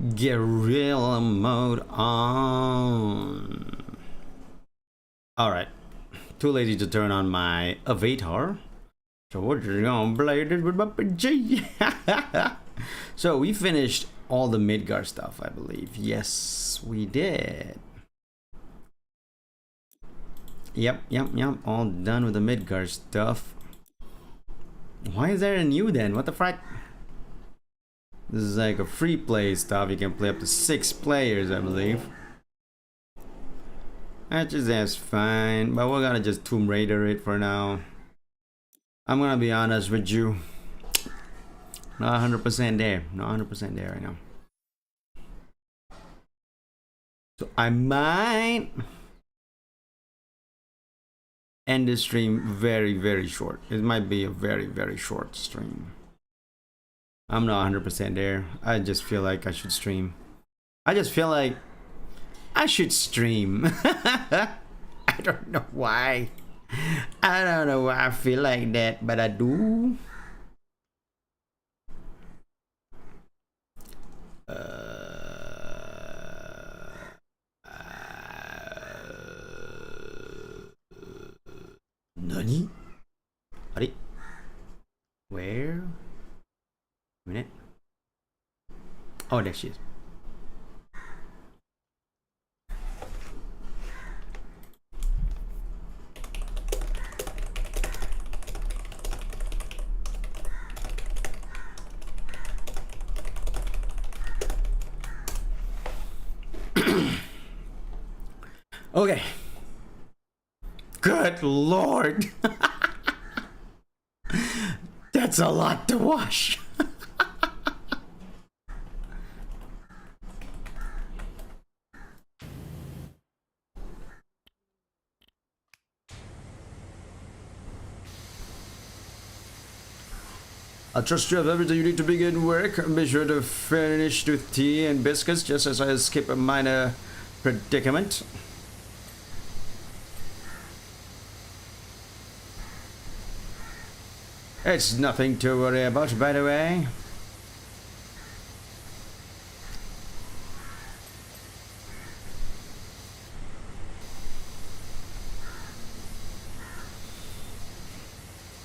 Guerrilla mode on. Alright. Too lazy to turn on my avatar. So we're just gonna play this with my PG. So we finished all the Midgar stuff, I believe. Yes, we did. Yep. All done with the Midgar stuff. Why is there a new then? What the frick? This is like a free play stuff. You can play up to 6 players, I believe. That's fine, but we're gonna just Tomb Raider it for now. I'm gonna be honest with you. Not 100% there. Not 100% there right now. So I might end the stream very short. It might be a very short stream. I'm not 100% there. I just feel like I should stream. I just feel like I should stream. I don't know why. I don't know why I feel like that, but I do. Nani? Where? A minute. Oh, there she is. Okay. Good Lord. That's a lot to wash. I trust you have everything you need to begin work. Be sure to finish with tea and biscuits just as I escape a minor predicament. It's nothing to worry about, by the way.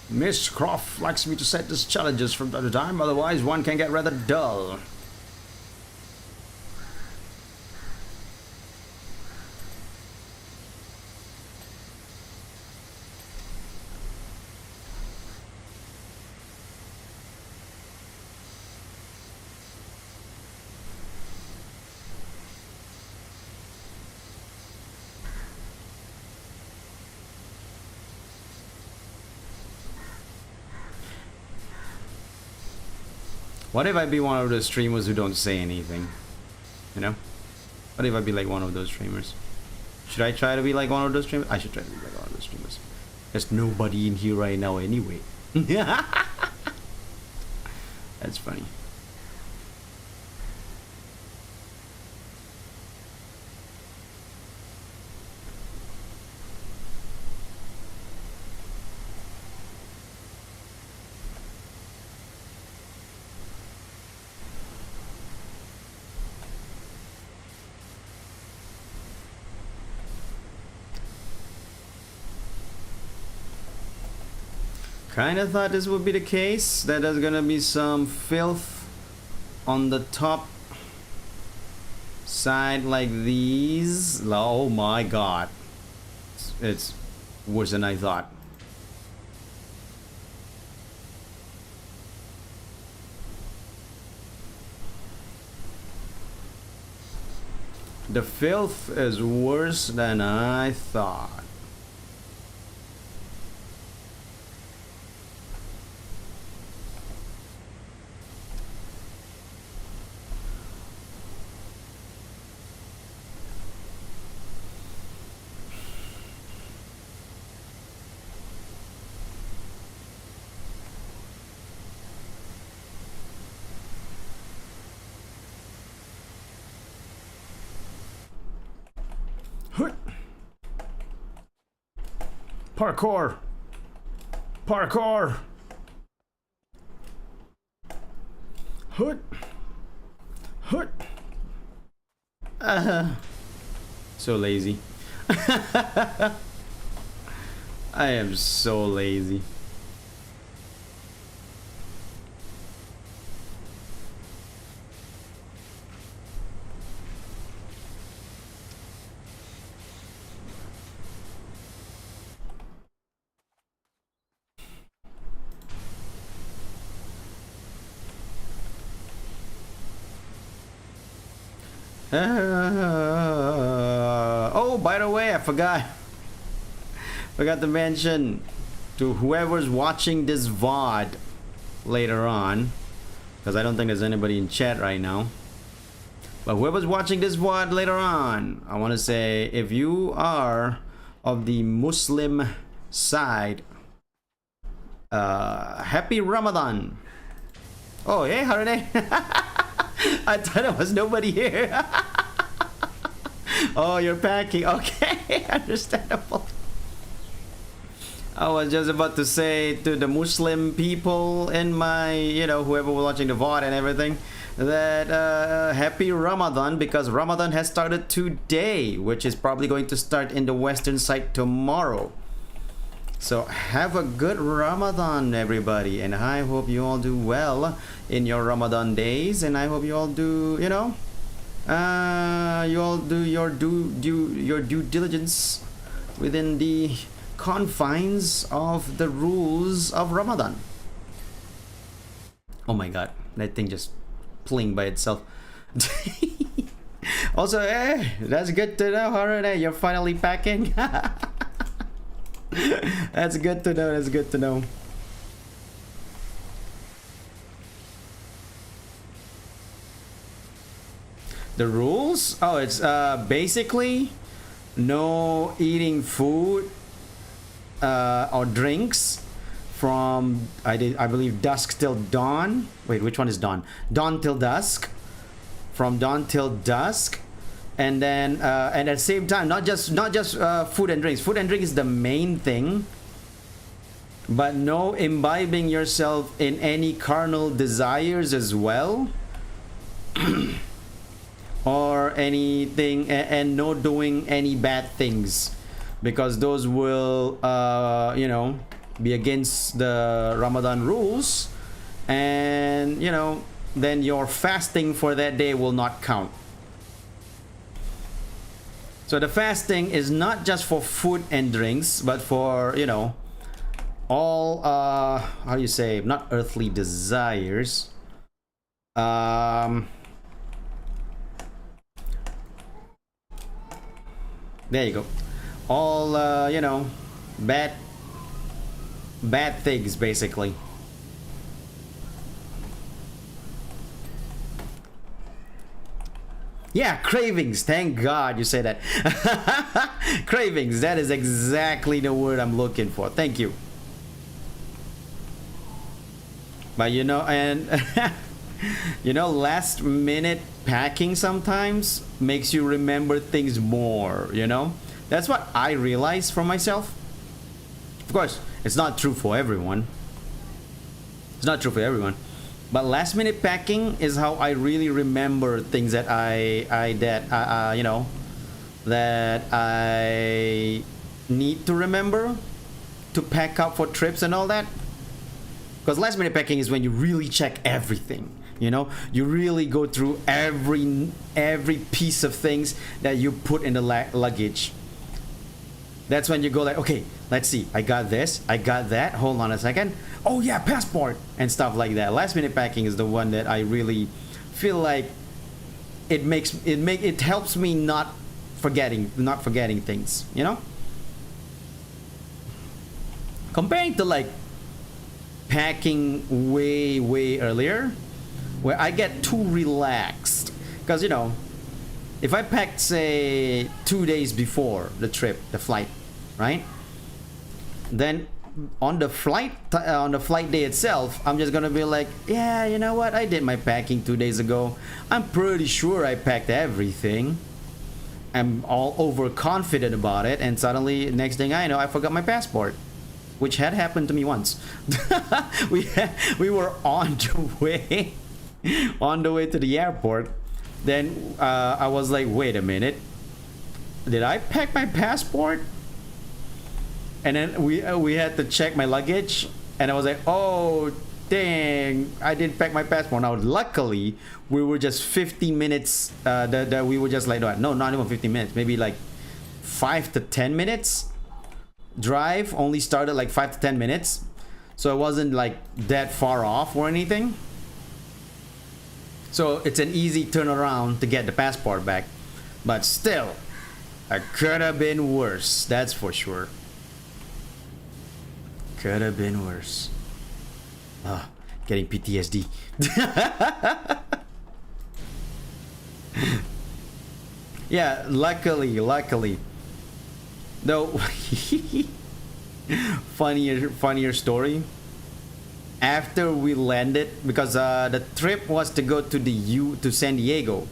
Miss Croft likes me to set these challenges from time to time, otherwise one can get rather dull. What if I be one of those streamers who don't say anything? You know? What if I be like one of those streamers? Should I try to be like one of those streamers? I should try to be like one of those streamers. There's nobody in here right now anyway. That's funny. Kinda thought this would be the case, that there's gonna be some filth on the top side like these. Oh my god. It's worse than I thought. The filth is worse than I thought. Parkour! Parkour! Hoot! Hoot! So lazy. I am so lazy. Oh, by the way, I forgot to mention to whoever's watching this VOD later on, because I don't think there's anybody in chat right now, but whoever's watching this VOD later on, I want to say, if you are of the Muslim side, happy Ramadan. Oh, hey, Harune. I thought there was nobody here. Oh, you're packing. Okay, understandable. I was just about to say to the Muslim people in my, you know, whoever was watching the VOD and everything, that happy Ramadan, because Ramadan has started today, which is probably going to start in the western side tomorrow. So have a good Ramadan, everybody, and I hope you all do well in your Ramadan days, and I hope you all do, you know, you all do your due diligence within the confines of the rules of Ramadan. Oh my god, that thing just playing by itself. Also, that's good to know, alright, you're finally packing. That's good to know, that's good to know. The rules? Oh, it's basically no eating food or drinks from I believe dusk till dawn. Wait, which one is dawn? Dawn till dusk. From dawn till dusk, and then and at the same time, not just food and drinks. Food and drink is the main thing, but no imbibing yourself in any carnal desires as well. Or anything, and no doing any bad things, because those will you know, be against the Ramadan rules, and you know, then your fasting for that day will not count. So the fasting is not just for food and drinks, but for, you know, all how do you say, not earthly desires, there you go. All you know, bad things basically. Yeah, cravings. Thank God you say that. Cravings. That is exactly the word I'm looking for. Thank you. But you know, and you know, last minute packing sometimes makes you remember things more, you know? That's what I realized for myself. Of course, it's not true for everyone. It's not true for everyone. But last minute packing is how I really remember things that you know, that I need to remember to pack up for trips and all that. Because last minute packing is when you really check everything. You know, you really go through every piece of things that you put in the luggage. That's when you go like, okay, let's see, I got this, I got that, hold on a second, oh yeah, passport, and stuff like that. Last minute packing is the one that I really feel like it helps me not forgetting things, you know? Comparing to like packing way earlier, where I get too relaxed, because you know, if I packed say 2 days before the trip, the flight, right, then on the flight day itself, I'm just gonna be like, yeah, you know what, I did my packing 2 days ago, I'm pretty sure I packed everything, I'm all overconfident about it, and suddenly next thing I know, I forgot my passport, which had happened to me once. we were on the way to the airport, Then I was like, wait a minute, did I pack my passport? And then we had to check my luggage, and I was like, oh dang, I didn't pack my passport. Now luckily we were just 15 minutes that we were just like, no, not even 15 minutes, maybe like 5 to 10 minutes drive. Only started like 5 to 10 minutes, so it wasn't like that far off or anything. So it's an easy turnaround to get the passport back. But still, it could have been worse, that's for sure. Could have been worse. Ah, getting PTSD. Yeah, luckily. Though, funnier story. After we landed, because the trip was to go to San Diego,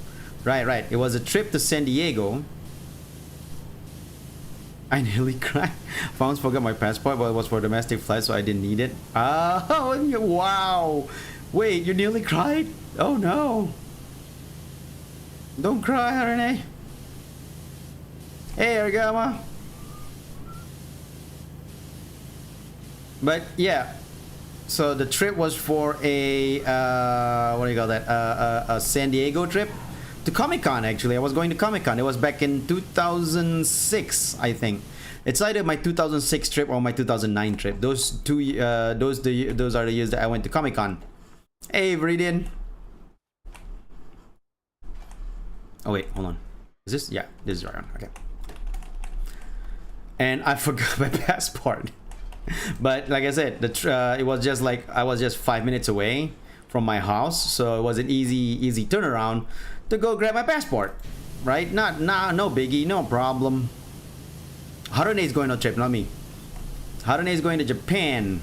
right. It was a trip to San Diego. I nearly cried. Found forgot my passport, but it was for domestic flight, so I didn't need it. Oh, wow! Wait, you nearly cried? Oh no! Don't cry, Renee. Hey, Argama. But yeah. So the trip was for a what do you call that? A San Diego trip to Comic-Con. Actually, I was going to Comic-Con. It was back in 2006, I think. It's either my 2006 trip or my 2009 trip. Those are the years that I went to Comic-Con. Hey, Viridian. Oh wait, hold on. Is this? Yeah, this is right on. Okay. And I forgot my passport. But like I said, it was just like I was just 5 minutes away from my house, so it was an easy turnaround to go grab my passport, right? No biggie, no problem. Harune is going on a trip, not me. Harune is going to Japan.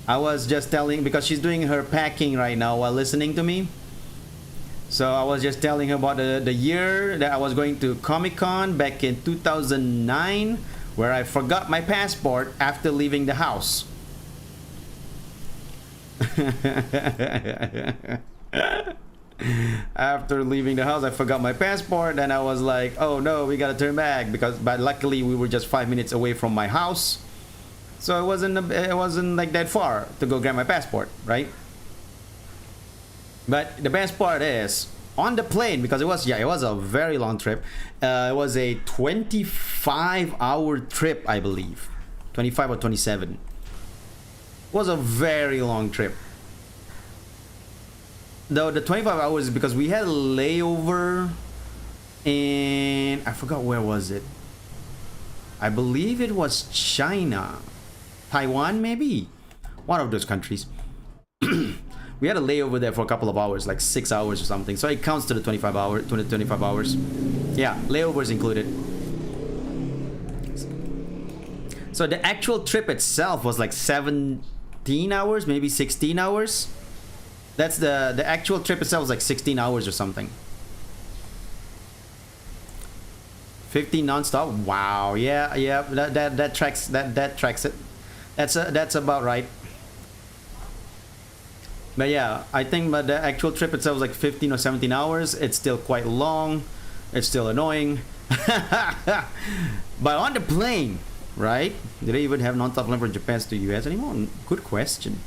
I was just telling, because she's doing her packing right now while listening to me. So I was just telling her about the year that I was going to Comic-Con back in 2009. Where I forgot my passport after leaving the house. After leaving the house, I forgot my passport, and I was like, oh no, we gotta turn back, but luckily we were just 5 minutes away from my house, so it wasn't like that far to go get my passport, right? But the best part is on the plane, because it was a very long trip. It was a 25-hour trip, I believe, 25 or 27. It was a very long trip. Though the 25 hours, because we had a layover in, I forgot where was it. I believe it was China, Taiwan, maybe one of those countries. We had a layover there for a couple of hours, like 6 hours or something. So it counts to the 25 hours. Yeah, layovers included. So the actual trip itself was like 17 hours, maybe 16 hours. That's the actual trip itself was like 16 hours or something. 15 non-stop. Wow. Yeah. That tracks it. That's about right. But yeah, I think the actual trip itself was like 15 or 17 hours. It's still quite long. It's still annoying. But on the plane, right? Do they even have non-stop flight from Japan to US anymore? Good question.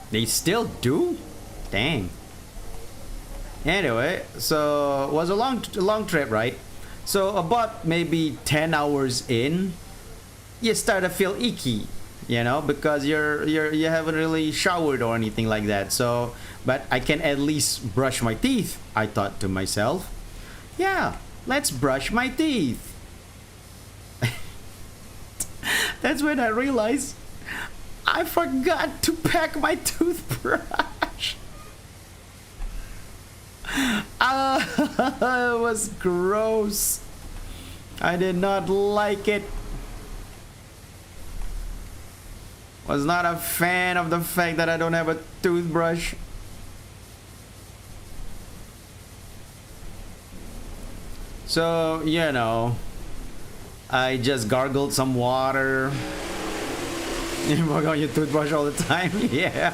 They still do? Dang. Anyway, so it was a long trip, right? So about maybe 10 hours in, you start to feel icky. You know, because you haven't really showered or anything like that. So, but I can at least brush my teeth, I thought to myself. Yeah, let's brush my teeth. That's when I realized I forgot to pack my toothbrush. It was gross. I did not like it. Was not a fan of the fact that I don't have a toothbrush. So, you know, I just gargled some water. You work on your toothbrush all the time? Yeah.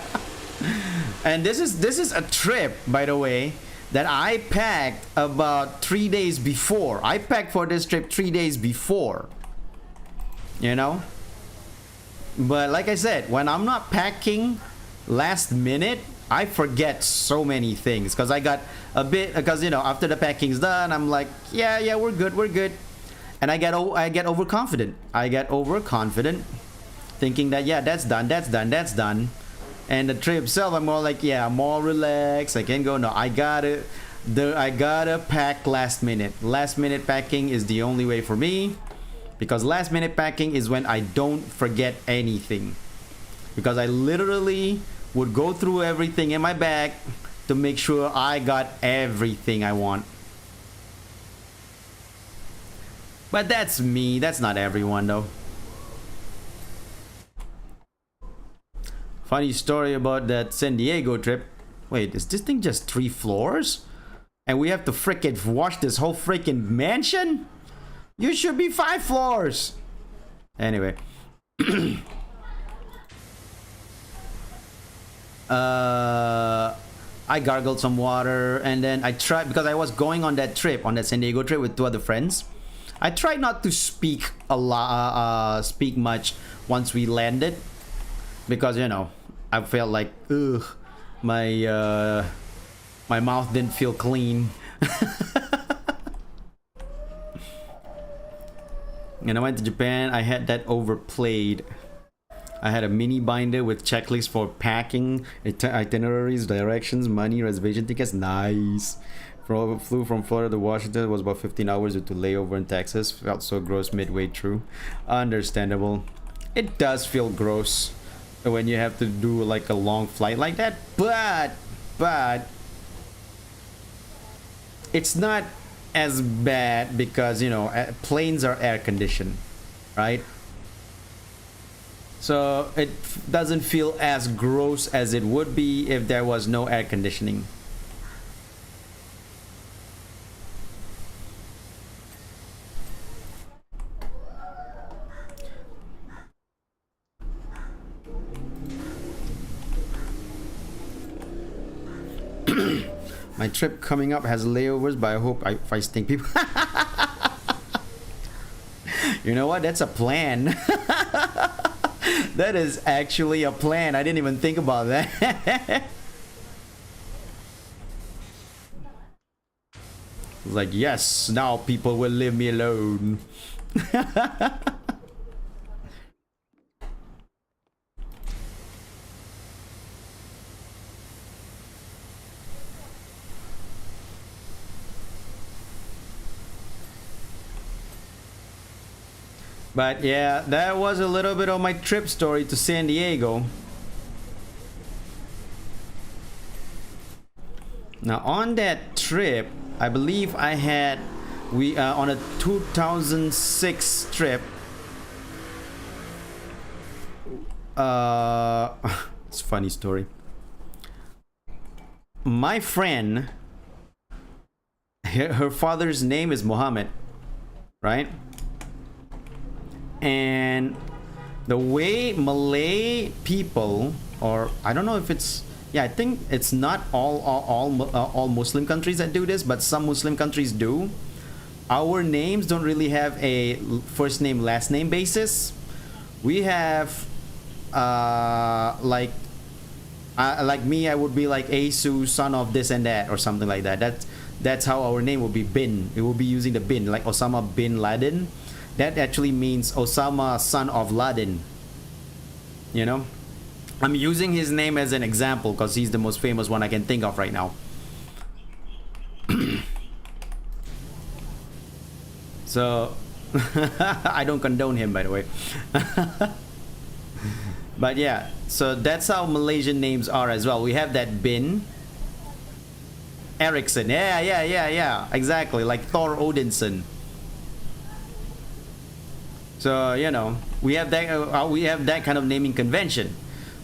And this is a trip, by the way, that I packed about 3 days before. I packed for this trip 3 days before. You know? But like I said, when I'm not packing last minute, I forget so many things. Because I got a bit, because, you know, after the packing's done, I'm like, yeah, we're good. And I get overconfident. Thinking that, yeah, that's done. And the trip itself, I'm more like, yeah, I'm more relaxed. I can go. No, I gotta pack last minute. Last minute packing is the only way for me, because last minute packing is when I don't forget anything. Because I literally would go through everything in my bag to make sure I got everything I want. But that's me. That's not everyone, though. Funny story about that San Diego trip. Wait, is this thing just 3 floors? And we have to frickin' wash this whole freaking mansion? You should be 5 floors. Anyway. I gargled some water, and then I tried, because I was going on that trip, on that San Diego trip with 2 other friends. I tried not to speak a lot, speak much once we landed, because, you know, I felt like, ugh, my mouth didn't feel clean. And I went to Japan. I had that overplayed. I had a mini binder with checklists for packing, itineraries, directions, money, reservation tickets. Nice. Flew from Florida to Washington. It was about 15 hours due to layover in Texas. Felt so gross midway through. Understandable. It does feel gross when you have to do like a long flight like that, but it's not as bad because, you know, planes are air conditioned, right? So it doesn't feel as gross as it would be if there was no air conditioning. My trip coming up has layovers, but I hope if I stink people. You know what? That's a plan. That is actually a plan. I didn't even think about that. Like, yes, now people will leave me alone. But yeah, that was a little bit of my trip story to San Diego. Now on that trip, I believe I had, on a 2006 trip, it's a funny story. My friend, her father's name is Muhammad, right? And the way Malay people, or I don't know if it's, yeah, I think it's not all Muslim countries that do this, but some Muslim countries do. Our names don't really have a first name last name basis. We have like me, I would be like Asu, son of this and that, or something like that. That's how our name will be bin. It will be using the bin, like Osama bin Laden. That actually means Osama, son of Laden. You know? I'm using his name as an example because he's the most famous one I can think of right now. So, I don't condone him, by the way. But yeah, so that's how Malaysian names are as well. We have that bin. Ericsson. Yeah. Exactly. Like Thor Odinson. So, you know, we have that kind of naming convention.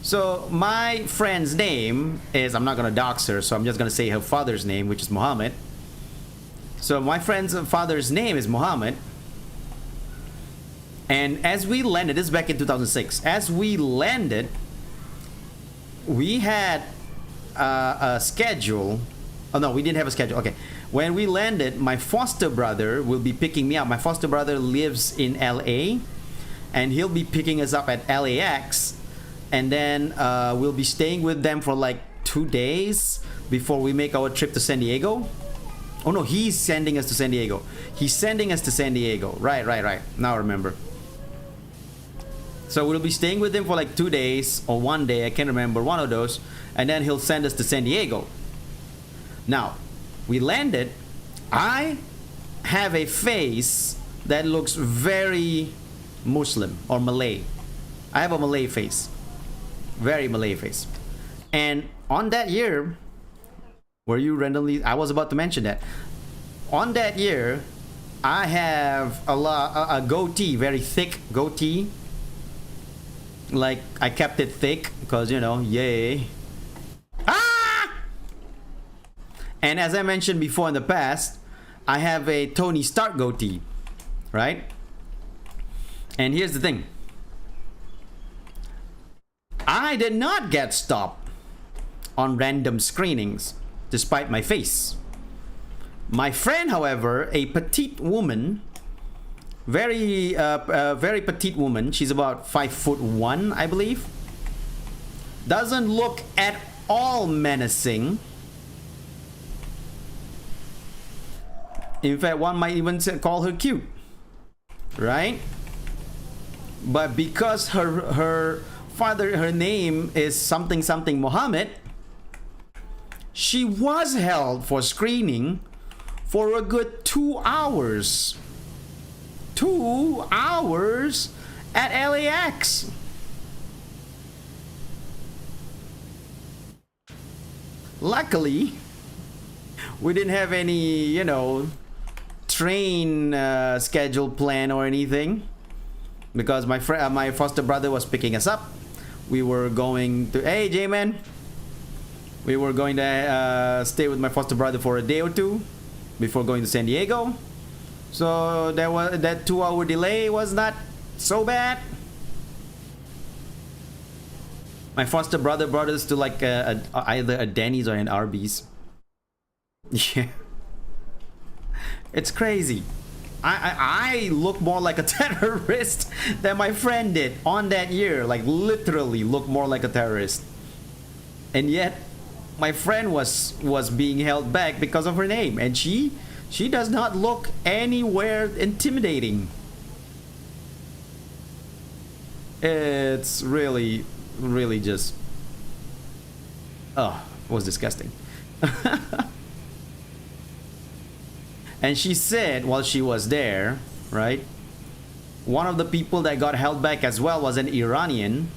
So my friend's name is, I'm not gonna dox her, so I'm just gonna say her father's name, which is Muhammad. So my friend's father's name is Muhammad. And as we landed, this is back in 2006, as we landed, we had a schedule. Oh no, we didn't have a schedule. Okay, when we landed, my foster brother will be picking me up. My foster brother lives in LA, and he'll be picking us up at LAX, and then we'll be staying with them for like 2 days before we make our trip to San Diego. Oh no, he's sending us to San Diego. He's sending us to San Diego. Right. Now I remember. So we'll be staying with him for like 2 days or 1 day, I can't remember, one of those, and then he'll send us to San Diego. Now, we landed. I have a face that looks very Muslim or Malay. I have a Malay face. Very Malay face. And on that year, were you randomly, I was about to mention that. On that year, I have a goatee, very thick goatee. Like, I kept it thick because, you know, yay. Ah! And as I mentioned before in the past, I have a Tony Stark goatee, right? And here's the thing. I did not get stopped on random screenings despite my face. My friend, however, a petite woman, very petite woman, she's about 5'1", I believe, doesn't look at all menacing. In fact, one might even call her cute, right? But because her name is something Muhammad, she was held for screening for a good 2 hours. 2 hours at LAX. Luckily, we didn't have any, you know, train schedule plan or anything, because my foster brother was picking us up. We were going to, hey J-Man, we were going to stay with my foster brother for a day or two before going to San Diego. So there was that 2 hour delay was not so bad. My foster brother brought us to like either a Denny's or an Arby's. Yeah, it's crazy. I look more like a terrorist than my friend did on that year. Like literally look more like a terrorist. And yet my friend was being held back because of her name, and she does not look anywhere intimidating. It's really just, oh, it was disgusting. And she said while she was there, right, one of the people that got held back as well was an Iranian.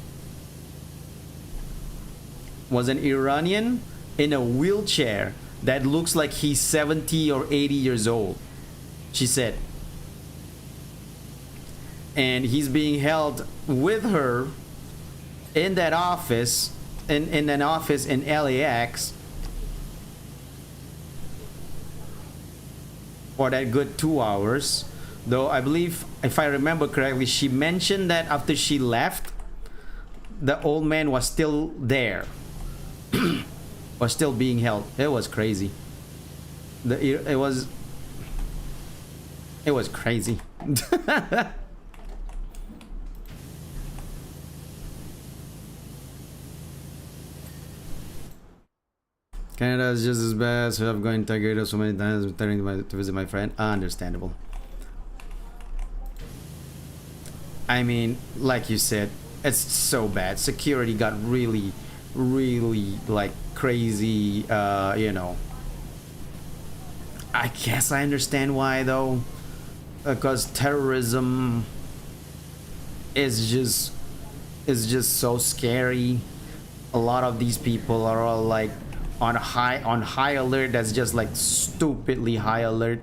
In a wheelchair that looks like he's 70 or 80 years old, she said. And he's being held with her in that office, in an office in LAX for that good 2 hours. Though I believe, if I remember correctly, she mentioned that after she left, the old man was still there. Was still being held. It was crazy. It was crazy. Canada is just as bad, so I'm going to Guerilla so many times returning to visit my friend. Understandable. I mean, like you said, it's so bad. Security got really like crazy, you know. I guess I understand why though, because terrorism is just so scary. A lot of these people are all like on high alert. That's just like stupidly high alert.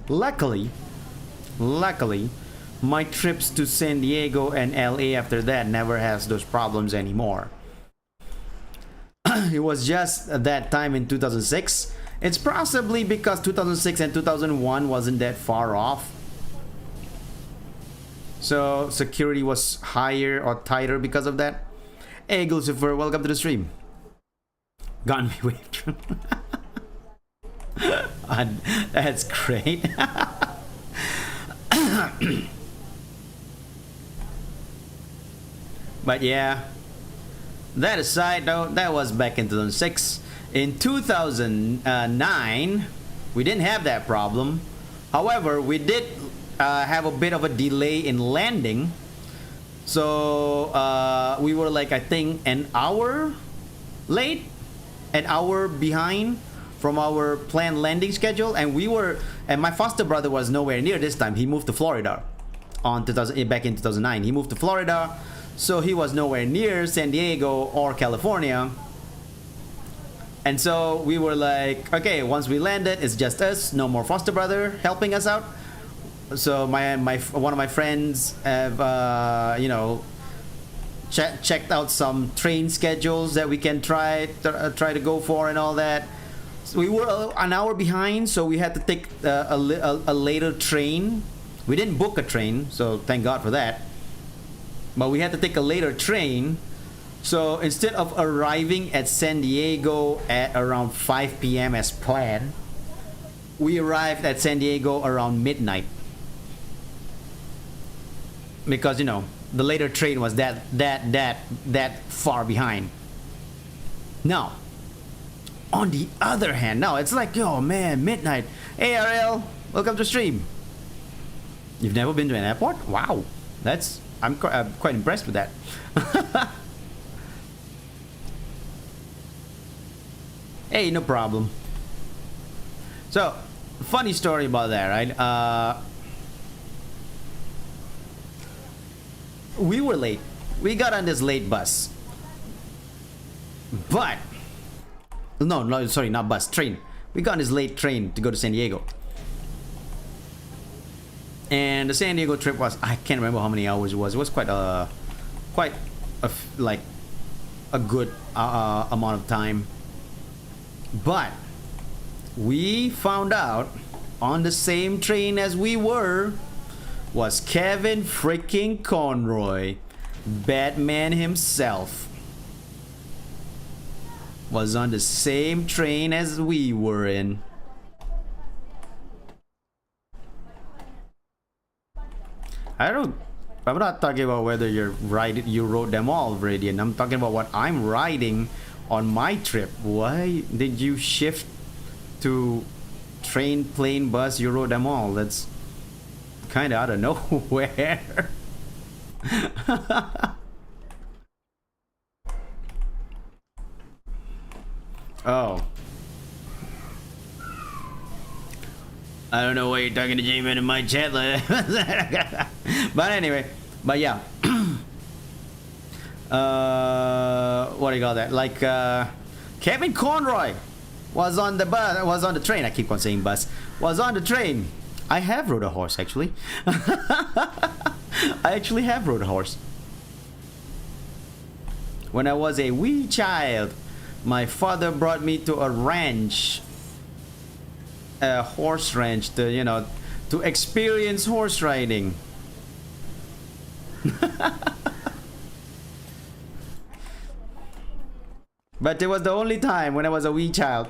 Luckily my trips to San Diego and LA after that never has those problems anymore. It was just at that time in 2006. It's possibly because 2006 and 2001 wasn't that far off, so security was higher or tighter because of that. Hey, Lucifer, welcome to the stream. Got me waved. That's great. But yeah, that aside though, that was back in 2006. In 2009, we didn't have that problem. However, we did have a bit of a delay in landing. So we were like, I think, an hour late, an hour behind from our planned landing schedule. And my foster brother was nowhere near this time. He moved to Florida back in 2009. He moved to Florida, so he was nowhere near San Diego or California. And so we were like, okay, once we landed, it's just us, no more foster brother helping us out. So one of my friends have checked out some train schedules that we can try to go for and all that. So we were an hour behind, so we had to take a later train. We didn't book a train, so thank God for that. But we had to take a later train. So instead of arriving at San Diego at around 5 p.m. as planned, we arrived at San Diego around midnight. Because, you know, the later train was that far behind. Now, on the other hand, now it's like, yo man, midnight. Hey RL, welcome to stream. You've never been to an airport? Wow, I'm quite impressed with that. Hey, no problem. So, funny story about that, right? We were late. We got on this late bus. But no, sorry, not bus, train. We got on this late train to go to San Diego. And the San Diego trip was, I can't remember how many hours it was. It was quite a good amount of time. But we found out on the same train as we were was Kevin freaking Conroy, Batman himself, was on the same train as we were in. I'm not talking about whether you wrote them all, Radiant. I'm talking about what I'm riding on my trip. Why did you shift to train, plane, bus? You wrote them all. That's kind of out of nowhere. Oh, I don't know why you're talking to J-Man in my chat. But anyway, but yeah. What do you call that? Like Kevin Conroy was on the bus, was on the train. I keep on saying bus. Was on the train. I have rode a horse, actually. I actually have rode a horse. When I was a wee child, my father brought me to a ranch, a horse ranch, to experience horse riding. But it was the only time when I was a wee child.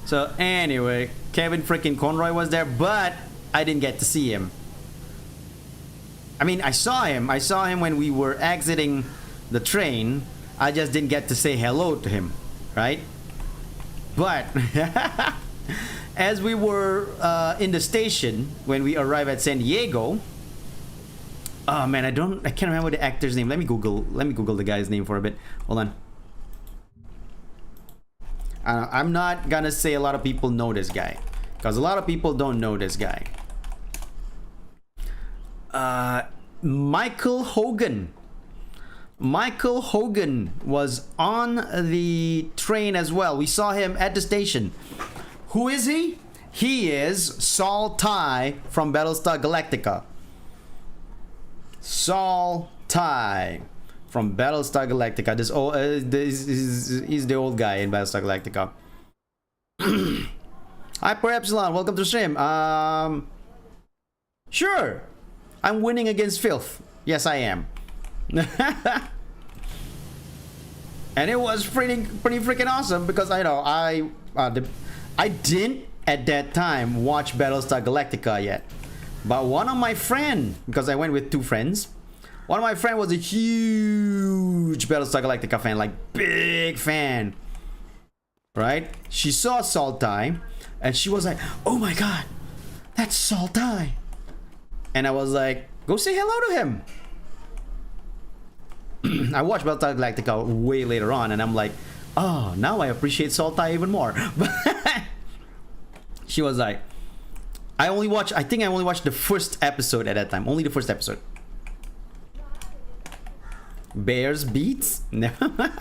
So anyway, Kevin freaking Conroy was there, but I didn't get to see him. I mean, I saw him when we were exiting the train. I just didn't get to say hello to him, right? But as we were in the station when we arrived at San Diego, oh man, I can't remember the actor's name. Let me Google the guy's name for a bit. Hold on. I'm not gonna say a lot of people know this guy, because a lot of people don't know this guy. Michael Hogan. Michael Hogan was on the train as well. We saw him at the station. Who is he? He is Saul Ty from Battlestar Galactica. Saul Ty from Battlestar Galactica. He's the old guy in Battlestar Galactica. Hyper Epsilon, welcome to the stream. Sure, I'm winning against filth. Yes, I am. And it was pretty freaking awesome because I didn't at that time watch Battlestar Galactica yet, but one of my friend, because I went with two friends, one of my friend was a huge Battlestar Galactica fan, like big fan, right? She saw Saltai and she was like, oh my god, that's Saltai. And I was like, go say hello to him. I watched Battlestar Galactica way later on, and I'm like, oh, now I appreciate Saltai even more. But she was like, I think I only watched the first episode at that time. Only the first episode. Bears beats? Never mind.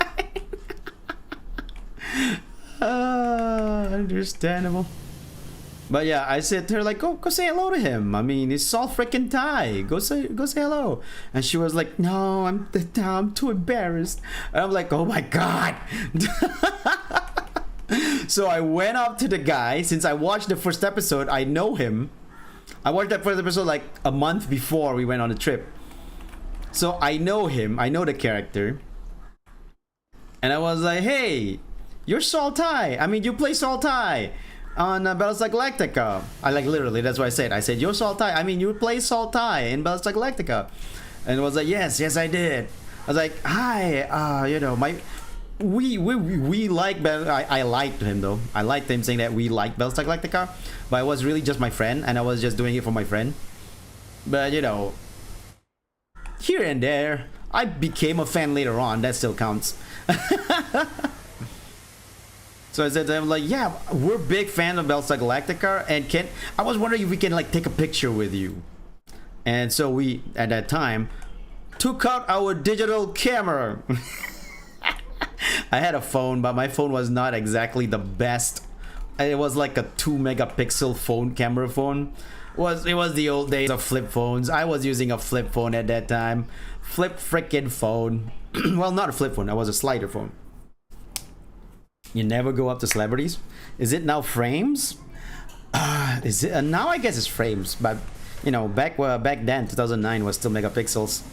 Understandable. But yeah, I said to her like, go say hello to him. I mean, it's all freaking Thai. Go say hello. And she was like, no, I'm too embarrassed. And I'm like, oh my god. So I went up to the guy. Since I watched the first episode, I know him. I watched that first episode like a month before we went on the trip. So I know him. I know the character. And I was like, hey, you're Saltai. I mean, you play Saltai on Battlestar Galactica. I like literally, that's what I said. I said, you're Saltai. I mean, you play Saltai in Battlestar Galactica. And it was like, yes, I did. I was like, hi, you know, we like I liked him though. I liked him saying that we like Battlestar Galactica, but it was really just my friend, and I was just doing it for my friend. But you know, here and there, I became a fan later on. That still counts. So I said to him like, yeah, we're big fan of Battlestar Galactica, and I was wondering if we can like take a picture with you. And so we, at that time, took out our digital camera. I had a phone, but my phone was not exactly the best. It was like a 2-megapixel camera phone. It was the old days of flip phones. I was using a flip phone at that time. Flip frickin' phone. Well, not a flip phone. That was a slider phone. You never go up to celebrities. Is it now frames? Is it now? I guess it's frames, but you know, back then, 2009 was still megapixels.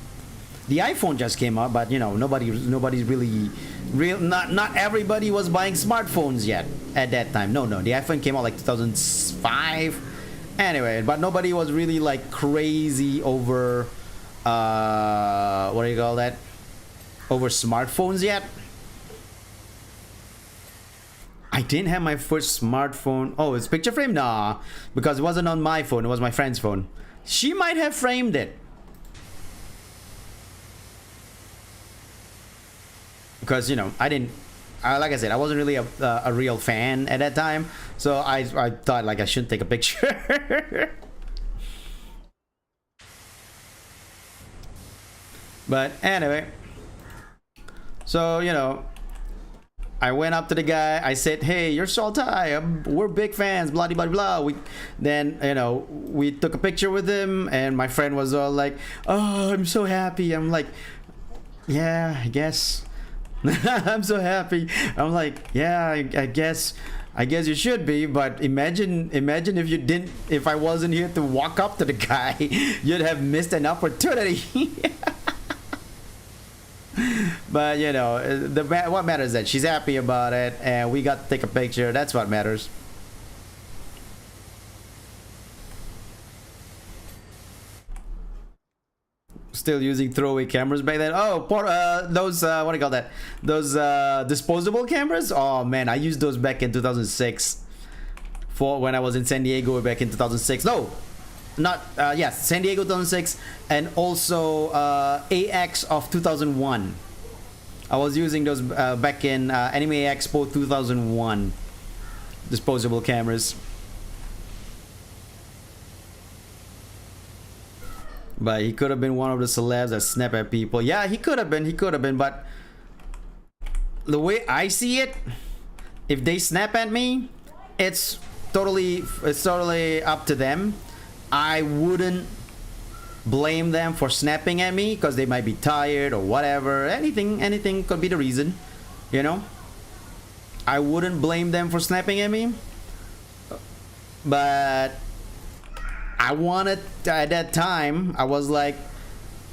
The iPhone just came out, but you know, nobody's really not everybody was buying smartphones yet at that time. No, the iPhone came out like 2005. Anyway, but nobody was really like crazy over what do you call that? Over smartphones yet. I didn't have my first smartphone. Oh, it's picture frame? Nah, because it wasn't on my phone. It was my friend's phone. She might have framed it. Because, you know, I didn't... like I said, I wasn't really a real fan at that time. So I thought, like, I shouldn't take a picture. But anyway. So, you know... I went up to the guy. I said, "Hey, you're Saltai. We're big fans." Blah blah blah. Then you know we took a picture with him, and my friend was all like, "Oh, I'm so happy." I'm like, "Yeah, I guess." I'm so happy. I'm like, "Yeah, I guess you should be." But imagine if you didn't. If I wasn't here to walk up to the guy, you'd have missed an opportunity. But you know, what matters is that she's happy about it, and we got to take a picture. That's what matters. Still using throwaway cameras back then. Oh, those what do you call that? Those disposable cameras. Oh man, I used those back in 2006 for when I was in San Diego back in 2006. No, not yes, San Diego 2006, and also AX of 2001. I was using those back in Anime Expo 2001. Disposable cameras. But he could have been one of the celebs that snap at people. Yeah, he could have been, but the way I see it, if they snap at me, it's totally up to them. I wouldn't blame them for snapping at me because they might be tired or whatever. Anything could be the reason, you know. I wouldn't blame them for snapping at me, but I wanted, at that time I was like,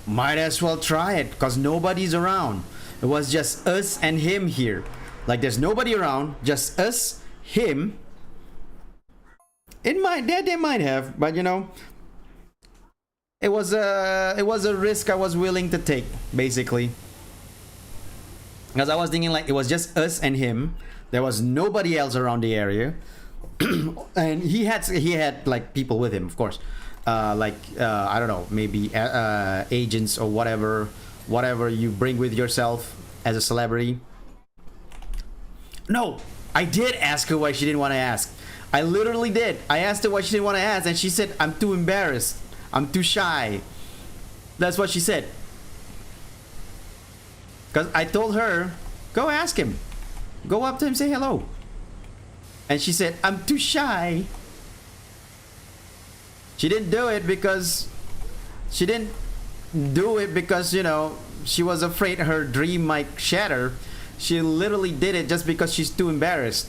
might as well try it because nobody's around. It was just us and him here. Like there's nobody around, just us, him. They might have, but you know, it was a risk I was willing to take, basically. Because I was thinking like it was just us and him. There was nobody else around the area. And he had like people with him, of course. I don't know, maybe agents or whatever you bring with yourself as a celebrity. No, I did ask her why she didn't want to ask. I literally did. I asked her why she didn't want to ask, and she said, I'm too embarrassed. I'm too shy. That's what she said. Because I told her, go ask him. Go up to him, say hello. And she said, I'm too shy. She didn't do it because you know, she was afraid her dream might shatter. She literally did it just because she's too embarrassed.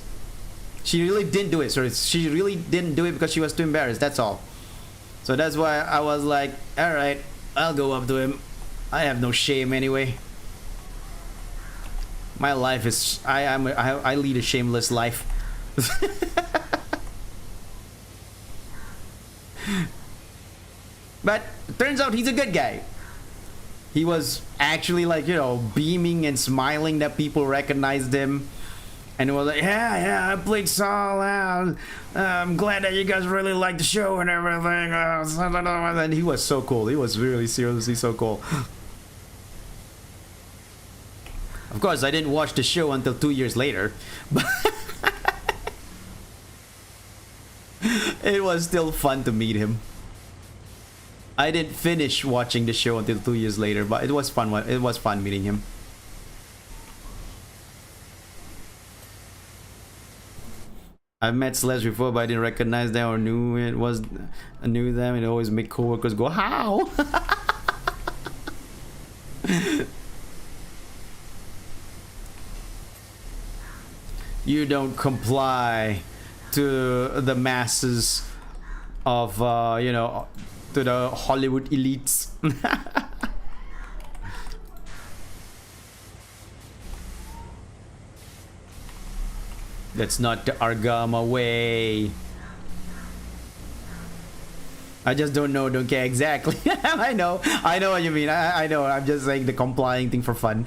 She really didn't do it. Sorry, she really didn't do it because she was too embarrassed. That's all. So that's why I was like, all right, I'll go up to him. I have no shame anyway. My life is I lead a shameless life. But it turns out he's a good guy. He was actually like, you know, beaming and smiling that people recognized him. And it was like, yeah, I played Saul. I'm glad that you guys really liked the show and everything. And he was so cool. He was really seriously so cool. Of course, I didn't watch the show until 2 years later. But it was still fun to meet him. I didn't finish watching the show until 2 years later, but it was fun. It was fun meeting him. I've met celebs before, but I didn't recognize them or knew them. It always make coworkers go, "How?" You don't comply to the masses of, you know, to the Hollywood elites. That's not the Argama way. I just don't care exactly. I know what you mean. I know. I'm just saying the complying thing for fun.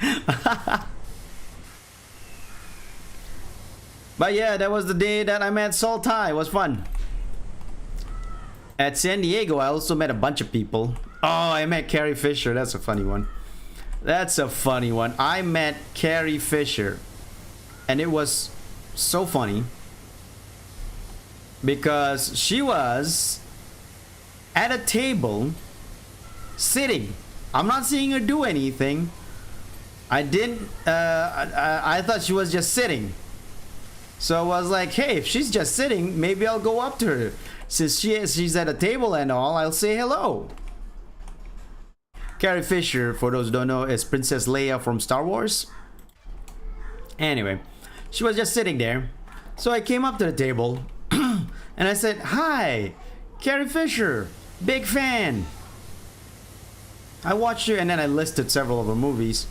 But yeah, that was the day that I met Saltai. It was fun. At San Diego, I also met a bunch of people. Oh, I met Carrie Fisher. That's a funny one. I met Carrie Fisher. And it was so funny. Because she was at a table sitting. I'm not seeing her do anything. I thought she was just sitting. So I was like, hey, if she's just sitting, maybe I'll go up to her. Since she's at a table and all, I'll say hello. Carrie Fisher, for those who don't know, is Princess Leia from Star Wars. Anyway, she was just sitting there. So I came up to the table and I said, hi, Carrie Fisher, big fan. I watched her, and then I listed several of her movies.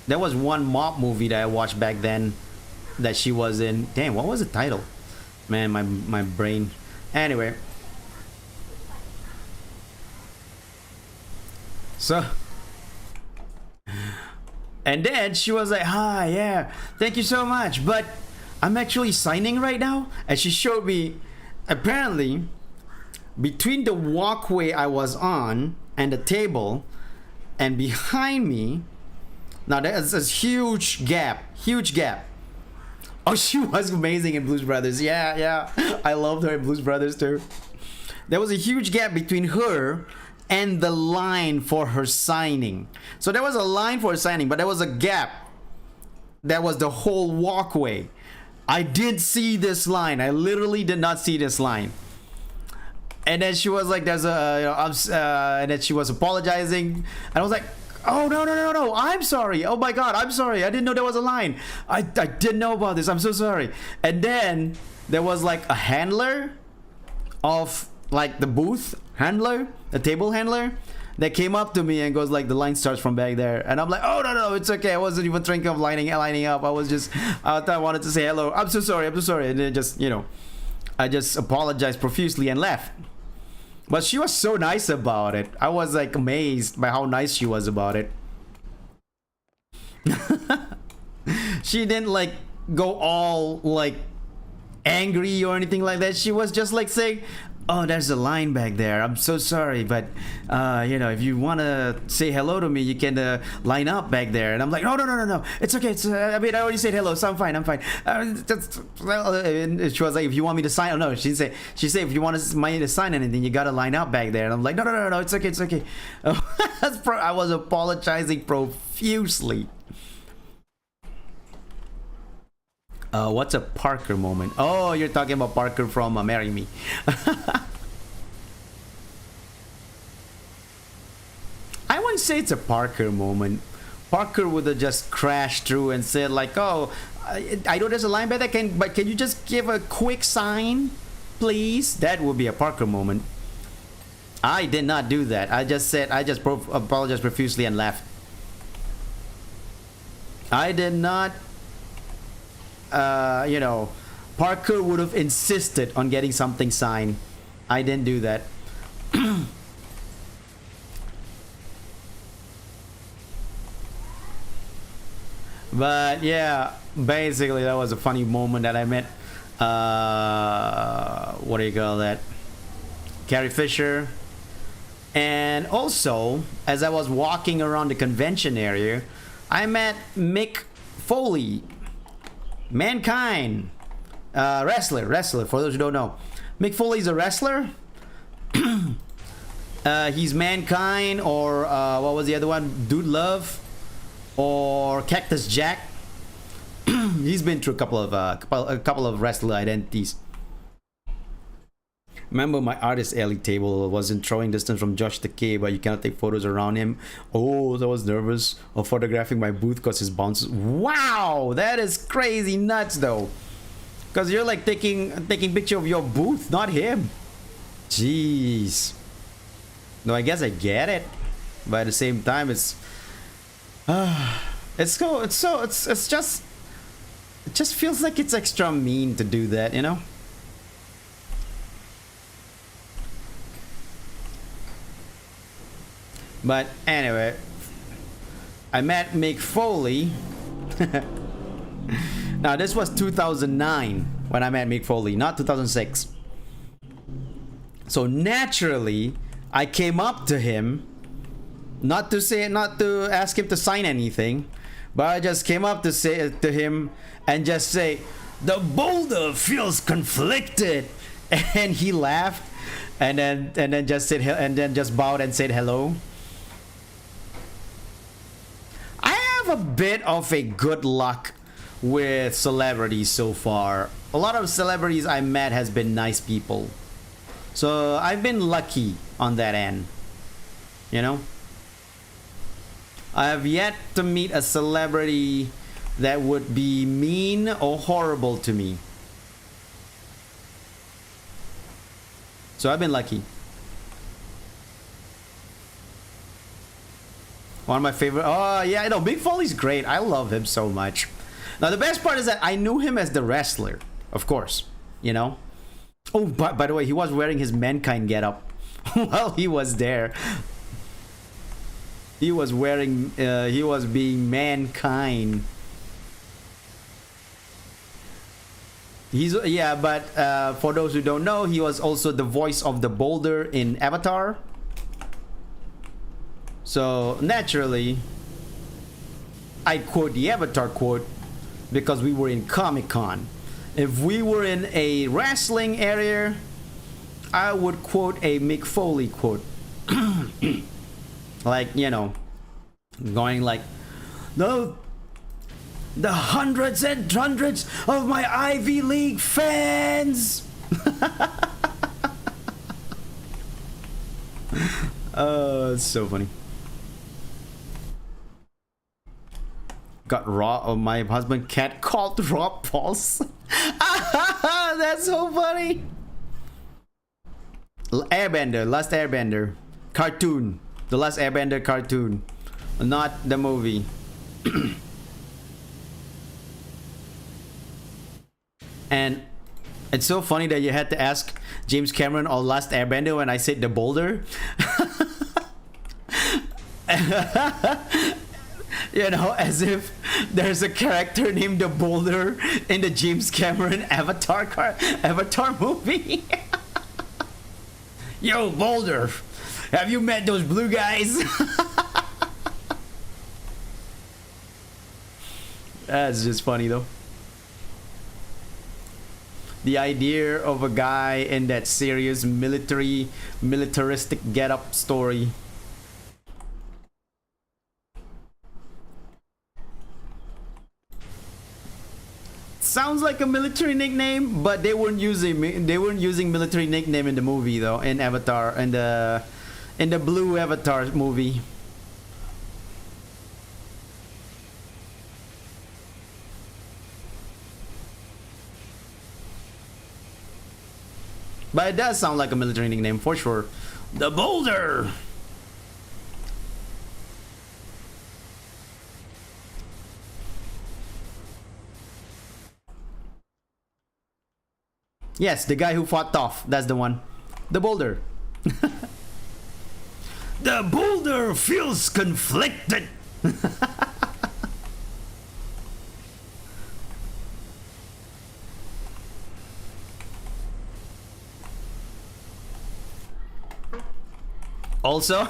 There was one mob movie that I watched back then that she was in. Damn, what was the title? Man, my brain. Anyway. So. And then she was like, hi, yeah, thank you so much. But I'm actually signing right now. And she showed me, apparently, between the walkway I was on and the table and behind me, now there's a huge gap. Oh, she was amazing in Blues Brothers. Yeah. I loved her in Blues Brothers too. There was a huge gap between her and the line for her signing. So there was a line for her signing, but there was a gap. That was the whole walkway. I did see this line. I literally did not see this line. And then she was like, there's a, and then she was apologizing. And I was like, oh, no. I'm sorry. Oh my God, I'm sorry. I didn't know there was a line. I didn't know about this. I'm so sorry. And then there was like a handler of like the booth, handler, a table handler, that came up to me and goes like, the line starts from back there, and I'm like, oh no, it's okay. I wasn't even thinking of lining up. I was just, I wanted to say hello. I'm so sorry, and then just, I just apologized profusely and left. But she was so nice about it. I was like amazed by how nice she was about it. She didn't like go all like angry or anything like that. She was just like saying, oh, there's a line back there. I'm so sorry, but if you want to say hello to me, you can line up back there. And I'm like, no. It's okay. I already said hello, so I'm fine. And she was like, if you want me to sign, no, she said if you want me to sign anything, you gotta line up back there. And I'm like, no, it's okay. I was apologizing profusely. What's a Parker moment? Oh, you're talking about Parker from Marry Me. I wouldn't say it's a Parker moment. Parker would have just crashed through and said like, oh, I know there's a line back there, but can you just give a quick sign, please? That would be a Parker moment. I did not do that. I just apologized profusely and left. I did not. Parker would have insisted on getting something signed. I didn't do that. But yeah, basically that was a funny moment that I met what do you call that, Carrie Fisher. And also, as I was walking around the convention area, I met Mick Foley, Mankind, wrestler. For those who don't know, Mick Foley's a wrestler. He's Mankind, or what was the other one? Dude Love, or Cactus Jack. He's been through a couple of wrestler identities. Remember, my artist alley table was in throwing distance from Josh the K, but you cannot take photos around him. Oh, I was nervous of photographing my booth because his bounces. Wow, that is crazy nuts though. Because you're like taking picture of your booth, not him. Jeez. No, I guess I get it, but at the same time, it just feels like it's extra mean to do that, you know. But anyway, I met Mick Foley. Now this was 2009 when I met Mick Foley, not 2006. So naturally, I came up to him, not to ask him to sign anything, but I just came up to say to him and just say, "The boulder feels conflicted," and he laughed, and then just bowed and said hello. A bit of a good luck with celebrities so far. A lot of celebrities I met has been nice people, so I've been lucky on that end, you know. I have yet to meet a celebrity that would be mean or horrible to me, so I've been lucky. One of my favorite. Oh yeah, no, Mick Foley's great. I love him so much. Now the best part is that I knew him as the wrestler, of course, you know. Oh, by the way, he was wearing his Mankind getup while he was there. He was wearing. He was being Mankind. But for those who don't know, he was also the voice of the boulder in Avatar. So naturally, I quote the Avatar quote because we were in Comic-Con. If we were in a wrestling area, I would quote a Mick Foley quote. Like, you know, going like, the hundreds and hundreds of my Ivy League fans. It's so funny. Got raw. Oh, my husband cat called raw pulse. That's so funny. Airbender, Last Airbender cartoon, the Last Airbender cartoon, not the movie. And it's so funny that you had to ask James Cameron or Last Airbender when I said the boulder. You know, as if there's a character named the Boulder in the James Cameron Avatar movie. Yo, Boulder, have you met those blue guys? That's just funny though. The idea of a guy in that serious militaristic get-up story. Sounds like a military nickname, but they weren't using military nickname in the movie though. In Avatar, in the blue Avatar movie. But it does sound like a military nickname for sure. The Boulder. Yes, the guy who fought Toph. That's the one. The Boulder. The Boulder feels conflicted. Also,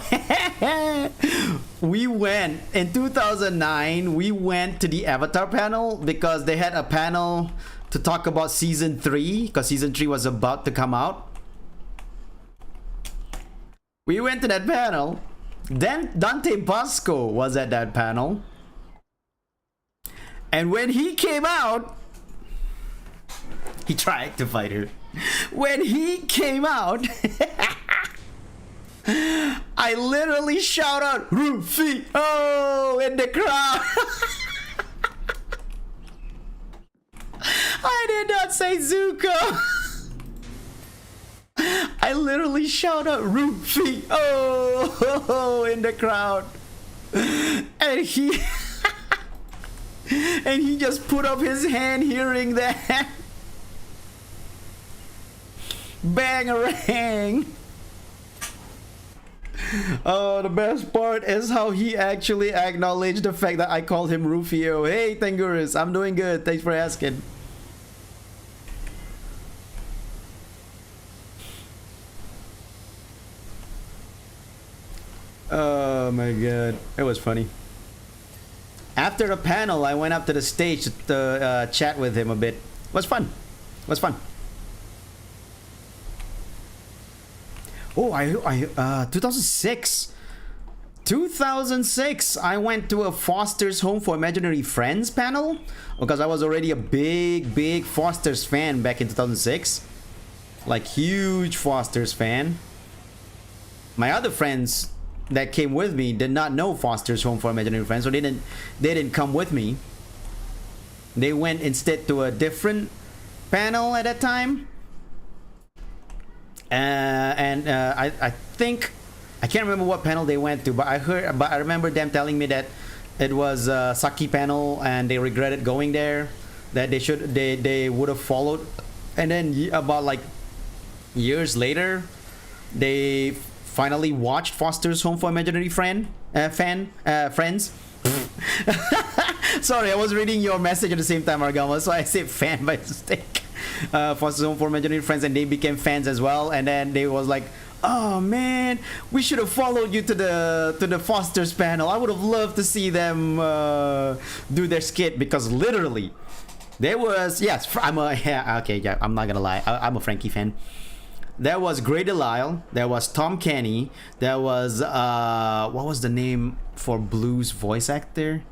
we went in 2009. We went to the Avatar panel because they had a panel to talk about season 3, because season 3 was about to come out. We went to that panel. Then Dante Bosco was at that panel. And when he came out, he tried to fight her. When he came out, I literally shout out Rufio in the crowd. I did not say Zuko. I literally shout out Rufio in the crowd. And he and he just put up his hand hearing that. Bangarang. Oh, the best part is how he actually acknowledged the fact that I called him Rufio. Hey, Tangurus, I'm doing good. Thanks for asking. Oh my god, it was funny. After the panel, I went up to the stage to chat with him a bit. It was fun. It was fun. Oh, 2006. 2006, I went to a Foster's Home for Imaginary Friends panel because I was already a big Foster's fan back in 2006. Like, huge Foster's fan. My other friends that came with me did not know Foster's Home for Imaginary Friends, so they didn't come with me. They went instead to a different panel at that time. I think I can't remember what panel they went to, but I remember them telling me that it was a Saki panel and they regretted going there, that they would have followed. And then about like years later, they finally watched Foster's Home for Imaginary Friends. Sorry, I was reading your message at the same time, Argama, so I said fan by mistake. Foster's Home for Imaginary Friends, and they became fans as well. And then they was like, oh man, we should have followed you to the Foster's panel. I would have loved to see them do their skit, because literally there was, yes, I'm not gonna lie, I'm a Frankie fan. There was Grey Delisle, there was Tom Kenny, there was what was the name for Blue's voice actor?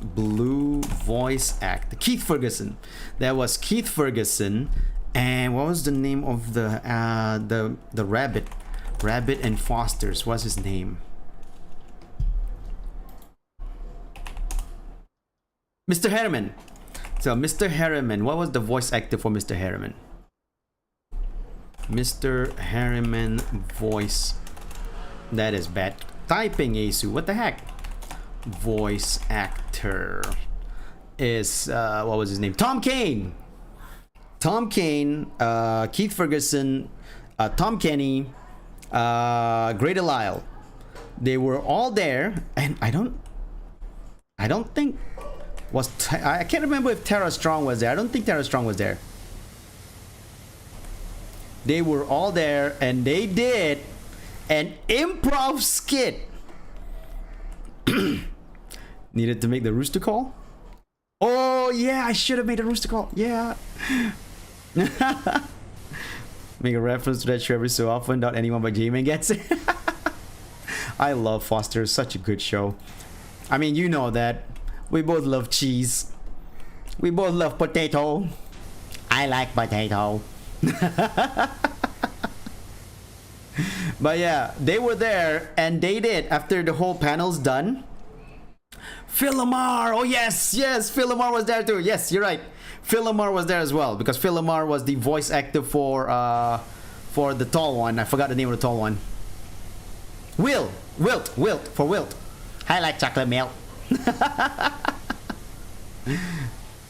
Blue voice actor, Keith Ferguson. There was Keith Ferguson, and what was the name of the rabbit and Foster's? What's his name? Mr. Harriman. So Mr. Harriman, what was the voice actor for Mr. Harriman? Mr. Harriman voice. That is bad. Typing Asu. What the heck? Voice actor is what was his name? Tom Kane. Tom Kane, Keith Ferguson, Tom Kenny, Grady Lyle. They were all there, and I don't think I can't remember if Tara Strong was there. I don't think Tara Strong was there. They were all there, and they did an improv skit. Needed to make the rooster call. Oh yeah, I should have made a rooster call. Yeah. Make a reference to that show every so often. Not anyone but J-Man gets it. I love Foster. Such a good show. I mean, you know that. We both love cheese. We both love potato. I like potato. But yeah, they were there, and they did, after the whole panel's done. Phil Lamar. Oh yes, yes, Phil Lamar was there too. Yes, you're right. Phil Lamar was there as well, because Phil Lamar was the voice actor for the tall one. I forgot the name of the tall one. Wilt. I like chocolate milk.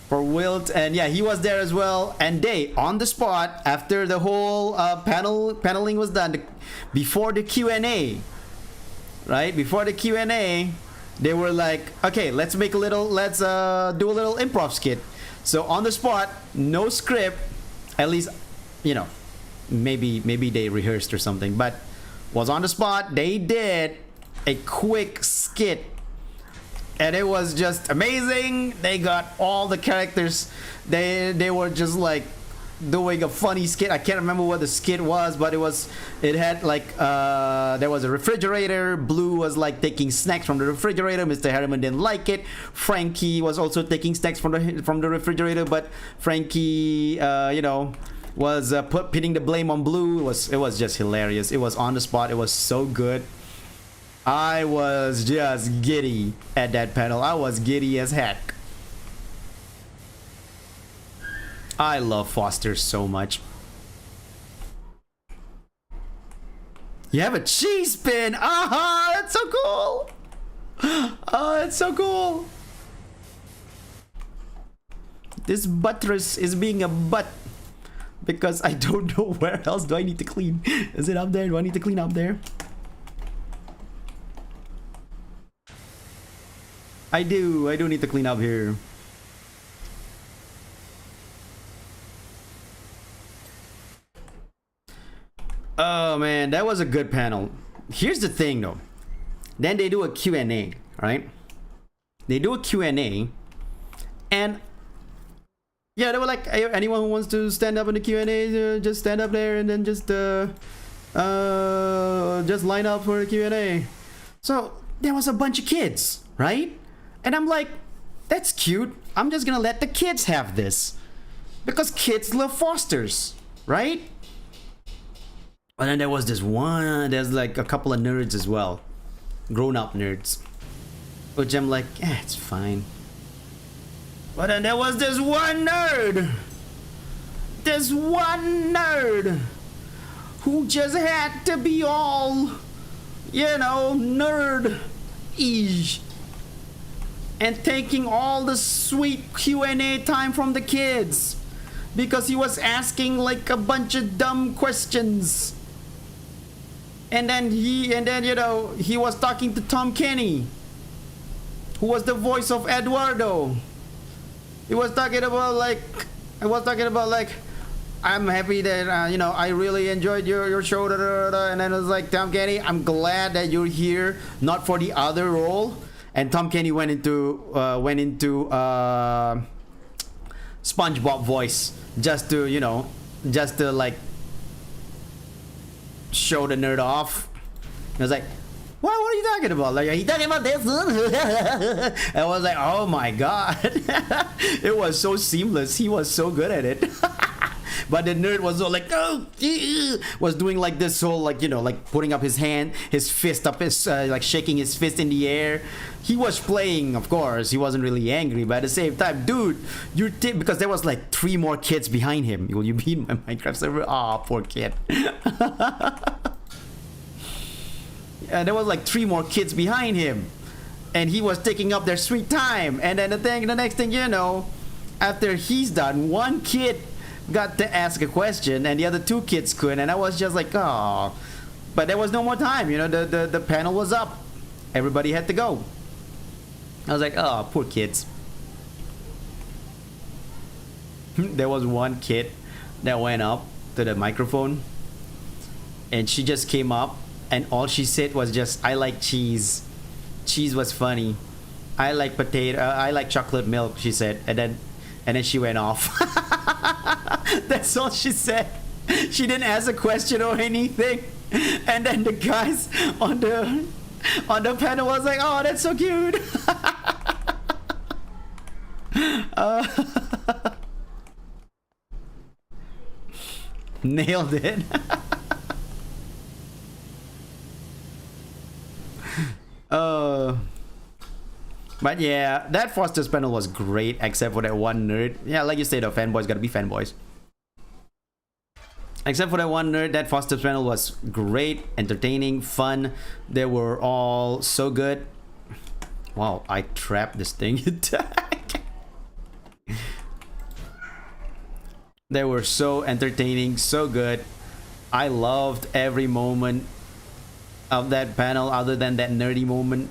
For Wilt, and yeah, he was there as well. And they, on the spot, after the whole paneling was done, before the Q&A, right? Before the Q&A, they were like, okay, let's do a little improv skit. So on the spot, no script, at least, you know, maybe they rehearsed or something, but was on the spot. They did a quick skit, and it was just amazing. They got all the characters. They were just like doing a funny skit. I can't remember what the skit was, but it had like there was a refrigerator. Blue was like taking snacks from the refrigerator. Mr. Harriman didn't like it. Frankie was also taking snacks from the refrigerator, but Frankie was pinning the blame on Blue. It was just hilarious. It was on the spot. It was so good. I was just giddy at that panel. I was giddy as heck. I love Foster so much. You have a cheese pin. Aha, that's so cool. Oh, that's so cool. This buttress is being a butt because I don't know where else do I need to clean. Is it up there? Do I need to clean up there? I do need to clean up here. Oh man, that was a good panel. Here's the thing though. Then they do a Q&A, right? They do a Q&A, and yeah, they were like, anyone who wants to stand up in the Q&A, just stand up there and then just line up for the Q&A. So there was a bunch of kids, right? And I'm like, that's cute. I'm just gonna let the kids have this, because kids love Fosters, right? But then there was this one, there's like a couple of nerds as well, grown-up nerds, which I'm like, it's fine. But then there was this one nerd who just had to be all, nerd-ish, and taking all the sweet Q&A time from the kids, because he was asking like a bunch of dumb questions. And then he was talking to Tom Kenny, who was the voice of Eduardo. He was talking about like, I'm happy that I really enjoyed your show, and then it was like, Tom Kenny, I'm glad that you're here, not for the other role. And Tom Kenny went into SpongeBob voice, just to like show the nerd off. I was like, what are you talking about? Like, are you talking about this? I was like, oh my god. It was so seamless. He was so good at it. But the nerd was all like, oh, was doing like this whole, like, you know, like putting up his hand, his fist up, his like shaking his fist in the air. He was playing, of course. He wasn't really angry, but at the same time, dude, you're because there was like 3 more kids behind him. Will you be in my Minecraft server? Ah, oh, poor kid. And there was like 3 more kids behind him, and he was taking up their sweet time. And then the next thing you know, after he's done, 1 kid got to ask a question, and the other 2 kids couldn't. And I was just like, oh, but there was no more time. You know, the panel was up. Everybody had to go. I was like, oh, poor kids. There was 1 kid that went up to the microphone, and she just came up, and all she said was just, I like cheese. Cheese was funny. I like potato. I like chocolate milk, she said. And then she went off. That's all she said. She didn't ask a question or anything. And then the guys on the panel was like, oh, that's so cute. Nailed it. But yeah, that Foster's panel was great, except for that 1 nerd. Yeah, like you said, the fanboys gotta be fanboys. Except for that 1 nerd, that Foster's panel was great, entertaining, fun. They were all so good. Wow, I trapped this thing. They were so entertaining, so good. I loved every moment of that panel other than that nerdy moment.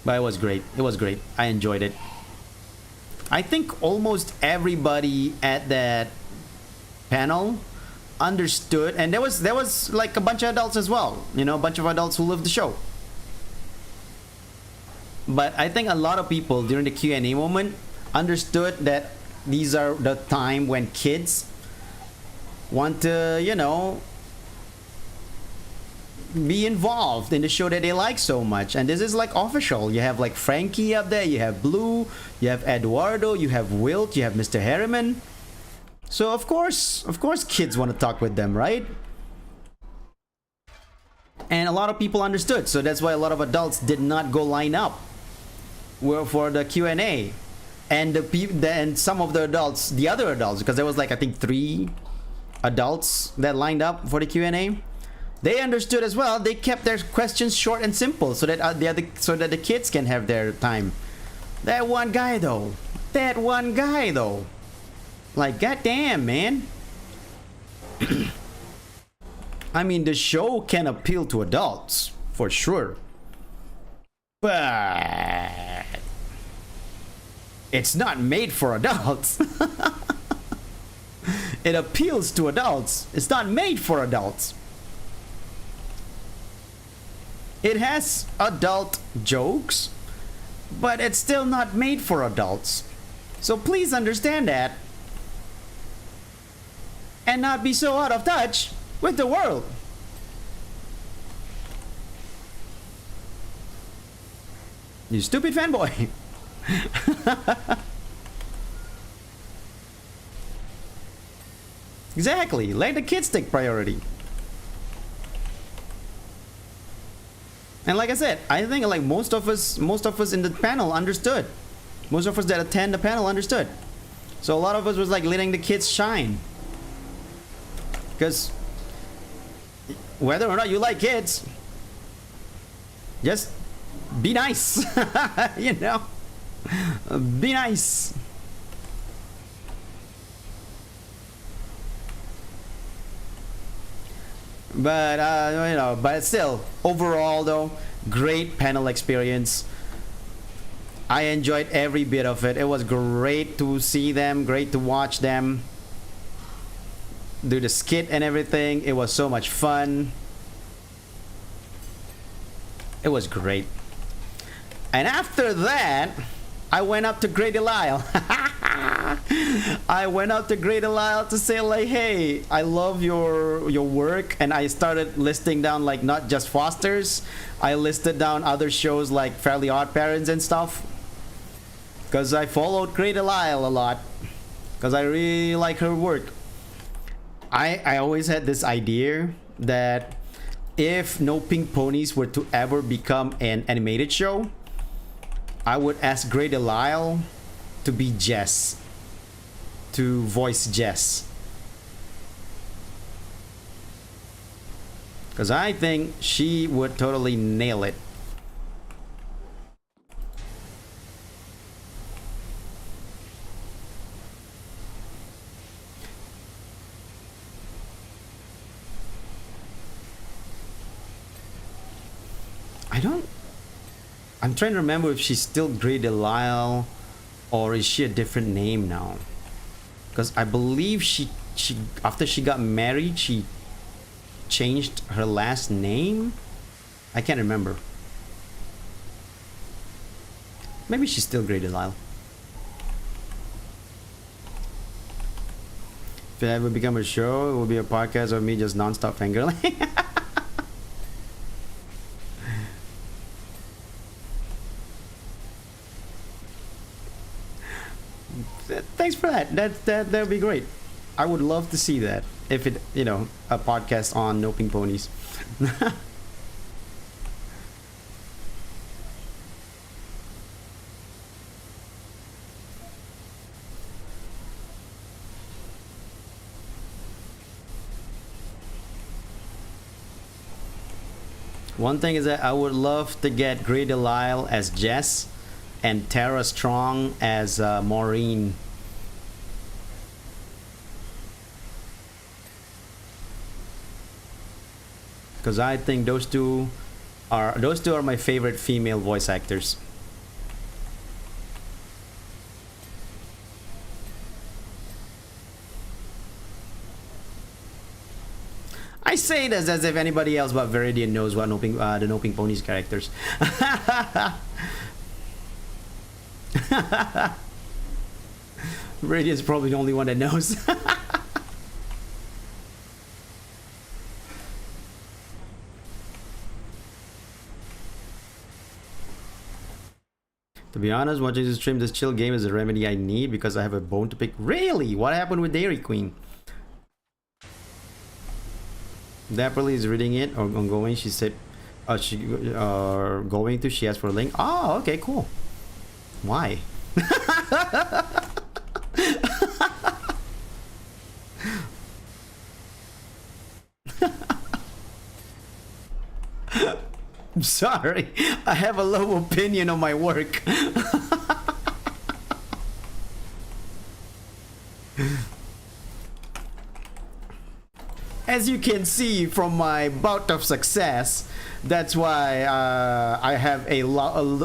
But it was great. It was great. I enjoyed it. I think almost everybody at that panel understood, and there was like a bunch of adults as well. You know, a bunch of adults who loved the show. But I think a lot of people during the Q&A moment understood that these are the time when kids want to, you know, be involved in the show that they like so much. And this is like official. You have like Frankie up there, you have Blue, you have Eduardo, you have Wilt, you have Mr. Harriman. So of course kids want to talk with them, right? And a lot of people understood, so that's why a lot of adults did not go line up for the Q&A. And some of the adults, the other adults, because there was like I think 3 adults that lined up for the Q&A, they understood as well. They kept their questions short and simple so that the kids can have their time. That one guy though, like goddamn, man. I mean, the show can appeal to adults for sure, but it's not made for adults. It appeals to adults. It's not made for adults. It has adult jokes, but it's still not made for adults. So please understand that. And not be so out of touch with the world. You stupid fanboy. Exactly. Let the kids take priority. And like I said, I think like most of us in the panel understood. Most of us that attend the panel understood. So a lot of us was like letting the kids shine. Because whether or not you like kids, just be nice. You know, be nice. But you know, but still, overall though, great panel experience. I enjoyed every bit of it. It was great to see them, great to watch them do the skit and everything. It was so much fun. It was great. And after that, I went up to Great Delisle. I went up to Great Delisle to say like, hey, I love your work, and I started listing down like not just Foster's. I listed down other shows like Fairly Odd Parents and stuff, because I followed Great Delisle a lot, because I really like her work. I always had this idea that if No Pink Ponies were to ever become an animated show, I would ask Grey Delisle to be Jess, to voice Jess. Because I think she would totally nail it. I'm trying to remember if she's still Grey Delisle or is she a different name now? Because I believe she after she got married, she changed her last name. I can't remember. Maybe she's still Grey Delisle. If it ever become a show, it will be a podcast of me just non-stop fangirling. Thanks for that. That would be great. I would love to see that. If it, you know, a podcast on No Pink Ponies. One thing is that I would love to get Grey Delisle as Jess and Tara Strong as Maureen. Because I think those two are my favorite female voice actors. I say this as if anybody else but Viridian knows what the No Pink Ponies characters. Viridian's probably the only one that knows. To be honest, watching this stream, this chill game is a remedy I need because I have a bone to pick. Really? What happened with Dairy Queen? Dapperly is reading it or ongoing. She said, she going to. She asked for a link. Oh, okay, cool. Why? I'm sorry. I have a low opinion of my work. As you can see from my bout of success, that's why I have a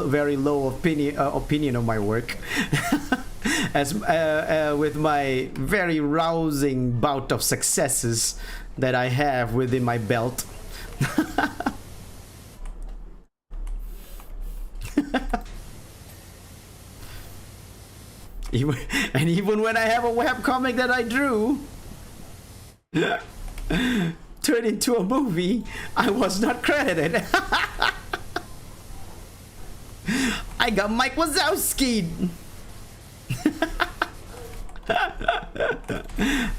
very low opinion of my work. As with my very rousing bout of successes that I have within my belt. Even when I have a webcomic that I drew turned into a movie, I was not credited. I got Mike Wazowski.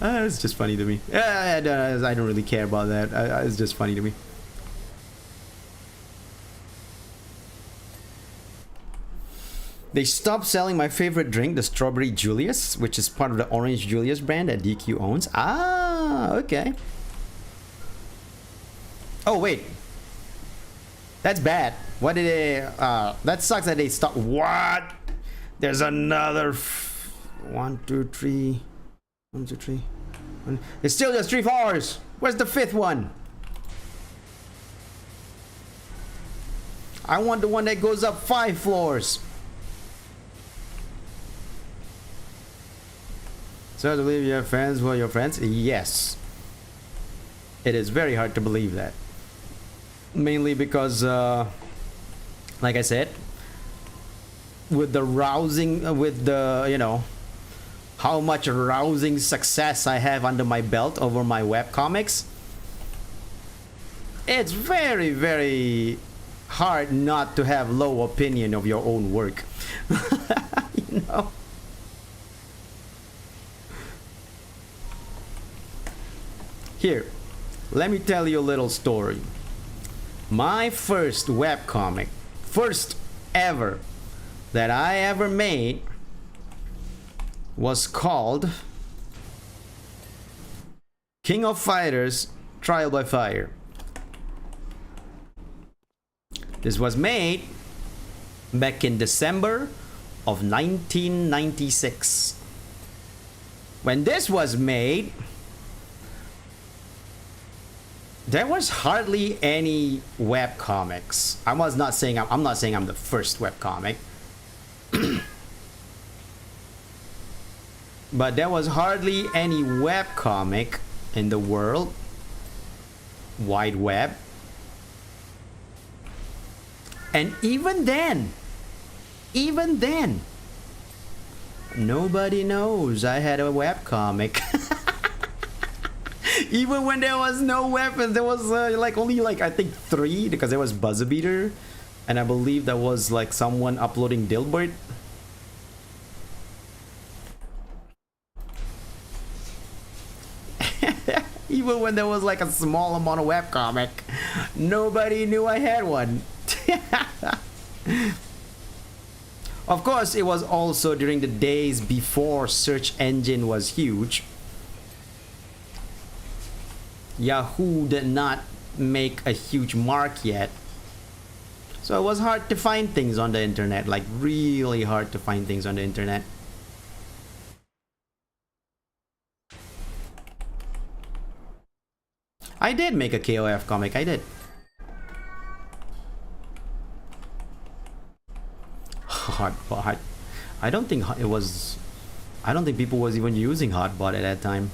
It's just funny to me. I don't really care about that. It's just funny to me. They stopped selling my favorite drink, the Strawberry Julius, which is part of the Orange Julius brand that DQ owns. Ah, okay. Oh, wait. That's bad. What did they... that sucks that they stopped... What? There's another... 1, 2, 3... 1, 2, 3... It's still just 3 floors. Where's the 5th one? I want the one that goes up 5 floors. So I believe you have friends who are your friends? Yes. It is very hard to believe that. Mainly because, like I said, with the rousing, with the, you know, how much rousing success I have under my belt over my webcomics, it's very, very hard not to have low opinion of your own work. You know? Here, let me tell you a little story. My first webcomic, first ever that I ever made, was called King of Fighters Trial by Fire. This was made back in December of 1996. When this was made, there was hardly any web comics. I'm not saying I'm the first web comic. But there was hardly any web comic in the world wide web. And even then, nobody knows I had a web comic. Even when there was no weapons, there was only I think 3, because there was Buzzer Beater, and I believe there was someone uploading Dilbert. Even when there was a small amount of webcomic, nobody knew I had one. Of course, it was also during the days before search engine was huge. Yahoo did not make a huge mark yet, so it was hard to find things on the internet, really hard to find things on the internet. I did make a KOF comic, I did. Hotbot. I don't think people was even using Hotbot at that time.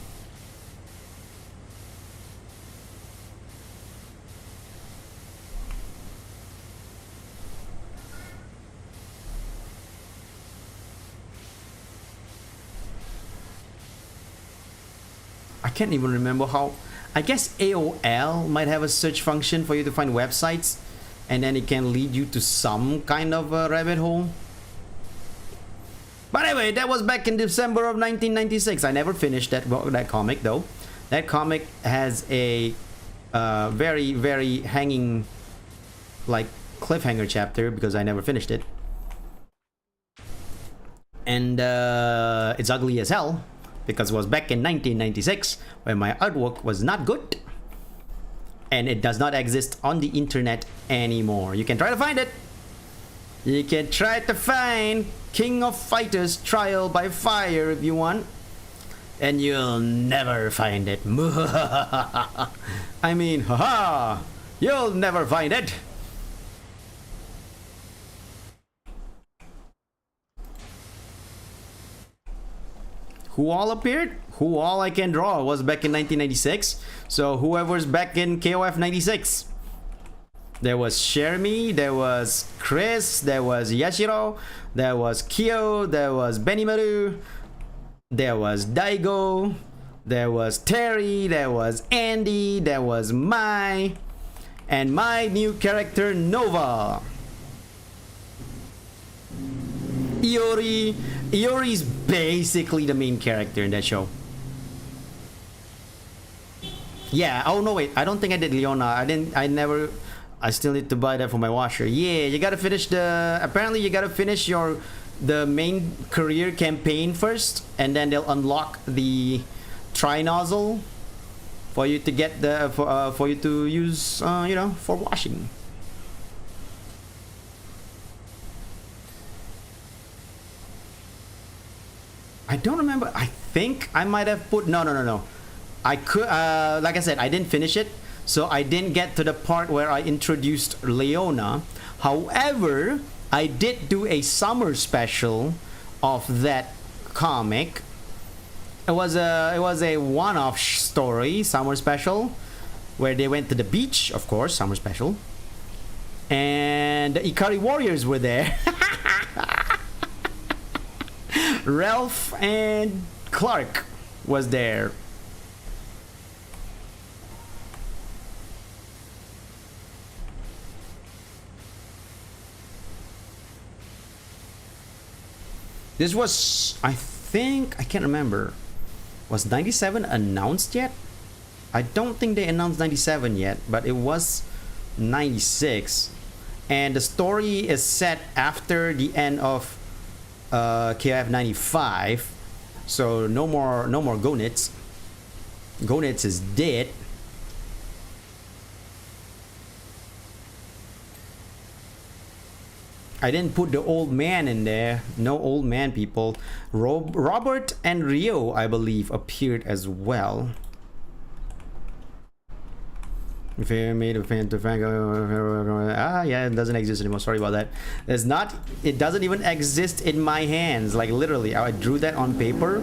I can't even remember how. I guess AOL might have a search function for you to find websites, and then it can lead you to some kind of a rabbit hole. But anyway, that was back in December of 1996. I never finished that comic though. That comic has a very, very hanging, cliffhanger chapter, because I never finished it. And it's ugly as hell, because it was back in 1996 when my artwork was not good, and it does not exist on the internet anymore. You can try to find it. You can try to find King of Fighters Trial by Fire if you want, and you'll never find it. I mean, haha, you'll never find it. Who all appeared? Who all I can draw was back in 1996. So whoever's back in KOF 96. There was Shermie, there was Chris, there was Yashiro, there was Kyo, there was Benimaru, there was Daigo, there was Terry, there was Andy, there was Mai, and my new character Nova. Iori's basically the main character in that show. Yeah, oh no wait, I don't think I did Leona. I still need to buy that for my washer. Yeah, you gotta finish apparently you gotta finish the main career campaign first, and then they'll unlock the tri-nozzle for you to get for you to use for washing. I don't remember. I think I might have put no. I could like I said, I didn't finish it, so I didn't get to the part where I introduced Leona. However, I did do a summer special of that comic. It was a one-off story, summer special, where they went to the beach, of course, summer special, and the Ikari Warriors were there. Ralph and Clark was there. This was, I think, I can't remember. Was 97 announced yet? I don't think they announced 97 yet, but it was 96. And the story is set after the end of KF 95. So no more Gonits. Gonits is dead. I didn't put the old man in there. No old man people. Robert and Rio, I believe, appeared as well. If I made a fan to yeah, it doesn't exist anymore. Sorry about that. It's not. It doesn't even exist in my hands. Like literally, I drew that on paper,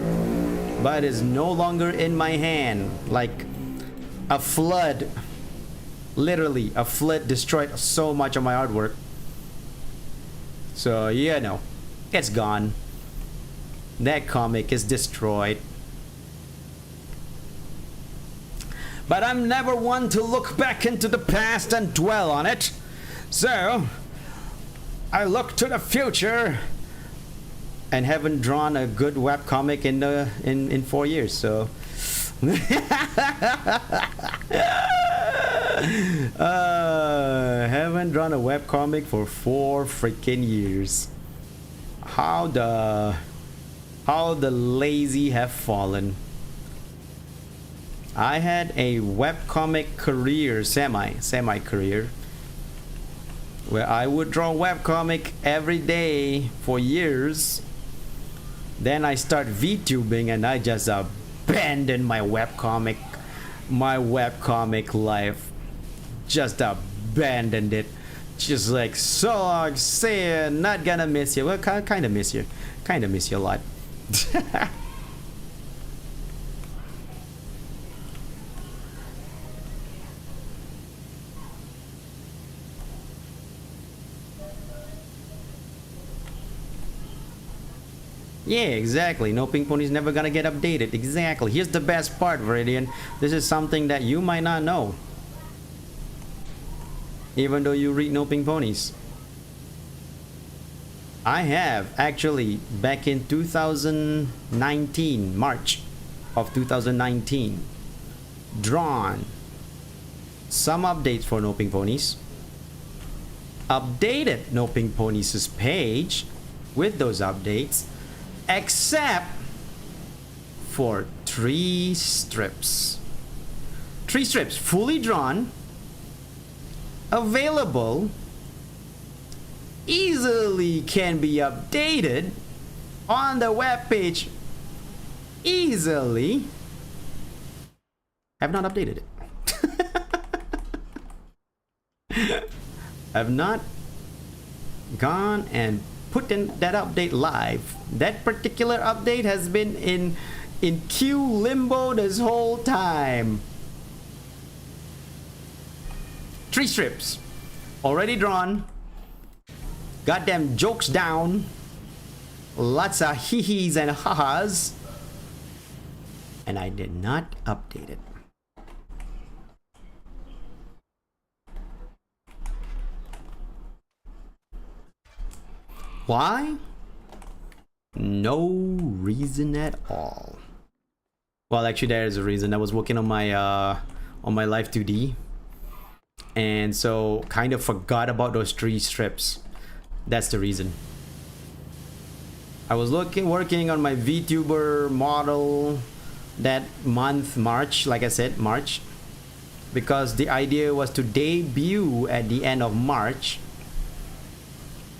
but it is no longer in my hand. Like a flood. Literally, a flood destroyed so much of my artwork. So yeah, no, it's gone. That comic is destroyed. But I'm never one to look back into the past and dwell on it. So I look to the future and haven't drawn a good webcomic in 4 years. So haven't drawn a webcomic for 4 freaking years. How the lazy have fallen. I had a webcomic career, semi career, where I would draw webcomic every day for years. Then I start VTubing and I just abandoned my webcomic life. Just abandoned it. Just like, so long, see ya, not gonna miss you. Well, kind of miss you. Kind of miss you a lot. Yeah, exactly. No Pink Pony's never gonna get updated. Exactly. Here's the best part, Viridian. This is something that you might not know, even though you read No Pink Ponies. I have actually, back in 2019, March of 2019, drawn some updates for No Pink Ponies, updated No Pink Ponies' page with those updates, except for 3 strips. 3 strips fully drawn, available, easily can be updated on the webpage easily. Have not updated it. I've not gone and put in that update live. That particular update has been in queue limbo this whole time. 3 strips already drawn, goddamn jokes down, lots of hee-hees and ha-has, and I did not update it. Why? No reason at all. Well, actually, there is a reason. I was working on my Live 2D, and so kind of forgot about those 3 strips. That's the reason. I was working on my VTuber model that month, March, like I said, March, because the idea was to debut at the end of March.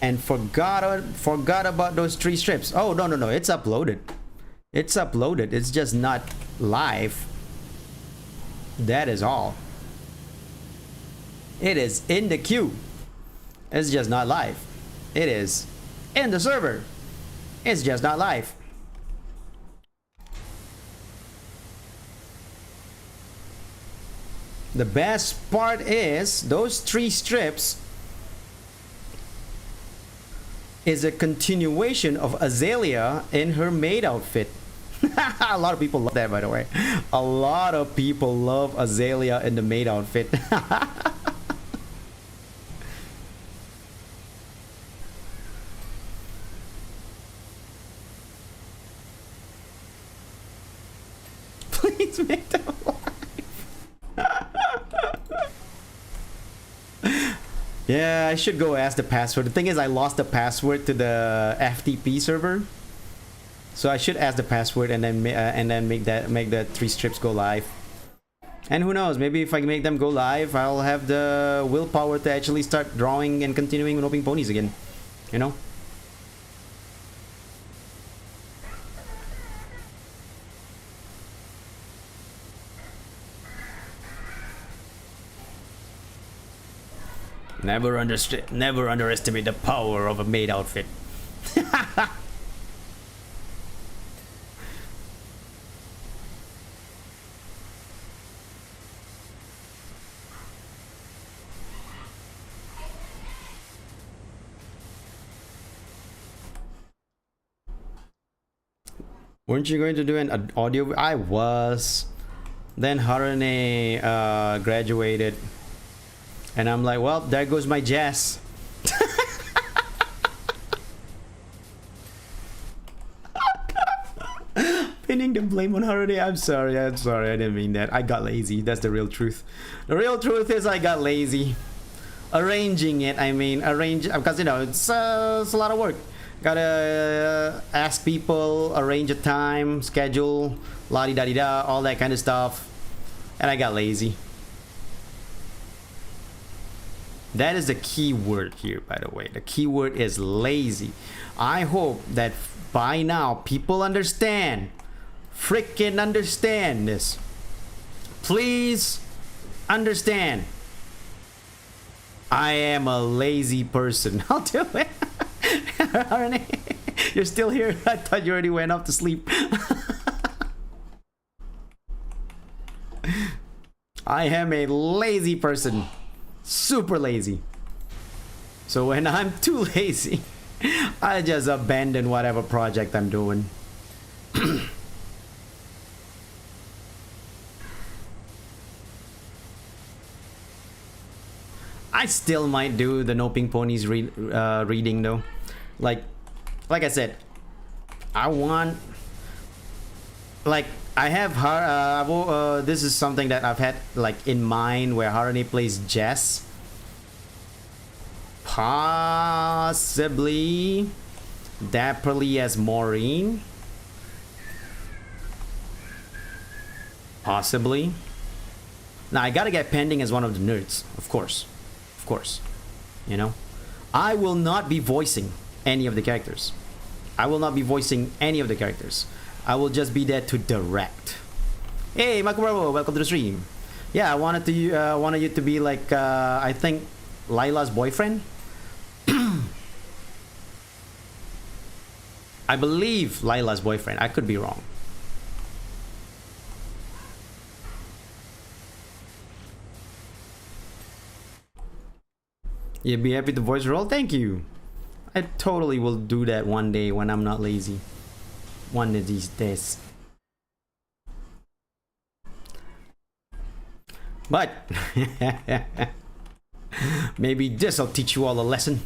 And forgot about those 3 strips. Oh, no, it's uploaded. It's uploaded. It's just not live. That is all. It is in the queue. It's just not live. It is in the server. It's just not live. The best part is those 3 strips is a continuation of Azalea in her maid outfit. A lot of people love that, by the way. A lot of people love Azalea in the maid outfit. Please make them alive. Yeah, I should go ask the password. The thing is, I lost the password to the FTP server, so I should ask the password and then make the 3 strips go live. And who knows? Maybe if I make them go live, I'll have the willpower to actually start drawing and continuing with opening ponies again. You know. Never underestimate the power of a maid outfit. Weren't you going to do an audio? I was. Then Harune graduated. And I'm like, well, there goes my jazz. Pinning the blame on Harune. I'm sorry, I didn't mean that. I got lazy. That's the real truth. The real truth is I got lazy. Arranging it, I mean, because, you know, it's a lot of work. Gotta ask people, arrange a time, schedule, la-di-da-di-da, all that kind of stuff. And I got lazy. That is the key word here, by the way. The key word is lazy. I hope that by now people understand. Freaking understand this. Please understand. I am a lazy person. I'll do it. You're still here? I thought you already went off to sleep. I am a lazy person. Super lazy. So when I'm too lazy, I just abandon whatever project I'm doing. I still might do the No Pink Ponies reading though. Like I said, I want, like, I have her. This is something that I've had like in mind, where Harune plays Jess, possibly Dapperly as Maureen, possibly. Now I gotta get Pending as one of the nerds, of course. You know, I will not be voicing any of the characters. I will just be there to direct. Hey, Makubravo, welcome to the stream. Yeah, I wanted you to be like, I think, Lila's boyfriend. I believe Lila's boyfriend. I could be wrong. You'd be happy to voice role? Thank you. I totally will do that one day when I'm not lazy. One of these days. But maybe this'll teach you all a lesson.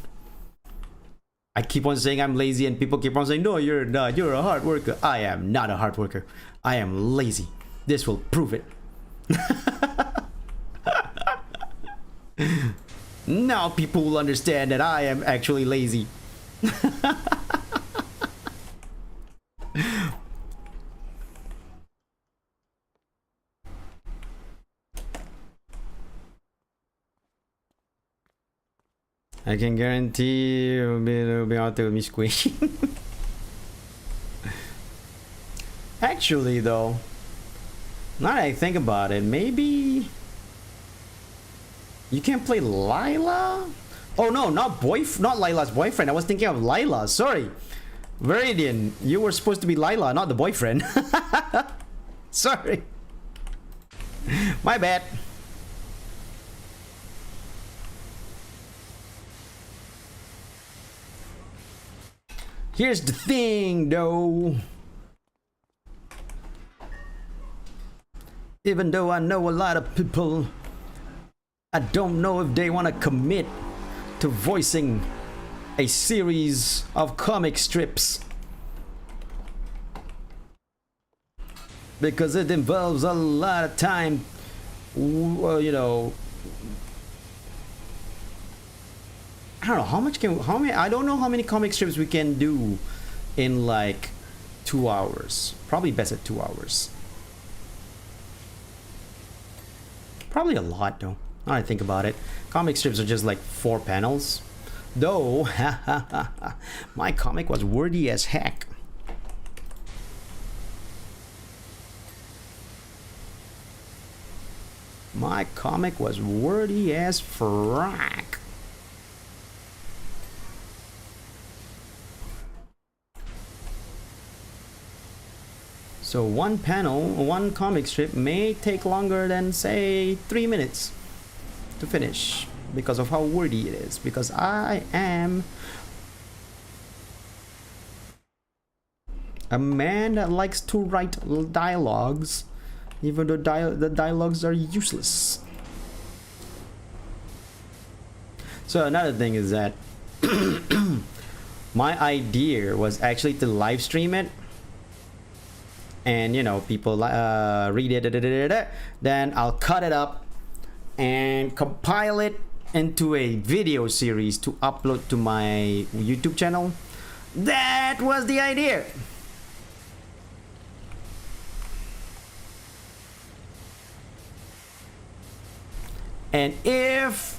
I keep on saying I'm lazy and people keep on saying, no, you're not. You're a hard worker. I am not a hard worker. I am lazy. This will prove it. Now people will understand that I am actually lazy. I can guarantee it'll be out there with me squishing. Actually, though, now that I think about it, maybe you can't play Lila? Oh no, not Lila's boyfriend. I was thinking of Lila. Sorry. Veridian, you were supposed to be Lila, not the boyfriend. Sorry. My bad. Here's the thing, though. Even though I know a lot of people, I don't know if they want to commit to voicing a series of comic strips, because it involves a lot of time, you know, I don't know how many, I don't know how many comic strips we can do in like 2 hours. Probably best at 2 hours. Probably a lot though, now I think about it. Comic strips are just like 4 panels. Though, my comic was wordy as heck. My comic was wordy as frack. So one panel, one comic strip may take longer than say 3 minutes to finish because of how wordy it is, because I am a man that likes to write dialogues even though the dialogues are useless. So another thing is that my idea was actually to live stream it, and you know, people read it, then I'll cut it up and compile it into a video series to upload to my YouTube channel. That was the idea. And if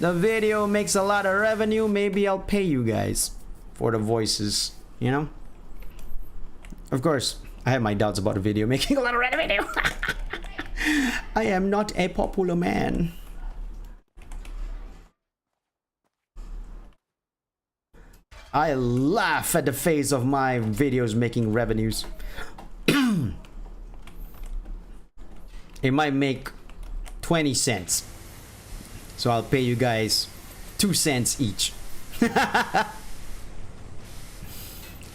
the video makes a lot of revenue, maybe I'll pay you guys for the voices, you know? Of course, I have my doubts about the video making a lot of revenue. I am not a popular man. I laugh at the face of my videos making revenues. It might make 20 cents. So I'll pay you guys 2 cents each.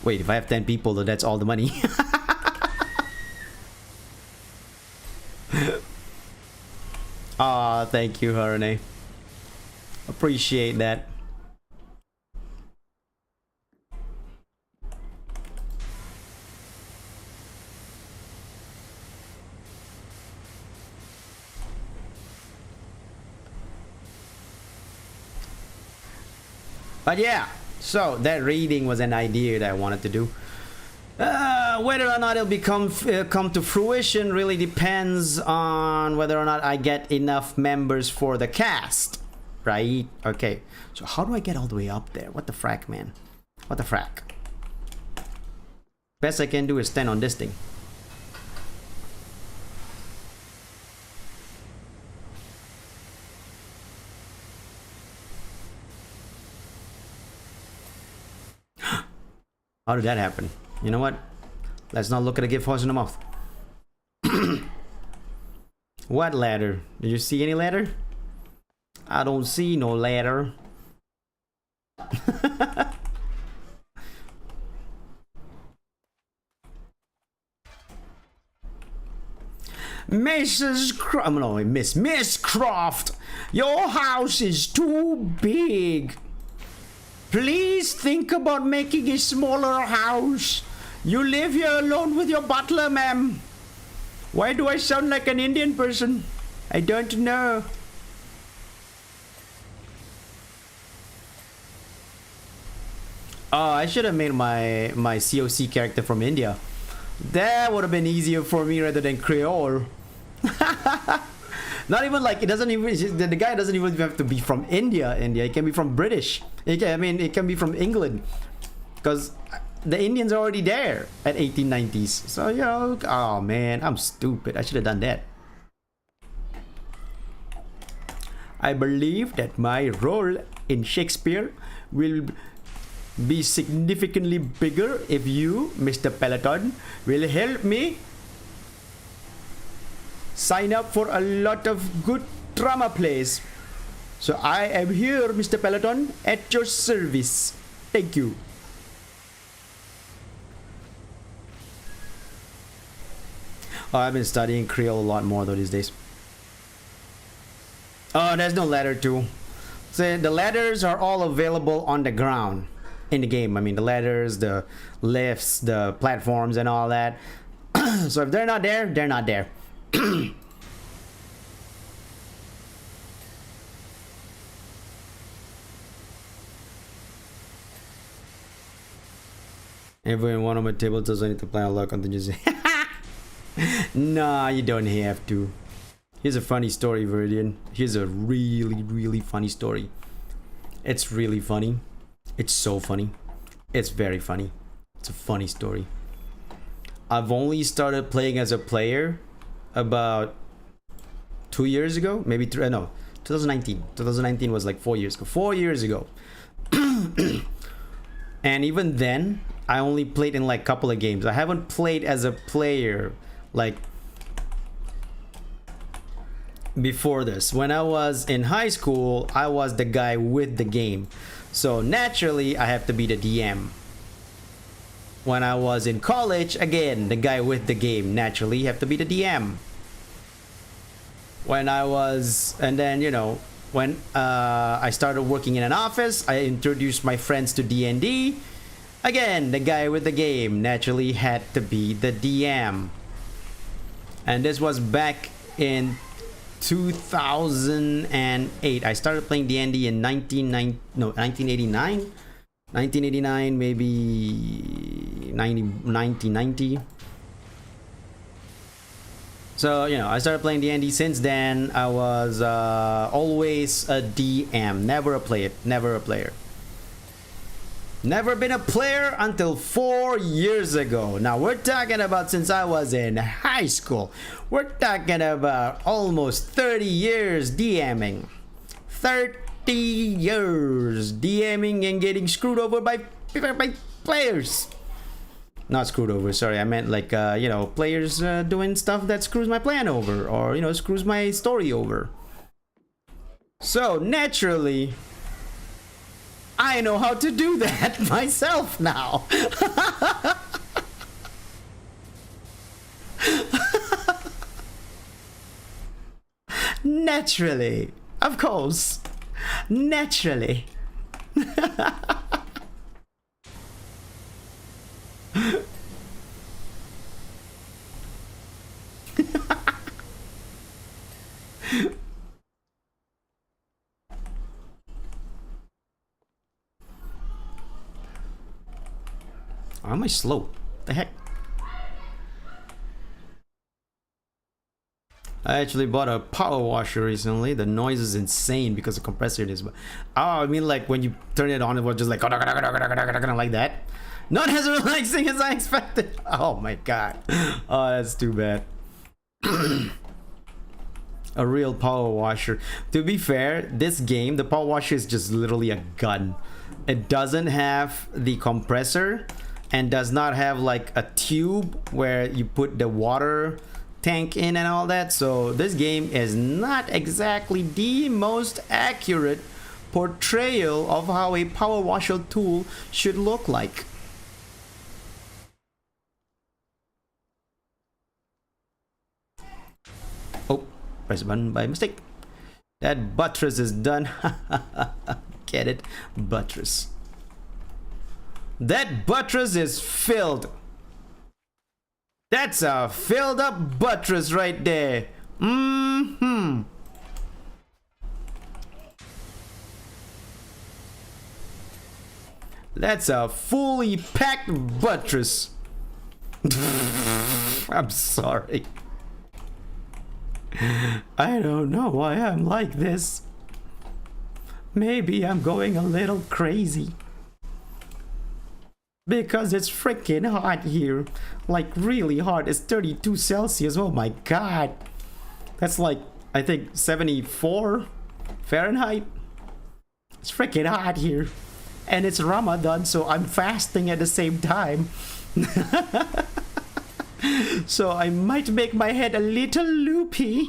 Wait, if I have 10 people, though, that's all the money. Aw, thank you, Harune. Appreciate that. But yeah, so that reading was an idea that I wanted to do. Whether or not it'll come to fruition really depends on whether or not I get enough members for the cast, right? Okay, so how do I get all the way up there? What the frack, man? What the frack? Best I can do is stand on this thing. How did that happen? You know what? Let's not look at a gift horse in the mouth. What ladder? Did you see any ladder? I don't see no ladder. Miss Croft, your house is too big. Please think about making a smaller house. You live here alone with your butler, ma'am. Why do I sound like an Indian person? I don't know. Oh, I should have made my COC character from India. That would have been easier for me rather than Creole. Not even like, it doesn't even, the guy doesn't even have to be from India. It can be from British. It can be from England, because the Indians are already there at 1890s. So, you know, oh man, I'm stupid. I should have done that. I believe that my role in Shakespeare will be significantly bigger if you, Mr. Peloton, will help me sign up for a lot of good drama plays. So I am here, Mr. Peloton, at your service. Thank you. Oh, I've been studying Creole a lot more though these days. Oh, there's no ladder too. So the ladders are all available on the ground in the game. I mean, the ladders, the lifts, the platforms, and all that. So if they're not there, they're not there. Everyone one on my table does I need to plan a lot contingency. Nah, you don't have to. Here's a funny story, Viridian. Here's a really funny story. It's really funny. It's so funny. It's very funny. It's a funny story. I've only started playing as a player about 2 years ago, maybe three, no, 2019. 2019 was like 4 years ago. 4 years ago. And even then, I only played in like a couple of games. I haven't played as a player like before this. When I was in high school, I was the guy with the game. So naturally, I have to be the DM. When I was in college, again, the guy with the game. Naturally, you have to be the DM. When I was, and then, you know, when I started working in an office, I introduced my friends to D&D. Again, the guy with the game naturally had to be the DM. And this was back in 2008. I started playing D&D in 1989. 1989, maybe 1990. So, you know, I started playing D&D since then. I was always a DM, never a player. Never been a player until 4 years ago. Now we're talking about since I was in high school. We're talking about almost 30 years DMing. 30 years DMing and getting screwed over by players. Not screwed over, sorry. I meant like, you know, players doing stuff that screws my plan over. Or, you know, screws my story over. So, naturally, I know how to do that myself now. Naturally. Of course. Naturally. Why am I slow? The heck? I actually bought a power washer recently. The noise is insane because the compressor is. Oh, I mean, like when you turn it on, it was just like like that. Not as relaxing as I expected. Oh my god. Oh, that's too bad. A real power washer. To be fair, this game, the power washer is just literally a gun. It doesn't have the compressor and does not have like a tube where you put the water tank in and all that. So this game is not exactly the most accurate portrayal of how a power washer tool should look like. Oh, press the button by mistake. That buttress is done. Get it? Buttress. That buttress is filled. That's a filled up buttress right there. That's a fully packed buttress. I'm sorry. I don't know why I'm like this. Maybe I'm going a little crazy. Because it's freaking hot here. Like really hot. It's 32 Celsius. Oh my god. That's like, I think 74 Fahrenheit. It's freaking hot here. And it's Ramadan, so I'm fasting at the same time. So I might make my head a little loopy.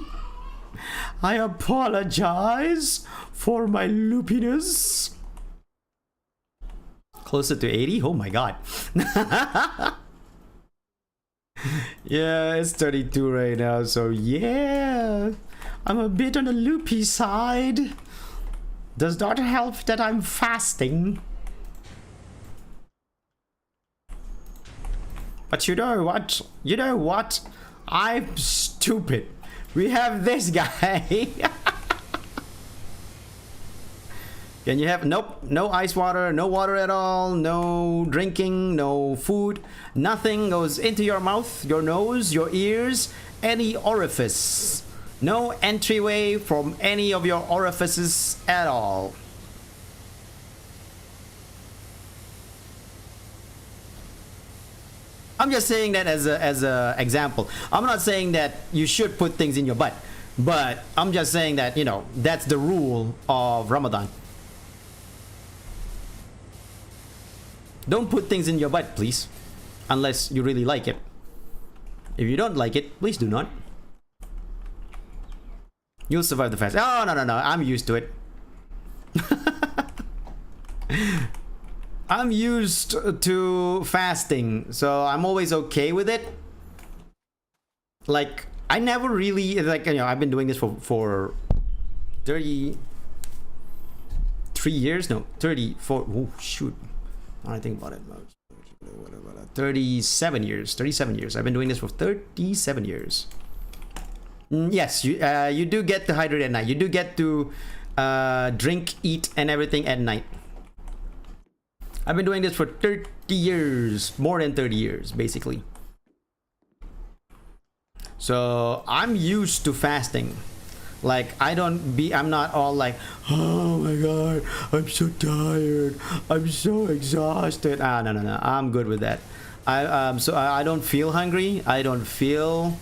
I apologize for my loopiness. Closer to 80? Oh my god. Yeah, it's 32 right now, so yeah. I'm a bit on the loopy side. Does not help that I'm fasting. But you know what? You know what? I'm stupid. We have this guy. Can you have nope, no ice water, no water at all, no drinking, no food, nothing goes into your mouth, your nose, your ears, any orifice. No entryway from any of your orifices at all. I'm just saying that as a example. I'm not saying that you should put things in your butt, but I'm just saying that, you know, that's the rule of Ramadan. Don't put things in your butt, please, unless you really like it. If you don't like it, please do not. You'll survive the fast. Oh, no, no, no. I'm used to it. I'm used to fasting, so I'm always okay with it. Like, I never really, like, you know, I've been doing this for 33 years? No, 34. Oh, shoot. I think about it. 37 years. 37 years. I've been doing this for 37 years. Yes, you do get to hydrate at night. You do get to drink, eat, and everything at night. I've been doing this for 30 years. More than 30 years, basically. So I'm used to fasting. Like, I'm not all like, oh my god, I'm so tired, I'm so exhausted. No, no, no. I'm good with that. I don't feel hungry. I don't feel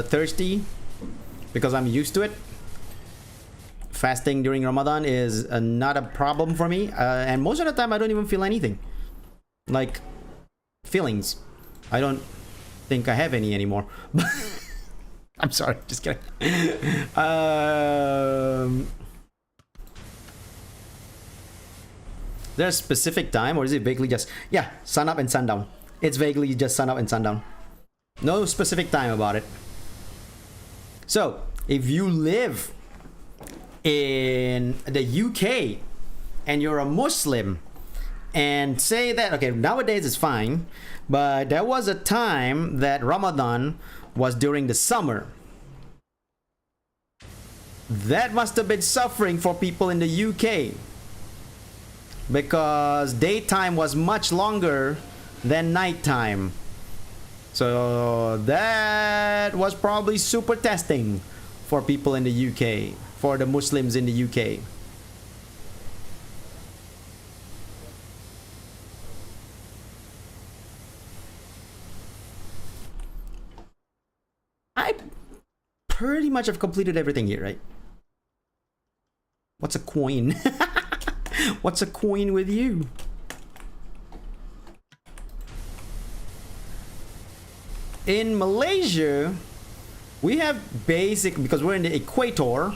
thirsty because I'm used to it. Fasting during Ramadan is not a problem for me, and most of the time I don't even feel anything. Like, feelings. I don't think I have any anymore. I'm sorry, just kidding. There's a specific time, or is it vaguely just, yeah, sun up and sundown? It's vaguely just sun up and sundown. No specific time about it. So, if you live in the UK and you're a Muslim, and say that, okay, nowadays it's fine, but there was a time that Ramadan was during the summer. That must have been suffering for people in the UK, because daytime was much longer than nighttime. So that was probably super testing for people in the UK, for the Muslims in the UK. I pretty much have completed everything here, right? What's a coin? What's a coin with you? In Malaysia, we have because we're in the equator,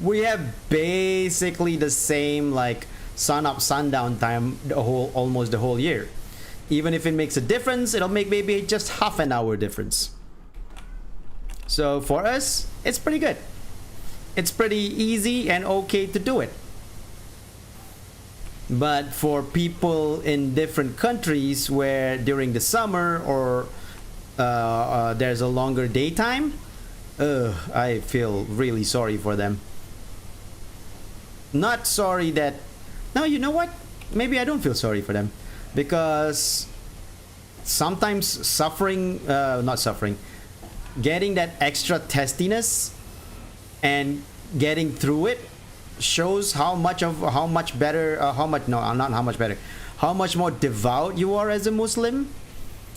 we have basically the same, like, sun up, sundown time almost the whole year. Even if it makes a difference, it'll make maybe just half an hour difference. So for us, it's pretty good. It's pretty easy and okay to do it. But for people in different countries where during the summer or there's a longer daytime, I feel really sorry for them. Not sorry that... No, you know what? Maybe I don't feel sorry for them. Because sometimes getting that extra testiness and getting through it shows how much more devout you are as a Muslim.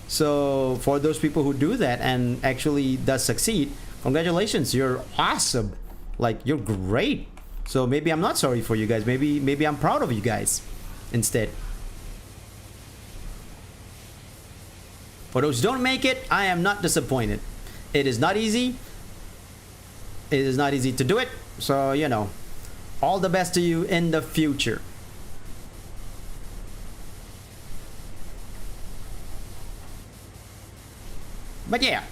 So for those people who do that and actually does succeed, congratulations, you're awesome. Like, you're great. So maybe I'm not sorry for you guys. Maybe I'm proud of you guys instead. For those who don't make it, I am not disappointed. It is not easy. It is not easy to do it. So, you know, all the best to you in the future. But yeah,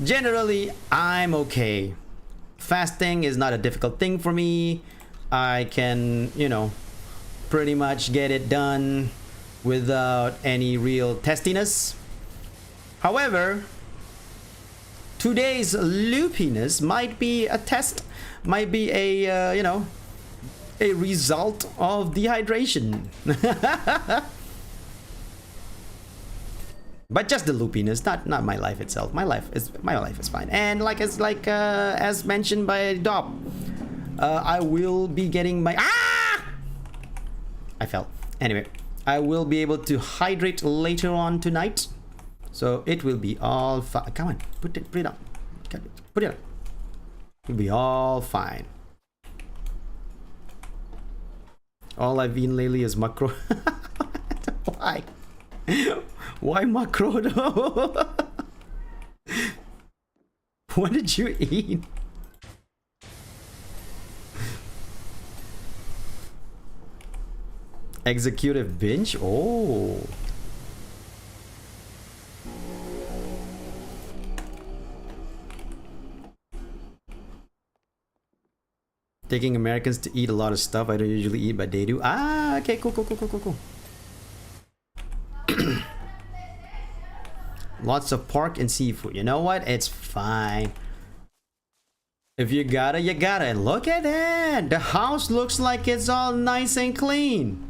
generally, I'm okay. Fasting is not a difficult thing for me. I can, you know, pretty much get it done without any real testiness. However, today's loopiness might be a test, might be a you know, a result of dehydration. But just the loopiness, not my life itself. My life is fine. And as mentioned by Dob, I will be getting my I fell. Anyway, I will be able to hydrate later on tonight, so it will be all fine. Come on, put it up. Put it up. It'll be all fine. All I've eaten lately is macro. Why? Why macro though? What did you eat? Executive binge? Oh. Taking Americans to eat a lot of stuff I don't usually eat, but they do. Ah, okay, cool. Lots of pork and seafood. You know what? It's fine. If you gotta, you gotta. And look at that. The house looks like it's all nice and clean.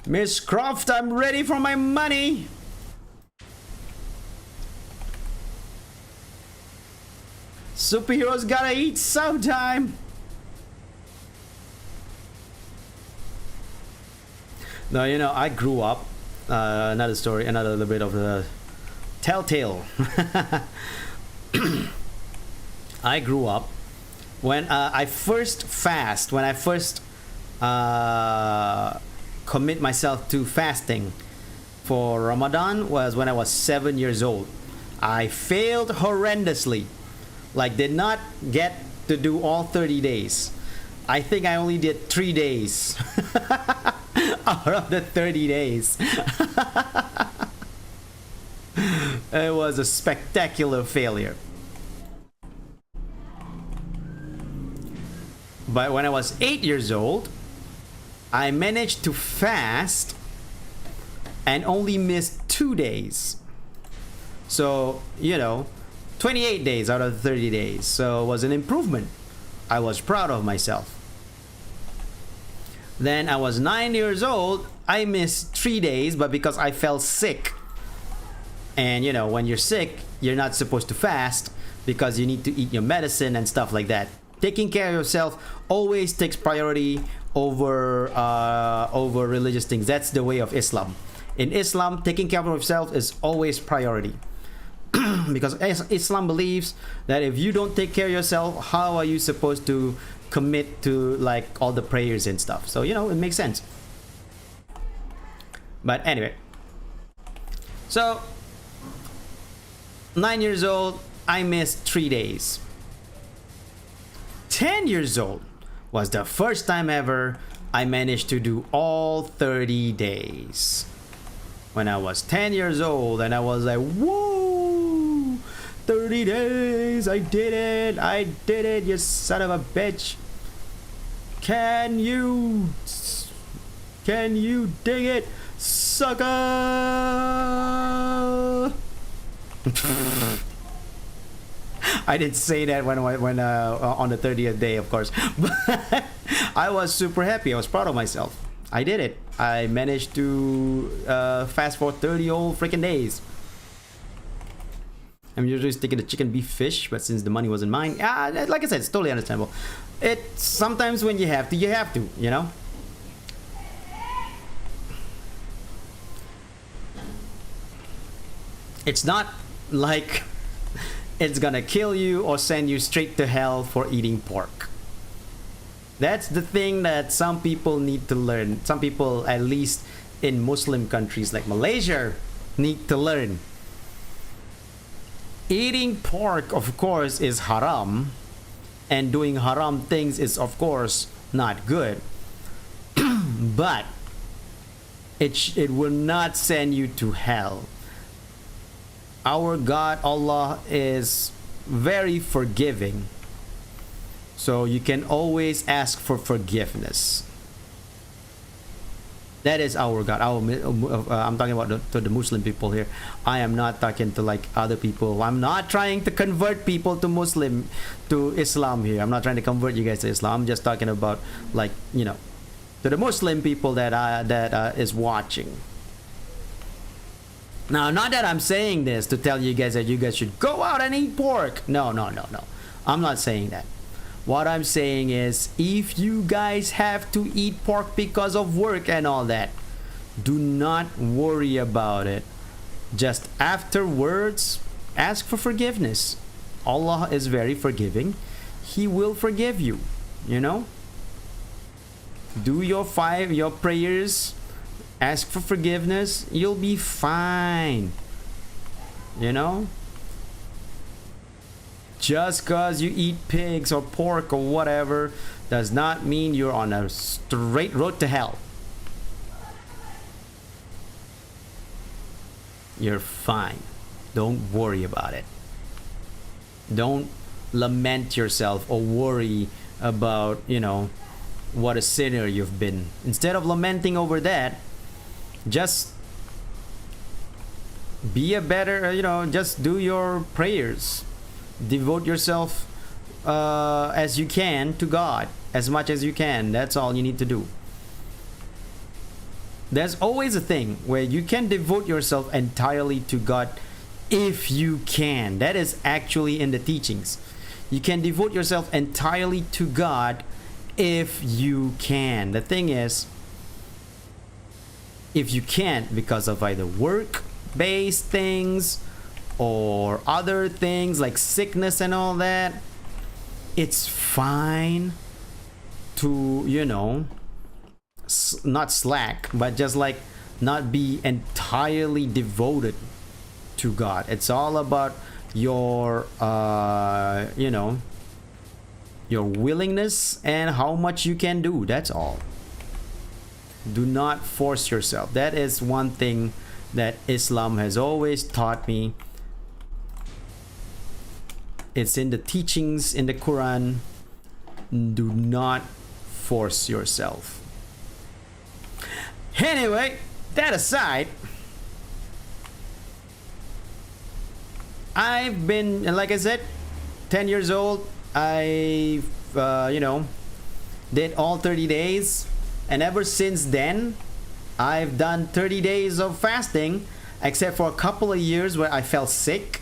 Miss Croft, I'm ready for my money. Superheroes gotta eat sometime. No, you know, I grew up. Another story, another little bit of the telltale. I grew up when I first fast, when I first commit myself to fasting for Ramadan was when I was 7 years old. I failed horrendously. Like, did not get to do all 30 days. I think I only did 3 days out of the 30 days. It was a spectacular failure. But when I was 8 years old, I managed to fast and only missed 2 days. So, you know, 28 days out of 30 days. So it was an improvement. I was proud of myself. Then I was 9 years old. I missed 3 days, but because I fell sick. And you know, when you're sick, you're not supposed to fast because you need to eat your medicine and stuff like that. Taking care of yourself always takes priority over religious things. That's the way of Islam. In Islam, taking care of yourself is always priority. Because Islam believes that if you don't take care of yourself, how are you supposed to commit to like all the prayers and stuff? So, you know, it makes sense. But anyway, so 9 years old, I missed 3 days. 10 years old was the first time ever I managed to do all 30 days. When I was 10 years old, and I was like, whoa, 30 days, I did it, you son of a bitch. Can you dig it, sucker? I didn't say that when on the 30th day, of course, but I was super happy. I was proud of myself. I did it. I managed to fast for 30 whole freaking days. I'm usually sticking to chicken, beef, fish, but since the money wasn't mine, like I said, it's totally understandable. It sometimes when you have to, you know. It's not like it's gonna kill you or send you straight to hell for eating pork. That's the thing that some people need to learn. Some people, at least in Muslim countries like Malaysia, need to learn. Eating pork, of course, is haram, and doing haram things is, of course, not good. But it will not send you to hell. Our God, Allah, is very forgiving. So you can always ask for forgiveness. That is our God. I'm talking about to the Muslim people here. I am not talking to like other people. I'm not trying to convert people to Islam here. I'm not trying to convert you guys to Islam. I'm just talking about, like, you know, to the Muslim people that is watching. Now, not that I'm saying this to tell you guys that you guys should go out and eat pork. No. I'm not saying that. What I'm saying is, if you guys have to eat pork because of work and all that, do not worry about it. Just afterwards, ask for forgiveness. Allah is very forgiving. He will forgive you, you know? Do your prayers, ask for forgiveness, you'll be fine. You know? Just cause you eat pigs or pork or whatever does not mean you're on a straight road to hell. You're fine. Don't worry about it. Don't lament yourself or worry about, you know, what a sinner you've been. Instead of lamenting over that, just be a better, you know, just do your prayers. Devote yourself as you can to God, as much as you can. That's all you need to do. There's always a thing where you can devote yourself entirely to God if you can. That is actually in the teachings. You can devote yourself entirely to God if you can. The thing is, if you can't because of either work-based things or other things like sickness and all that, it's fine to, you know, not slack, but just like not be entirely devoted to God. It's all about your you know, your willingness and how much you can do. That's all. Do not force yourself. That is one thing that Islam has always taught me. It's in the teachings in the Quran. Do not force yourself. Anyway, that aside, I've been, like I said, 10 years old. I, you know, did all 30 days. And ever since then, I've done 30 days of fasting, except for a couple of years where I fell sick.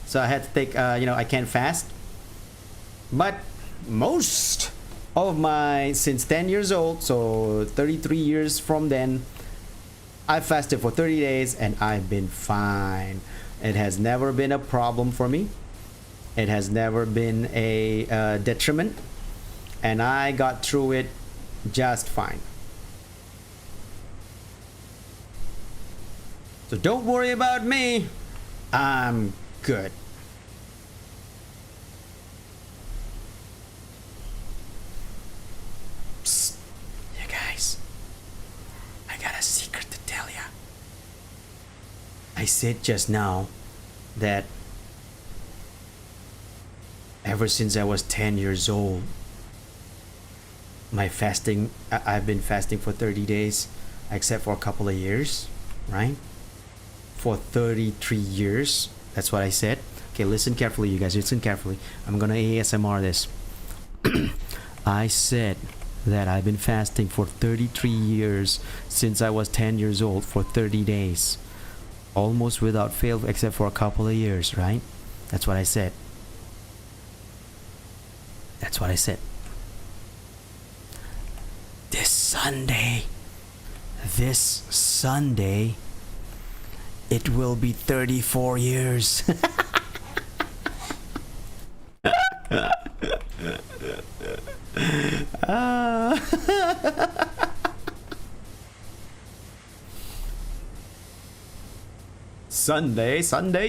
So I had to take, you know, I can't fast. But most of my, since 10 years old, so 33 years from then, I fasted for 30 days and I've been fine. It has never been a problem for me. It has never been a detriment. And I got through it just fine. So don't worry about me. I'm good. Psst, you guys. I got a secret to tell ya. I said just now that ever since I was 10 years old, my fasting, I've been fasting for 30 days, except for a couple of years, right? For 33 years. That's what I said. Okay, listen carefully, you guys. Listen carefully. I'm gonna ASMR this. I said that I've been fasting for 33 years since I was 10 years old for 30 days. Almost without fail, except for a couple of years, right? That's what I said. That's what I said. This Sunday, it will be 34 years.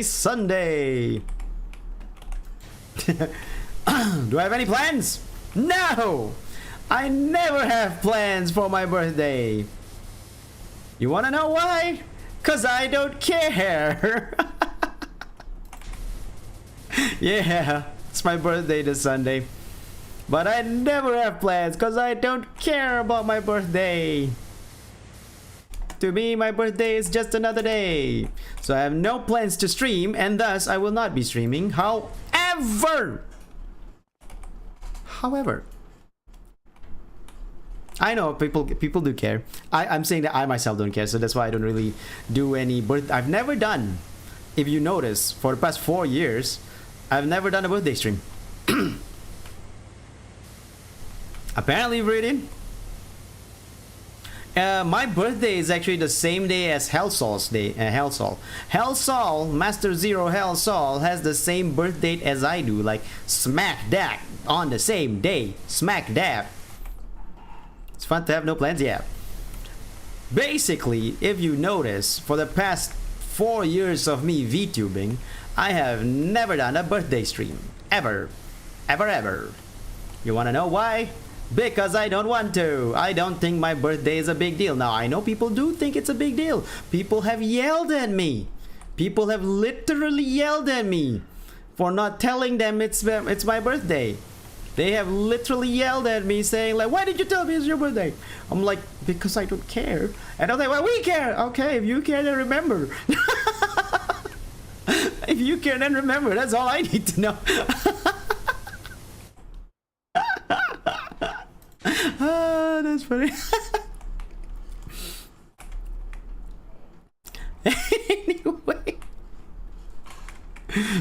Sunday. Do I have any plans? No! I never have plans for my birthday. You wanna know why? 'Cause I don't care. Yeah, it's my birthday this Sunday. But I never have plans 'cause I don't care about my birthday. To me, my birthday is just another day. So I have no plans to stream, and thus I will not be streaming. However, I know people do care. I'm saying that I myself don't care, so that's why I don't really do any birth. I've never done, if you notice, for the past 4 years, I've never done a birthday stream. Apparently, Viridian. My birthday is actually the same day as Hellsoul's day. Hellsoul, Master Zero Hellsoul has the same birth date as I do. Like smack dab on the same day. Smack dab. It's fun to have no plans, yeah. Basically, if you notice, for the past 4 years of me VTubing, I have never done a birthday stream. Ever. Ever. You wanna know why? Because I don't want to. I don't think my birthday is a big deal. Now, I know people do think it's a big deal. People have yelled at me. People have literally yelled at me for not telling them it's my birthday. They have literally yelled at me saying like, why did you tell me it's your birthday? I'm like, because I don't care. And I'm like, well, we care. Okay, if you care, then remember. If you care, then remember. That's all I need to know. Ah, that's funny. Anyway,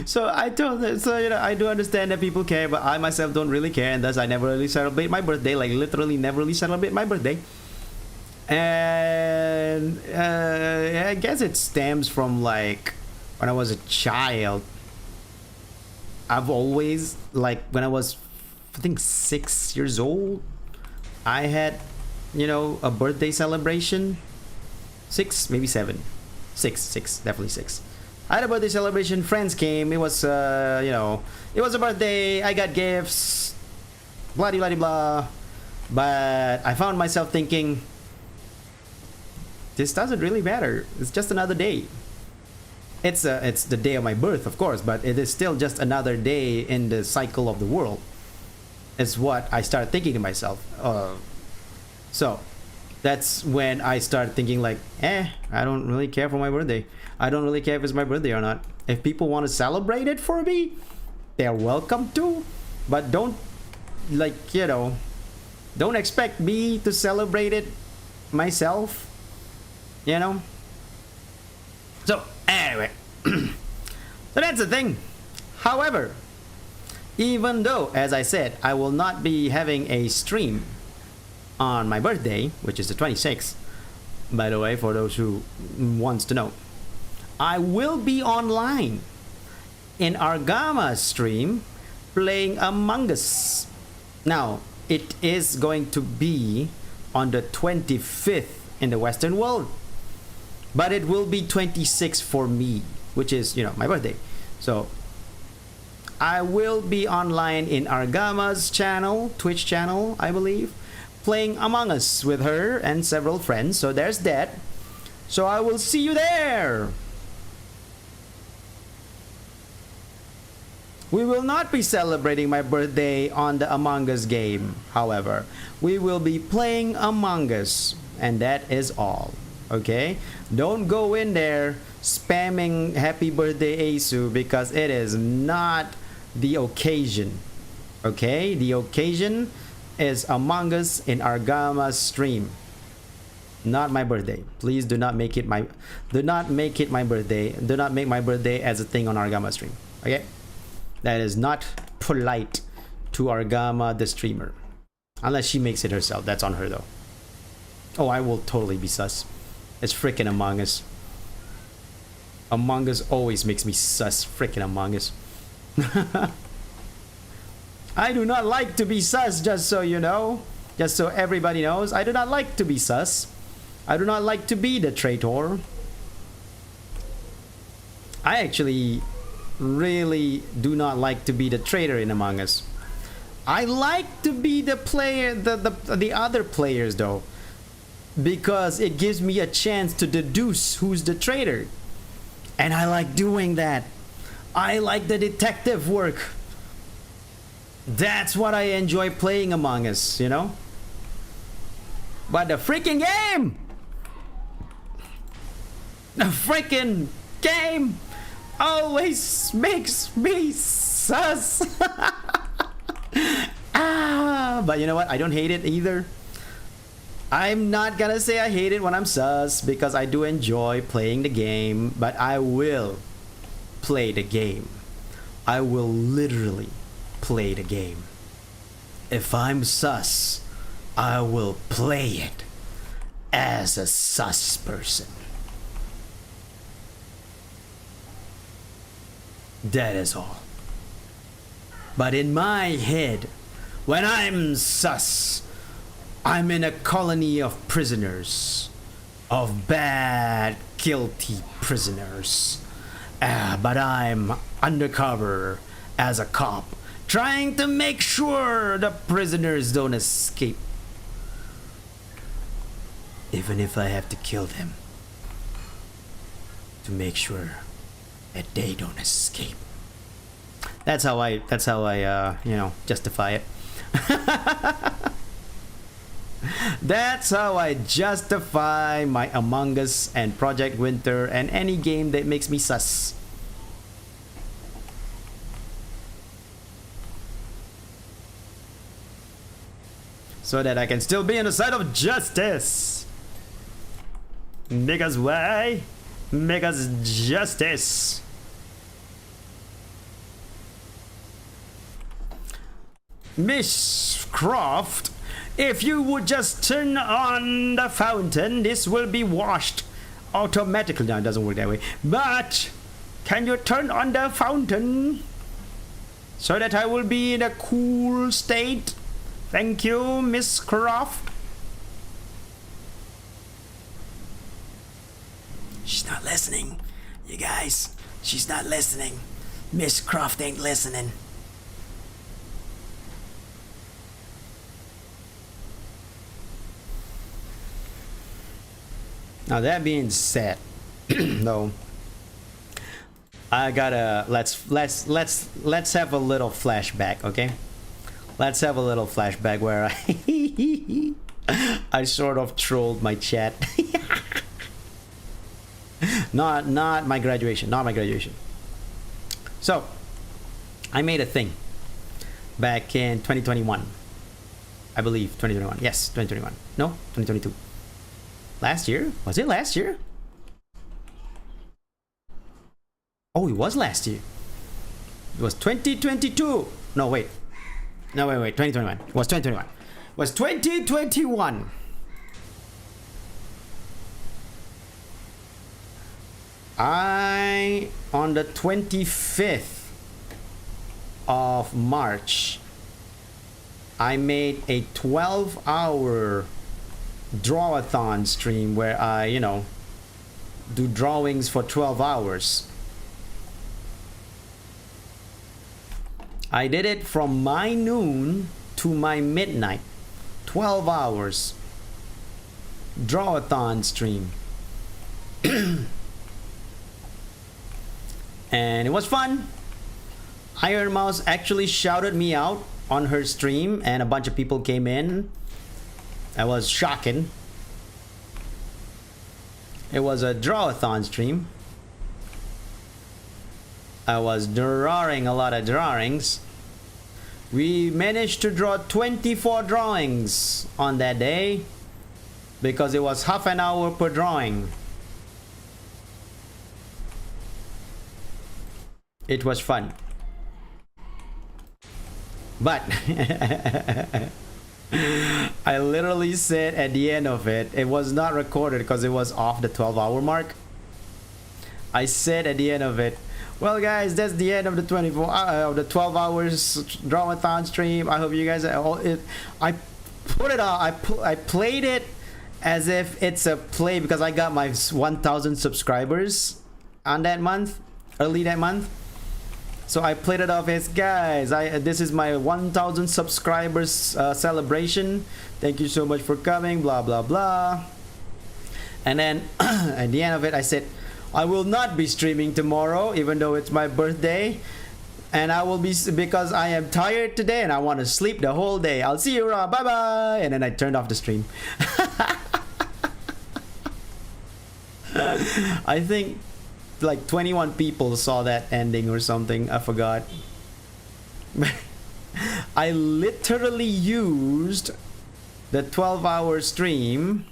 so I told them, so you know, I do understand that people care, but I myself don't really care, and thus I never really celebrate my birthday. Like literally, never really celebrate my birthday. And I guess it stems from like when I was a child. I've always, like, when I was, I think, 6 years old, I had, you know, a birthday celebration. 6, maybe 7. 6, definitely 6. I had a birthday celebration. Friends came. It was, you know, it was a birthday. I got gifts. Blah blah blah. But I found myself thinking, this doesn't really matter. It's just another day. It's the day of my birth, of course, but it is still just another day in the cycle of the world. Is what I started thinking to myself. So that's when I started thinking like, I don't really care for my birthday. I don't really care if it's my birthday or not. If people want to celebrate it for me, they're welcome to. But don't, like, you know, don't expect me to celebrate it myself. You know? So, anyway. So that's the thing. However, even though, as I said, I will not be having a stream on my birthday, which is the 26th, by the way, for those who wants to know, I will be online in Argama's stream playing Among Us. Now, it is going to be on the 25th in the Western world, but it will be 26 for me, which is, you know, my birthday. So I will be online in Argama's channel, Twitch channel, I believe, playing Among Us with her and several friends. So there's that. So I will see you there. We will not be celebrating my birthday on the Among Us game, however. We will be playing Among Us, and that is all. Okay? Don't go in there spamming happy birthday Asu, because it is not the occasion. Okay? The occasion is Among Us in Argama's stream, not my birthday. Please do not make it my birthday. Do not make my birthday as a thing on Argama stream. Okay? That is not polite to Argama the streamer, unless she makes it herself. That's on her though. Oh, I will totally be sus. It's freaking Among Us. Among Us always makes me sus. Freaking Among Us. I do not like to be sus, just so you know. Just so everybody knows. I do not like to be sus. I do not like to be the traitor. I actually really do not like to be the traitor in Among Us. I like to be the player, the other players though, because it gives me a chance to deduce who's the traitor, and I like doing that. I like the detective work. That's what I enjoy playing Among Us, you know. But the freaking game, The freaking game always makes me sus. But you know what? I don't hate it either. I'm not gonna say I hate it when I'm sus because I do enjoy playing the game, but I will play the game. I will literally play the game. If I'm sus, I will play it as a sus person. That is all. But in my head, when I'm sus, I'm in a colony of prisoners, of bad, guilty prisoners. But I'm undercover as a cop, trying to make sure the prisoners don't escape. Even if I have to kill them, to make sure that they don't escape. That's how I justify it. That's how I justify my Among Us and Project Winter and any game that makes me sus. So that I can still be on the side of justice. Because why? Because justice. Miss Croft, if you would just turn on the fountain, this will be washed automatically. No, it doesn't work that way. But can you turn on the fountain so that I will be in a cool state? Thank you, Miss Croft. She's not listening, you guys. She's not listening. Miss Croft ain't listening. Now that being said, no, I gotta let's have a little flashback, okay? Let's have a little flashback where I sort of trolled my chat. not my graduation, not my graduation. So I made a thing back in 2021, I believe 2021. Yes, 2021. No, 2022. Last year? Was it last year? Oh, it was last year. It was 2022. No, wait. 2021. It was 2021. It was 2021. On the 25th of March, I made a 12-hour drawathon stream where I, do drawings for 12 hours. I did it from my noon to my midnight. 12 hours. Drawathon stream. And it was fun. Iron Mouse actually shouted me out on her stream and a bunch of people came in. That was shocking. It was a drawathon stream. I was drawing a lot of drawings. We managed to draw 24 drawings on that day because it was half an hour per drawing. It was fun. But I literally said at the end of it, it was not recorded because it was off the 12-hour mark. I said at the end of it, well guys, that's the end of the 12 hours drawathon stream. I hope you guys I put it on, I played it as if it's a play because I got my 1,000 subscribers on that month, early that month. So I played it off as, guys, this is my 1,000 subscribers celebration. Thank you so much for coming, blah, blah, blah. And then at the end of it, I said, I will not be streaming tomorrow, even though it's my birthday. And I will be, because I am tired today and I want to sleep the whole day. I'll see you around, bye-bye. And then I turned off the stream. I think like 21 people saw that ending or something. I forgot. I literally used the 12-hour stream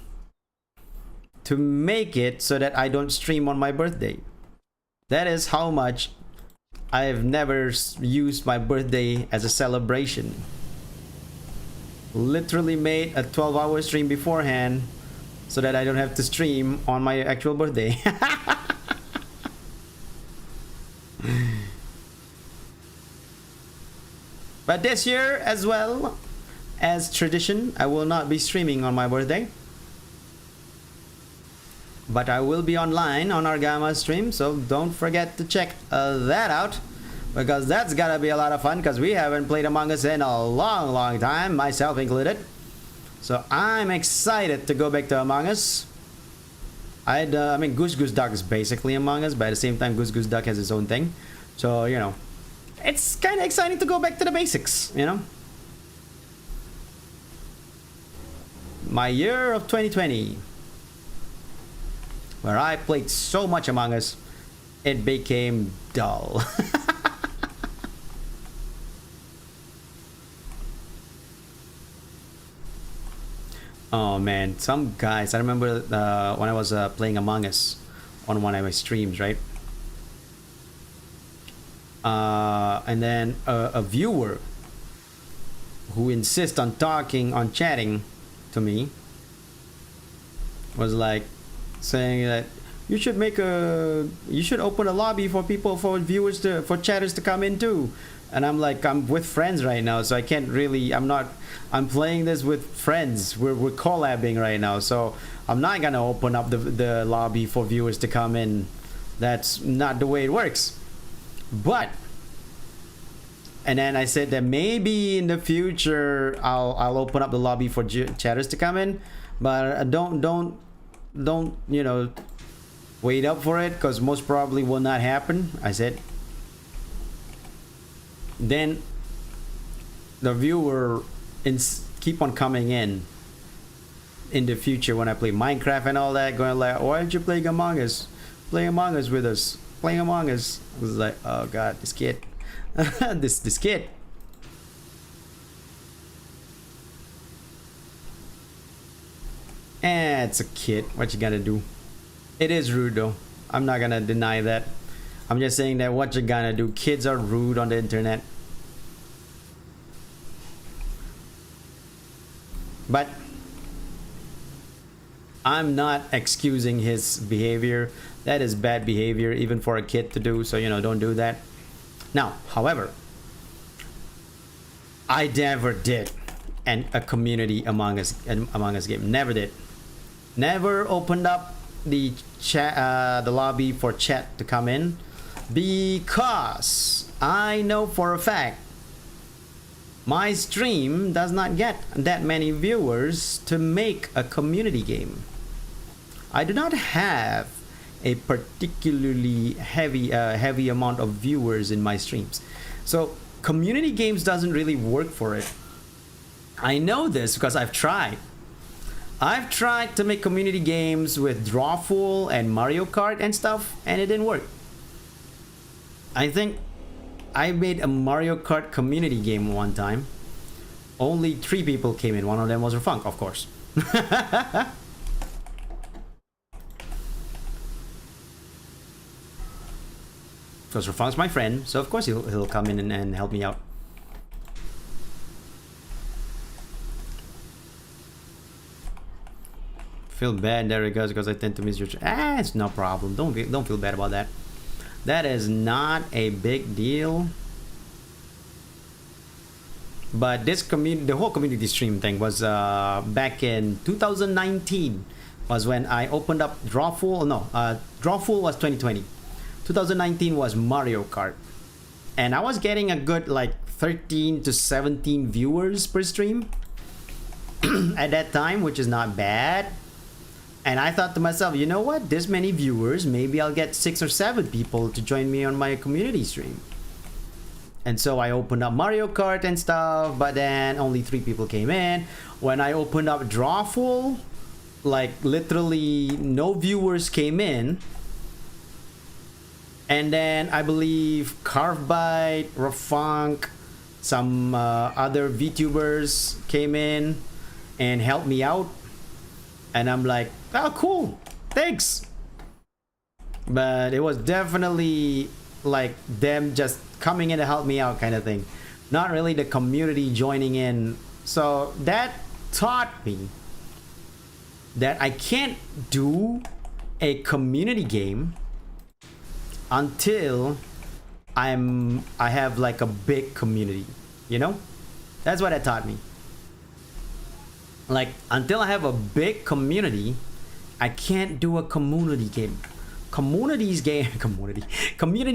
to make it so that I don't stream on my birthday. That is how much I've never used my birthday as a celebration. Literally made a 12-hour stream beforehand so that I don't have to stream on my actual birthday. But this year, as well as tradition, I will not be streaming on my birthday. But I will be online on our Gamma stream, so don't forget to check that out, because that's gotta be a lot of fun, because we haven't played Among Us in a long time, myself included. So I'm excited to go back to Among Us. I mean, Goose Goose Duck is basically Among Us, but at the same time, Goose Goose Duck has its own thing. So, you know, it's kind of exciting to go back to the basics, you know? My year of 2020, where I played so much Among Us, it became dull. Oh man, some guys, I remember when I was playing Among Us on one of my streams, right? And then a viewer who insists on chatting to me was like saying that you should open a lobby for chatters to come in too. And I'm like, I'm with friends right now, so I can't really, I'm playing this with friends. We're collabing right now, so I'm not gonna open up the lobby for viewers to come in. That's not the way it works. But, and then I said that maybe in the future I'll open up the lobby for chatters to come in, but don't you know, wait up for it, because most probably will not happen, I said. Then the viewer keep on coming in the future when I play Minecraft and all that, going like, why don't you play Among Us? Play Among Us with us. Playing Among Us. I was like, oh god, this kid. this kid. It's a kid. What you gonna do? It is rude though. I'm not gonna deny that. I'm just saying that what you gonna do. Kids are rude on the internet. But I'm not excusing his behavior. That is bad behavior even for a kid to do, so you know, don't do that. Now, however, I never did a community Among Us game. Never did. Never opened up the lobby for chat to come in, because I know for a fact my stream does not get that many viewers to make a community game. I do not have a particularly heavy amount of viewers in my streams, so community games doesn't really work for it. I know this because I've tried to make community games with Drawful and Mario Kart and stuff, and it didn't work. I think I made a Mario Kart community game one time. Only 3 people came in. One of them was Funk, of course. Because Funk's my friend, so of course he'll come in and help me out. Feel bad, there it goes, because I tend to miss your it's no problem. Don't feel bad about that. That is not a big deal. But this the whole community stream thing was back in 2019 was when I opened up Drawful. No, Drawful was 2020. 2019 was Mario Kart, and I was getting a good like 13 to 17 viewers per stream at that time, which is not bad. And I thought to myself, you know what, this many viewers, maybe I'll get 6 or 7 people to join me on my community stream. And so I opened up Mario Kart and stuff, but then only 3 people came in. When I opened up Drawful, like literally no viewers came in, and then I believe Carvebite, Rafunk, some other VTubers came in and helped me out, and I'm like, oh cool, thanks. But it was definitely like them just coming in to help me out kind of thing, not really the community joining in. So that taught me that I can't do a community game until I have like a big community, you know? That's what it taught me. Like, until I have a big community, I can't do a community game. Community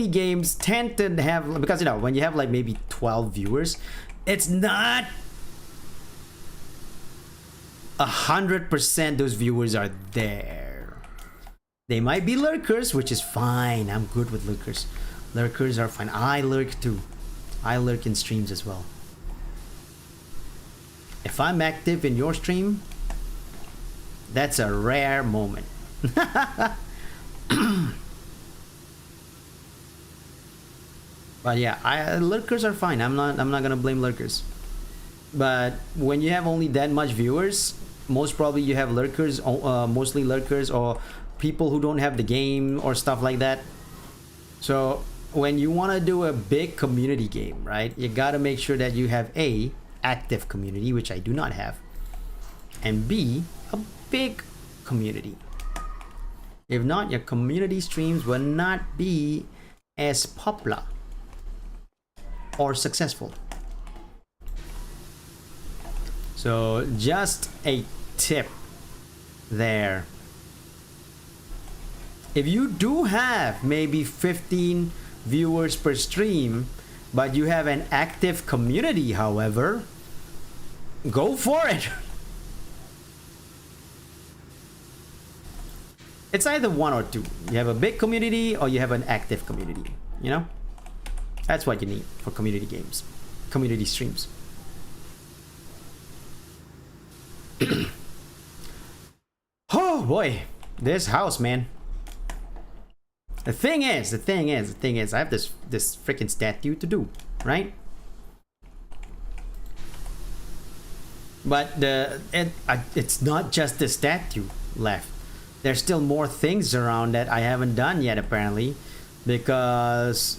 games tend to have, because you know, when you have like maybe 12 viewers, it's not 100% those viewers are there. They might be lurkers, which is fine. I'm good with lurkers. Lurkers are fine. I lurk too. I lurk in streams as well. If I'm active in your stream, that's a rare moment. But yeah, lurkers are fine. I'm not gonna blame lurkers. But when you have only that much viewers, most probably you have lurkers, mostly lurkers or people who don't have the game or stuff like that. So when you want to do a big community game, right, you got to make sure that you have A, active community, which I do not have, and B, a big community. If not, your community streams will not be as popular or successful. So just a tip there. If you do have maybe 15 viewers per stream, but you have an active community, however, go for it. It's either one or two. You have a big community or you have an active community, you know? That's what you need for community games, community streams. Oh boy, this house, man. The thing is, I have this freaking statue to do, right? But it's not just the statue left. There's still more things around that I haven't done yet, apparently, because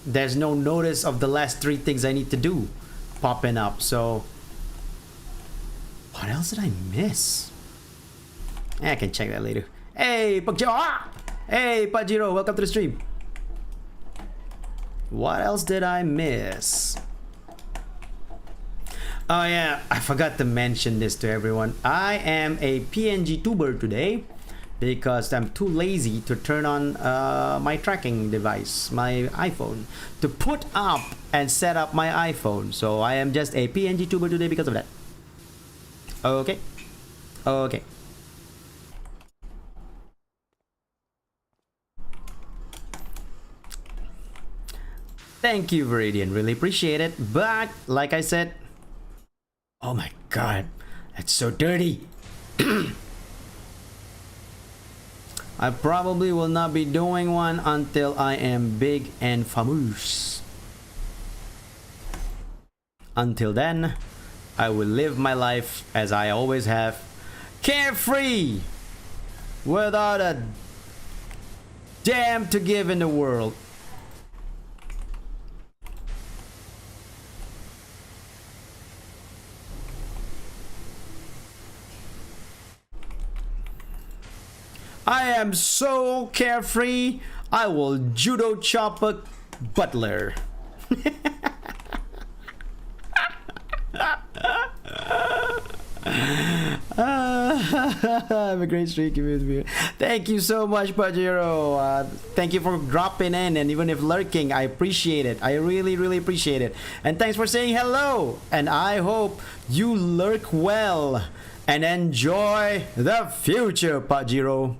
there's no notice of the last 3 things I need to do popping up. So what else did I miss? I can check that later. Hey, Pajiro! Hey, Pajiro, welcome to the stream. What else did I miss? Oh yeah, I forgot to mention this to everyone. I am a PNG tuber today because I'm too lazy to turn on my tracking device, my iPhone, to put up and set up my iPhone. So I am just a PNG tuber today because of that. Okay. Okay. Thank you, Viridian. Really appreciate it. But like I said, oh my god, that's so dirty. I probably will not be doing one until I am big and famous. Until then, I will live my life as I always have, carefree, without a damn to give in the world. I am so carefree, I will judo chop a butler. Have a great streak with me. Thank you so much, Pajiro. Thank you for dropping in, and even if lurking, I appreciate it. I really appreciate it. And thanks for saying hello. And I hope you lurk well and enjoy the future, Pajiro.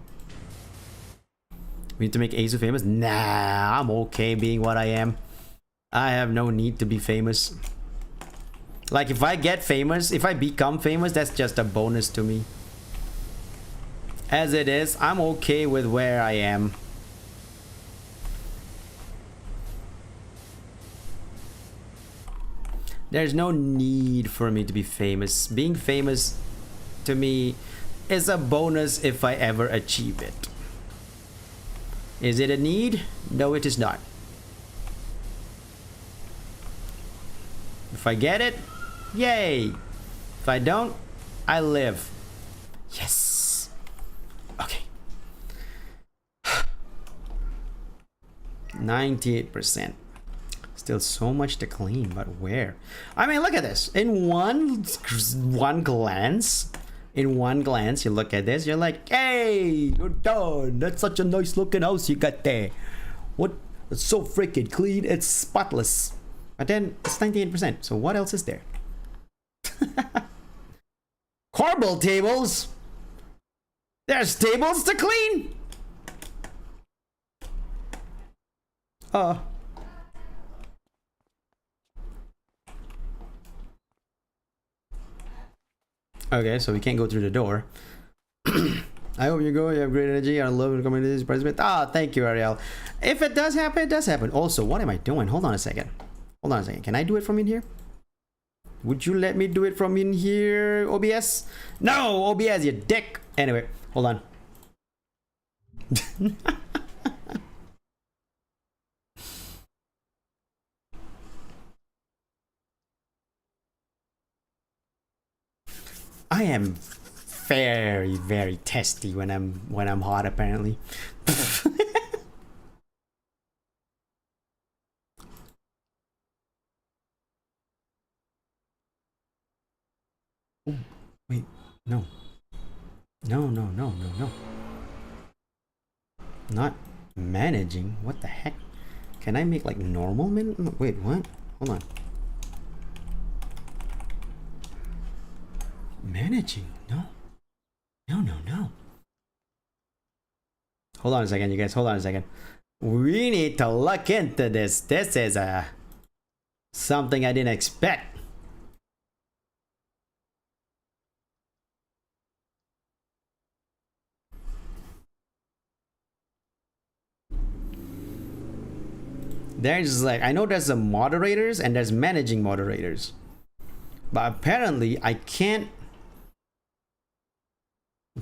We need to make Azu famous? Nah, I'm okay being what I am. I have no need to be famous. Like, if I get famous, if I become famous, that's just a bonus to me. as it is. I'm okay with where I am. There's no need for me to be famous. Being famous to me is a bonus if I ever achieve it. Is it a need? No, it is not. If I get it, yay. If I don't, I live. Yes. Okay. 98%. Still so much to clean, but where? I mean, look at this. In one glance, you look at this, you're like, hey, you're done. That's such a nice looking house you got there. What? It's so freaking clean. It's spotless. But then it's 98%. So what else is there? Corbel tables. There's tables to clean. Okay, so we can't go through the door. I hope you go. You have great energy. I love the community's participant. Ah, thank you, Ariel. If it does happen, it does happen. Also, what am I doing? Hold on a second. Hold on a second. Can I do it from in here? Would you let me do it from in here, OBS? No, OBS, you dick. Anyway, hold on. I am very, very testy when I'm hot, apparently. Oh, wait, no. No. Not managing. What the heck? Can I make like normal wait, what? Hold on. Managing? No. Hold on a second, you guys. Hold on a second. We need to look into this. This is something I didn't expect. There's like, I know there's the moderators and there's managing moderators. But apparently I can't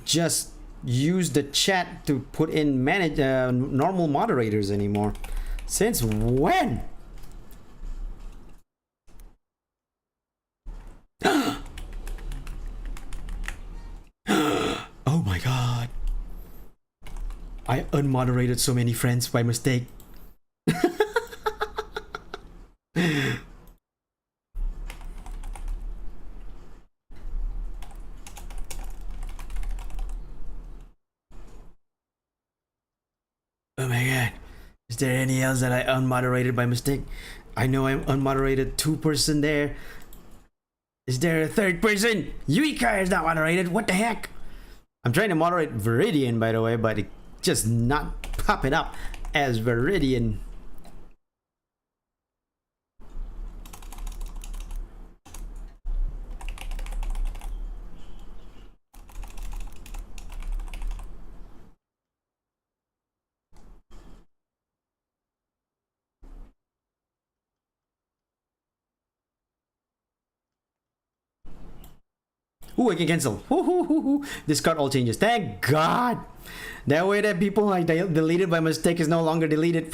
just use the chat to put in normal moderators anymore. Since when? Oh my god. I unmoderated so many friends by mistake. Oh my god. Is there any else that I unmoderated by mistake? I know I unmoderated 2-person there. Is there a 3rd person? Yuika is not moderated. What the heck? I'm trying to moderate Viridian, by the way, but it's just not popping up as Viridian. Ooh, I can cancel. Discard all changes. Thank God. That way that people like deleted by mistake is no longer deleted.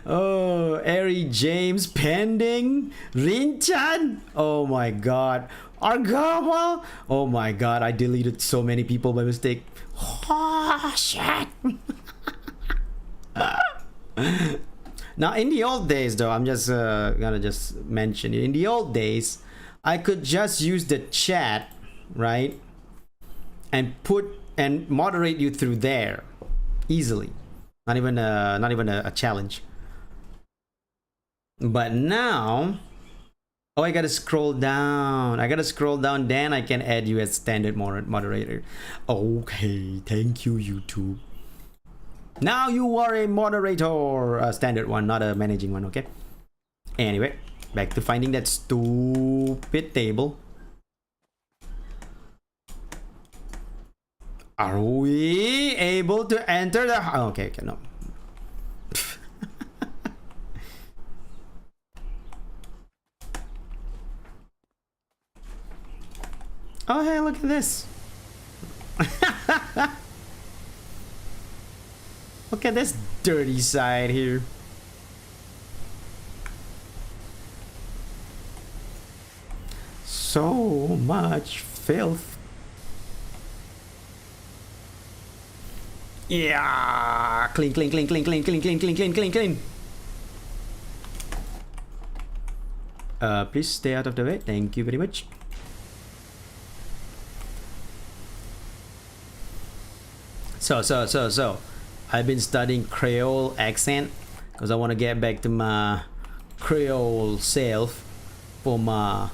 Oh, Ari James pending. Rinchan. Oh my God. Argama. Oh my God. I deleted so many people by mistake. Oh, shit. Now, in the old days, though, I'm just gonna just mention it. In the old days, I could just use the chat, right, and moderate you through there easily. Not even a challenge. But now, oh, I gotta scroll down. Then I can add you as standard moderator. Okay, thank you, YouTube. Now you are a moderator, a standard one, not a managing one. Okay. Anyway, back to finding that stupid table. Are we able to enter the... Oh, okay, no. Oh, hey, look at this. Look at this dirty side here. So much filth. Yeah, clean, clean, clean, clean, clean, clean, clean, clean, clean, clean, clean. Please stay out of the way. Thank you very much. So, I've been studying Creole accent because I want to get back to my Creole self for my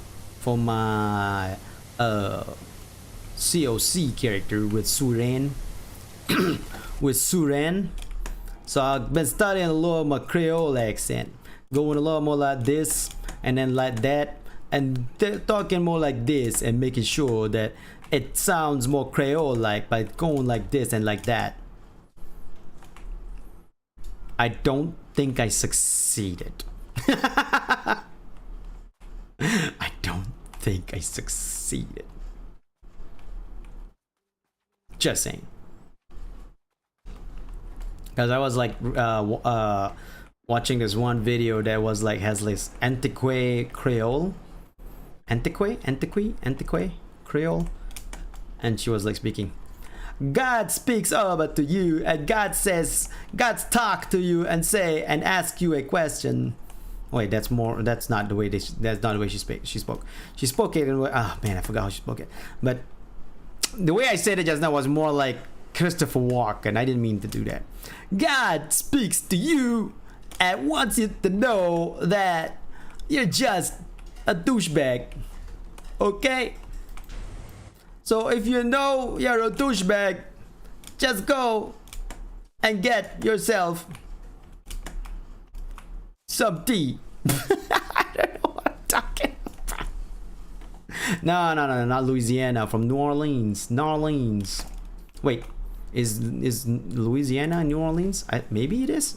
COC character with Suren. With Suren. So I've been studying a little of my Creole accent, going a lot more like this and then like that, and talking more like this and making sure that it sounds more Creole like by going like this and like that. I don't think I succeeded. I don't think I succeeded. Just saying. Because I was like watching this one video that was like has this antique Creole, antique Creole, and she was like speaking. God speaks over to you, and God talk to you and say and ask you a question. Wait, that's not the way she spoke. She spoke it in way, oh man, I forgot how she spoke it. But the way I said it just now was more like Christopher Walken. I didn't mean to do that. God speaks to you and wants you to know that you're just a douchebag. Okay? So if you know you're a douchebag, just go and get yourself some tea. I don't know what I'm talking about. No, not Louisiana. From New Orleans. Wait, is Louisiana New Orleans? Maybe it is.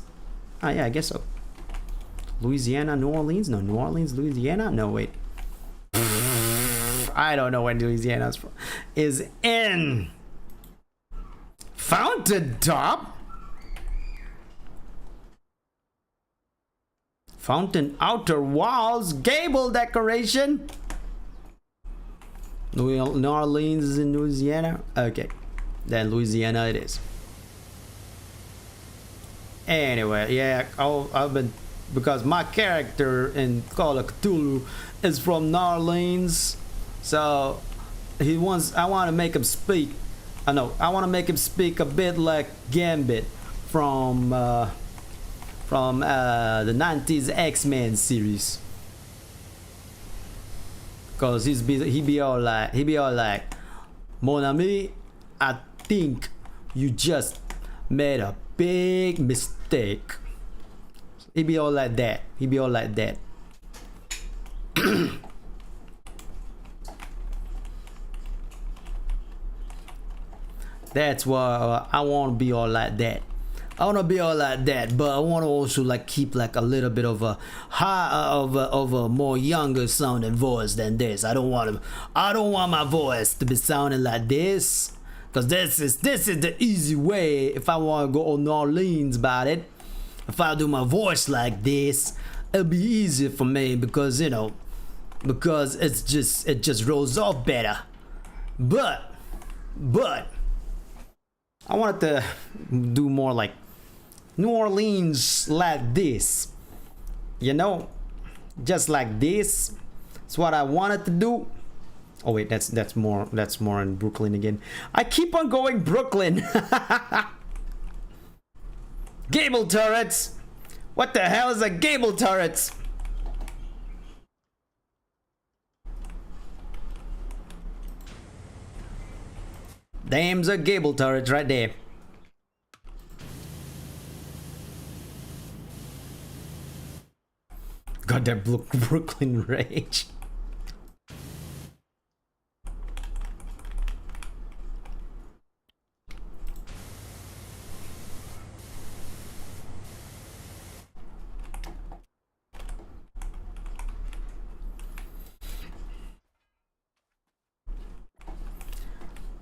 Oh yeah, I guess so. Louisiana, New Orleans? No, New Orleans, Louisiana? No, wait. I don't know where Louisiana is in. Fountain top? Fountain outer walls, gable decoration. New Orleans is in Louisiana? Okay, then Louisiana it is. Anyway, yeah, I've been, because my character in Call of Cthulhu is from New Orleans, so I want to make him speak. I want to make him speak a bit like Gambit from the 90s X-Men series. Cause he be all like, Mon ami, I think you just made a big mistake. He be all like that. That's why I want to be all like that. But I want to also like keep like a little bit of a more younger sounding voice than this. I don't want my voice to be sounding like this, because this is the easy way. If I want to go on New Orleans about it, if I do my voice like this, it'll be easier for me, because it just rolls off better. But I wanted to do more like New Orleans like this, just like this. It's what I wanted to do. Oh wait, that's more in Brooklyn again. I keep on going Brooklyn. Gable turrets. What the hell is a gable turret? Damn's a gable turret right there. Got that Brooklyn rage.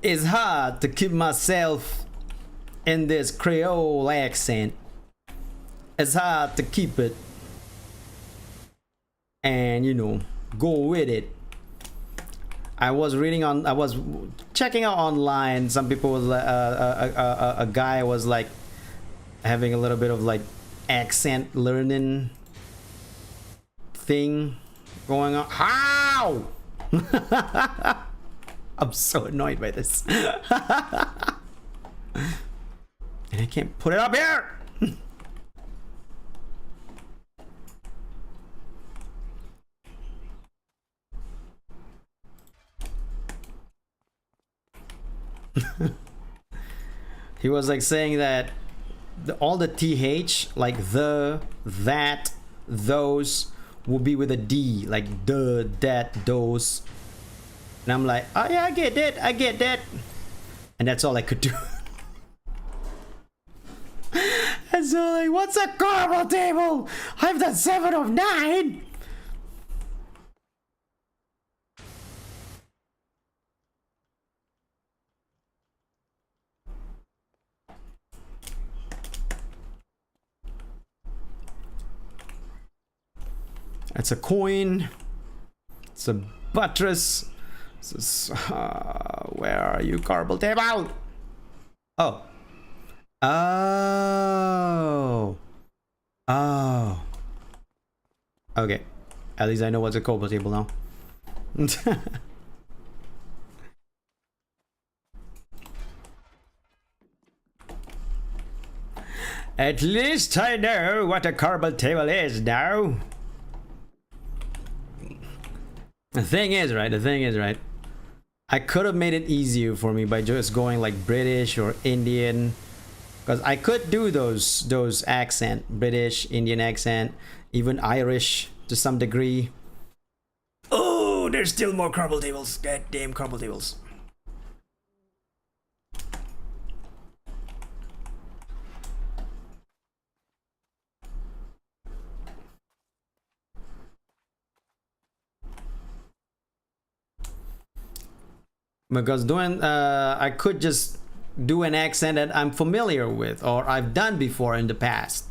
It's hard to keep myself in this Creole accent. It's hard to keep it and, you know, go with it. I was checking out online. Some people was a guy was like having a little bit of like accent learning thing going on. How? I'm so annoyed by this. And I can't put it up here. He was like saying that all the th, like the, that, those will be with a d, like the, that, those. And I'm like, oh yeah, I get that. And that's all I could do. And so like, what's a caramel table? I've done 7 of 9. It's a coin. It's a buttress. Where are you, Carble table? Oh. Oh. Oh. Okay. At least I know what's a Carble table now. At least I know what a Carble table is now. The thing is, right? I could have made it easier for me by just going like British or Indian, because I could do those accent, British, Indian accent, even Irish to some degree. Oh, there's still more Carble tables. Goddamn Carble tables. Because I could just do an accent that I'm familiar with or I've done before in the past.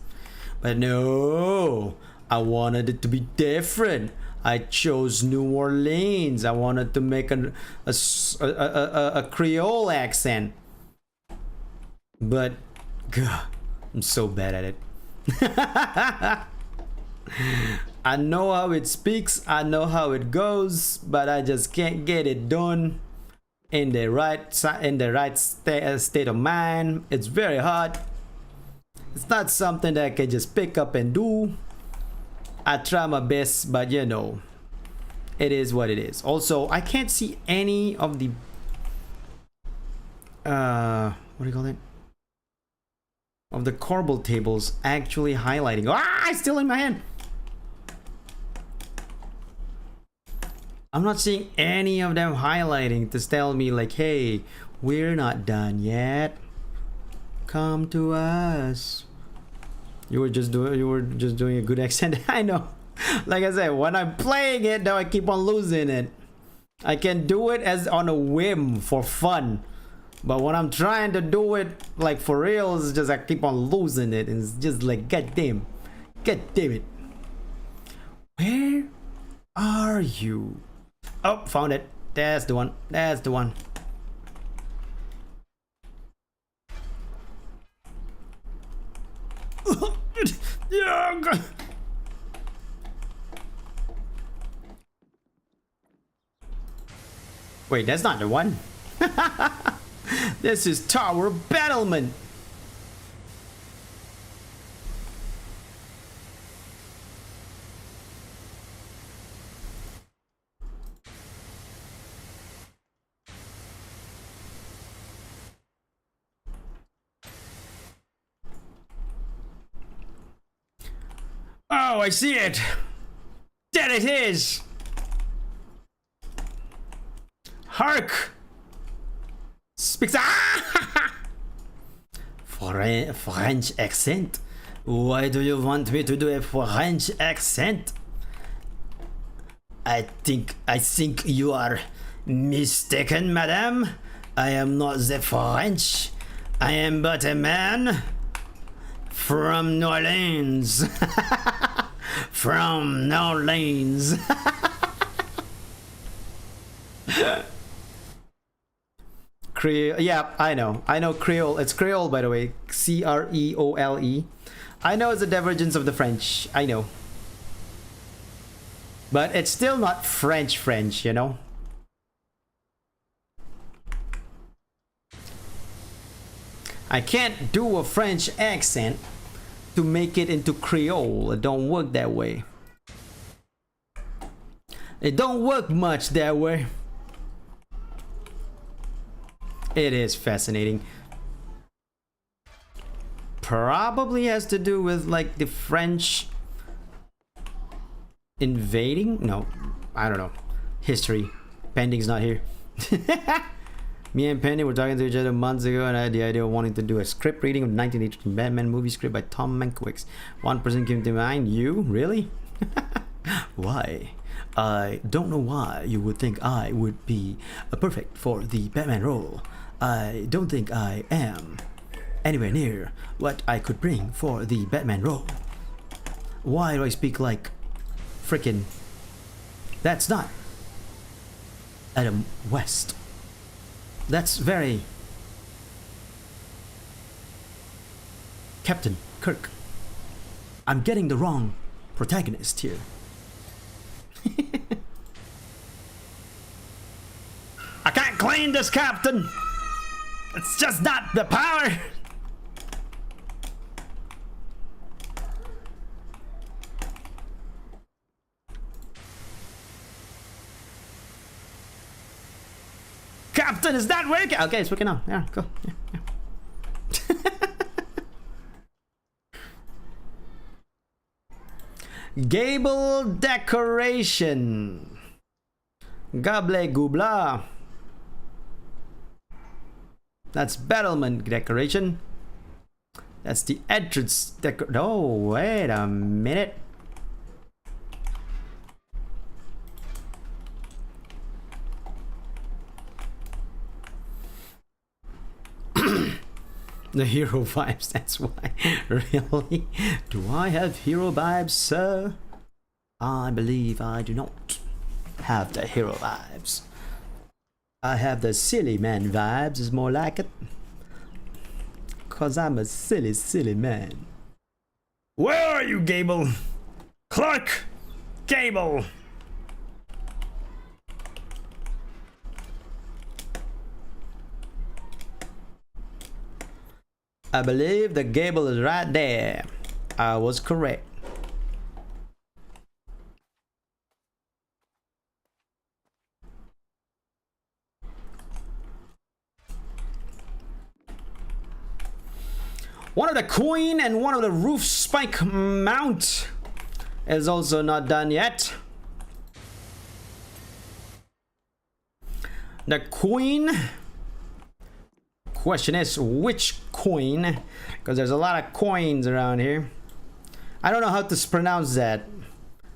But no, I wanted it to be different. I chose New Orleans. I wanted to make a Creole accent. But, God, I'm so bad at it. I know how it speaks, I know how it goes, but I just can't get it done in the right state of mind. It's very hard. It's not something that I can just pick up and do. I try my best, but you know, it is what it is. Also, I can't see any of the what do you call it? Of the Carble tables actually highlighting. Ah, it's still in my hand. I'm not seeing any of them highlighting to tell me like, hey, we're not done yet. Come to us. You were just doing a good accent. I know. Like I said, when I'm playing it, though, I keep on losing it. I can do it as on a whim for fun. But when I'm trying to do it like for real, it's just I keep on losing it. And it's just like, God damn it. Where are you? Oh, found it. That's the one. Wait, that's not the one. This is Tower Battlement. Oh, I see it. There it is. Hark. Speaks. Ah! French accent. Why do you want me to do a French accent? I think you are mistaken, madame. I am not the French. I am but a man from New Orleans. From New Orleans. Creole. Yeah, I know. I know Creole. It's Creole, by the way. Creole. I know it's a divergence of the French. I know. But it's still not French, you know? I can't do a French accent to make it into Creole. It don't work that way. It don't work much that way. It is fascinating. Probably has to do with like the French invading? No, I don't know. History. Pending's not here. Me and Penny were talking to each other months ago, and I had the idea of wanting to do a script reading of the 1983 Batman movie script by Tom Mankiewicz. One person came to mind. You? Really? Why? I don't know why you would think I would be perfect for the Batman role. I don't think I am anywhere near what I could bring for the Batman role. Why do I speak like frickin'? That's not Adam West. That's very Captain Kirk. I'm getting the wrong protagonist here. I can't clean this, Captain. It's just not the power. Captain, is that working? Okay, it's working now. Yeah, go. Yeah, yeah. Gable decoration. Gable goubla. That's battlement decoration. That's the entrance decor. Oh, wait a minute. The hero vibes, that's why. Really? Do I have hero vibes, sir? I believe I do not have the hero vibes. I have the silly man vibes, is more like it. Cause I'm a silly, silly man. Where are you, Gable? Clark Gable! I believe the Gable is right there. I was correct. One of the queen and one of the roof spike mount is also not done yet. The queen. Question is which queen, because there's a lot of coins around here. I don't know how to pronounce that.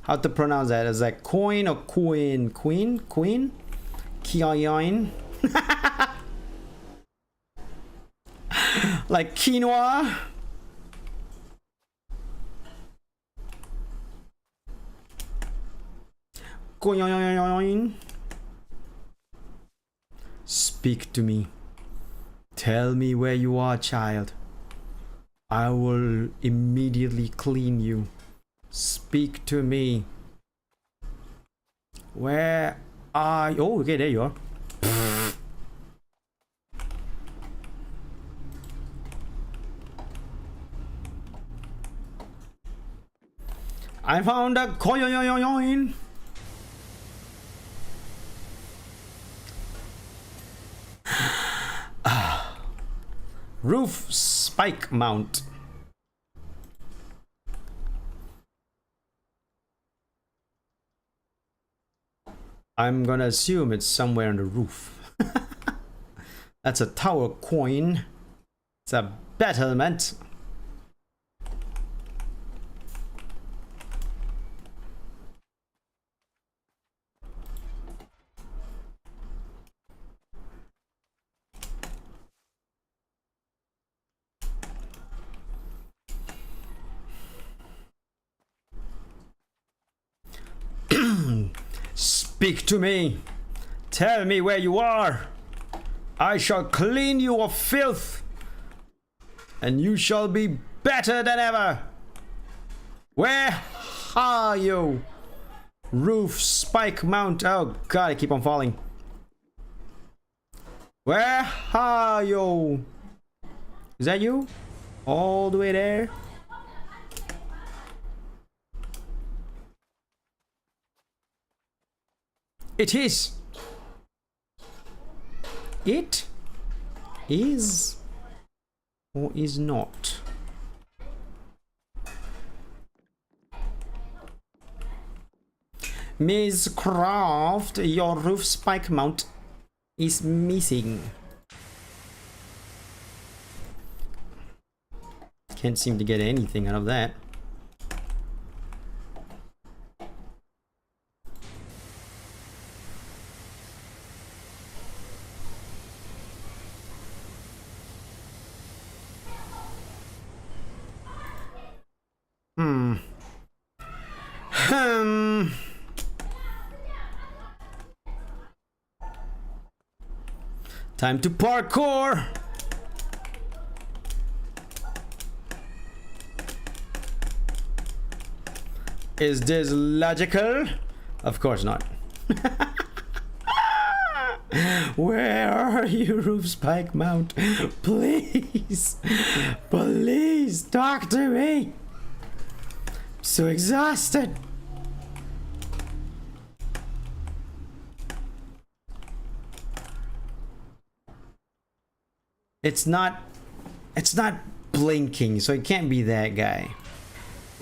How to pronounce that? Is that coin or queen? Queen? Queen? Queen? Like quinoa? Coin. Speak to me. Tell me where you are, child. I will immediately clean you. Speak to me. Where are you? Oh, okay, there you are. I found a coin. Roof spike mount. I'm gonna assume it's somewhere on the roof. That's a tower coin. It's a battlement. Speak to me. Tell me where you are. I shall clean you of filth, and you shall be better than ever. Where are you? Roof spike mount. Oh god, I keep on falling. Where are you? Is that you? All the way there? It is. It is or is not. Ms. Croft, your roof spike mount is missing. Can't seem to get anything out of that. Time to parkour. Is this logical? Of course not. Where are you, roof spike mount? Please, please talk to me. I'm so exhausted. It's not blinking, so it can't be that guy.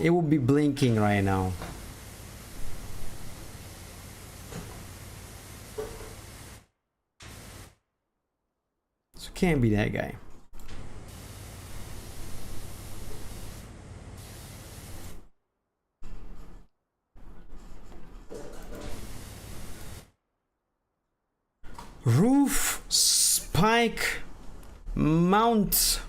It will be blinking right now. So it can't be that guy. Roof spike mount.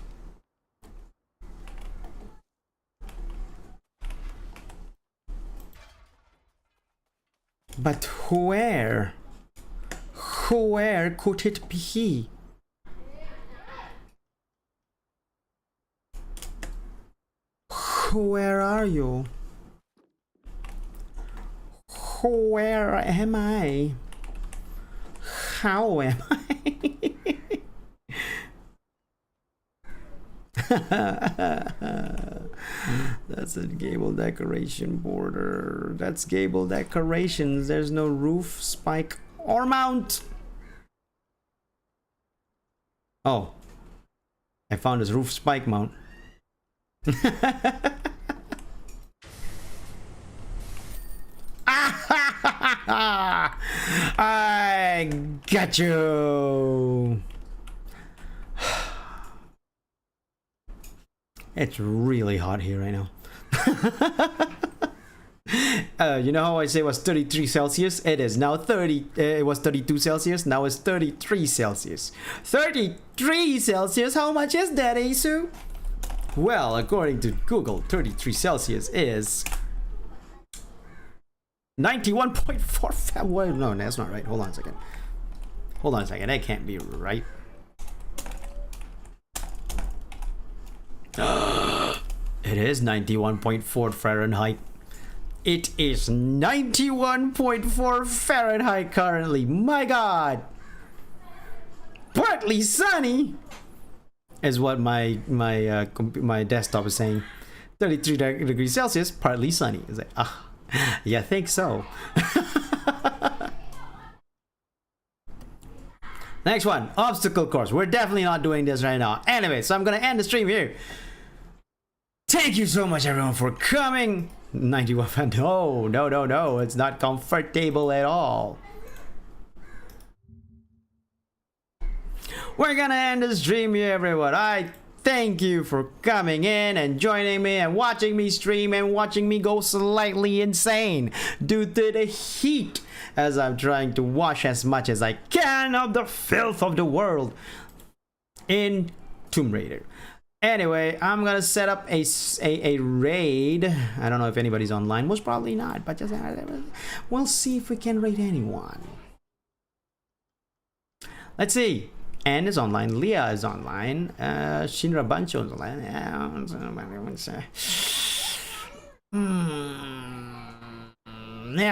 But where? Where could it be? Where are you? Where am I? How am I? That's a gable decoration border. That's gable decorations. There's no roof, spike, or mount. Oh, I found this roof spike mount. I got you. It's really hot here right now. You know how I say it was 33 Celsius? It is now 30. It was 32 Celsius. Now it's 33 Celsius. 33 Celsius? How much is that, Asu? Well, according to Google, 33 Celsius is 91.4. Well, no, that's not right. Hold on a second. Hold on a second. That can't be right. It is 91.4 Fahrenheit. It is 91.4 Fahrenheit currently. My God. Partly sunny is what my desktop is saying. 33 degrees Celsius, partly sunny. It's like, yeah, I think so. Next one, obstacle course. We're definitely not doing this right now. Anyway, so I'm gonna end the stream here. Thank you so much, everyone, for coming. 91 fan. No, it's not comfortable at all. We're gonna end the stream here, everyone. I thank you for coming in and joining me and watching me stream and watching me go slightly insane due to the heat as I'm trying to wash as much as I can of the filth of the world in Tomb Raider. Anyway, I'm gonna set up a raid. I don't know if anybody's online. Most probably not, but just we'll see if we can raid anyone. Let's see. Anne is online. Leah is online. Shinra Bancho is online. Yeah,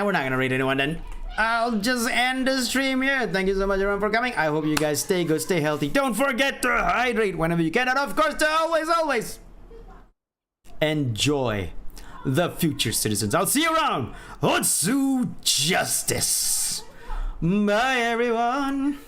we're not gonna raid anyone then. I'll just end the stream here. Thank you so much everyone for coming. I hope you guys stay good, stay healthy. Don't forget to hydrate whenever you can. And of course, to always enjoy the future, citizens. I'll see you around. Otsu Justice. Bye, everyone.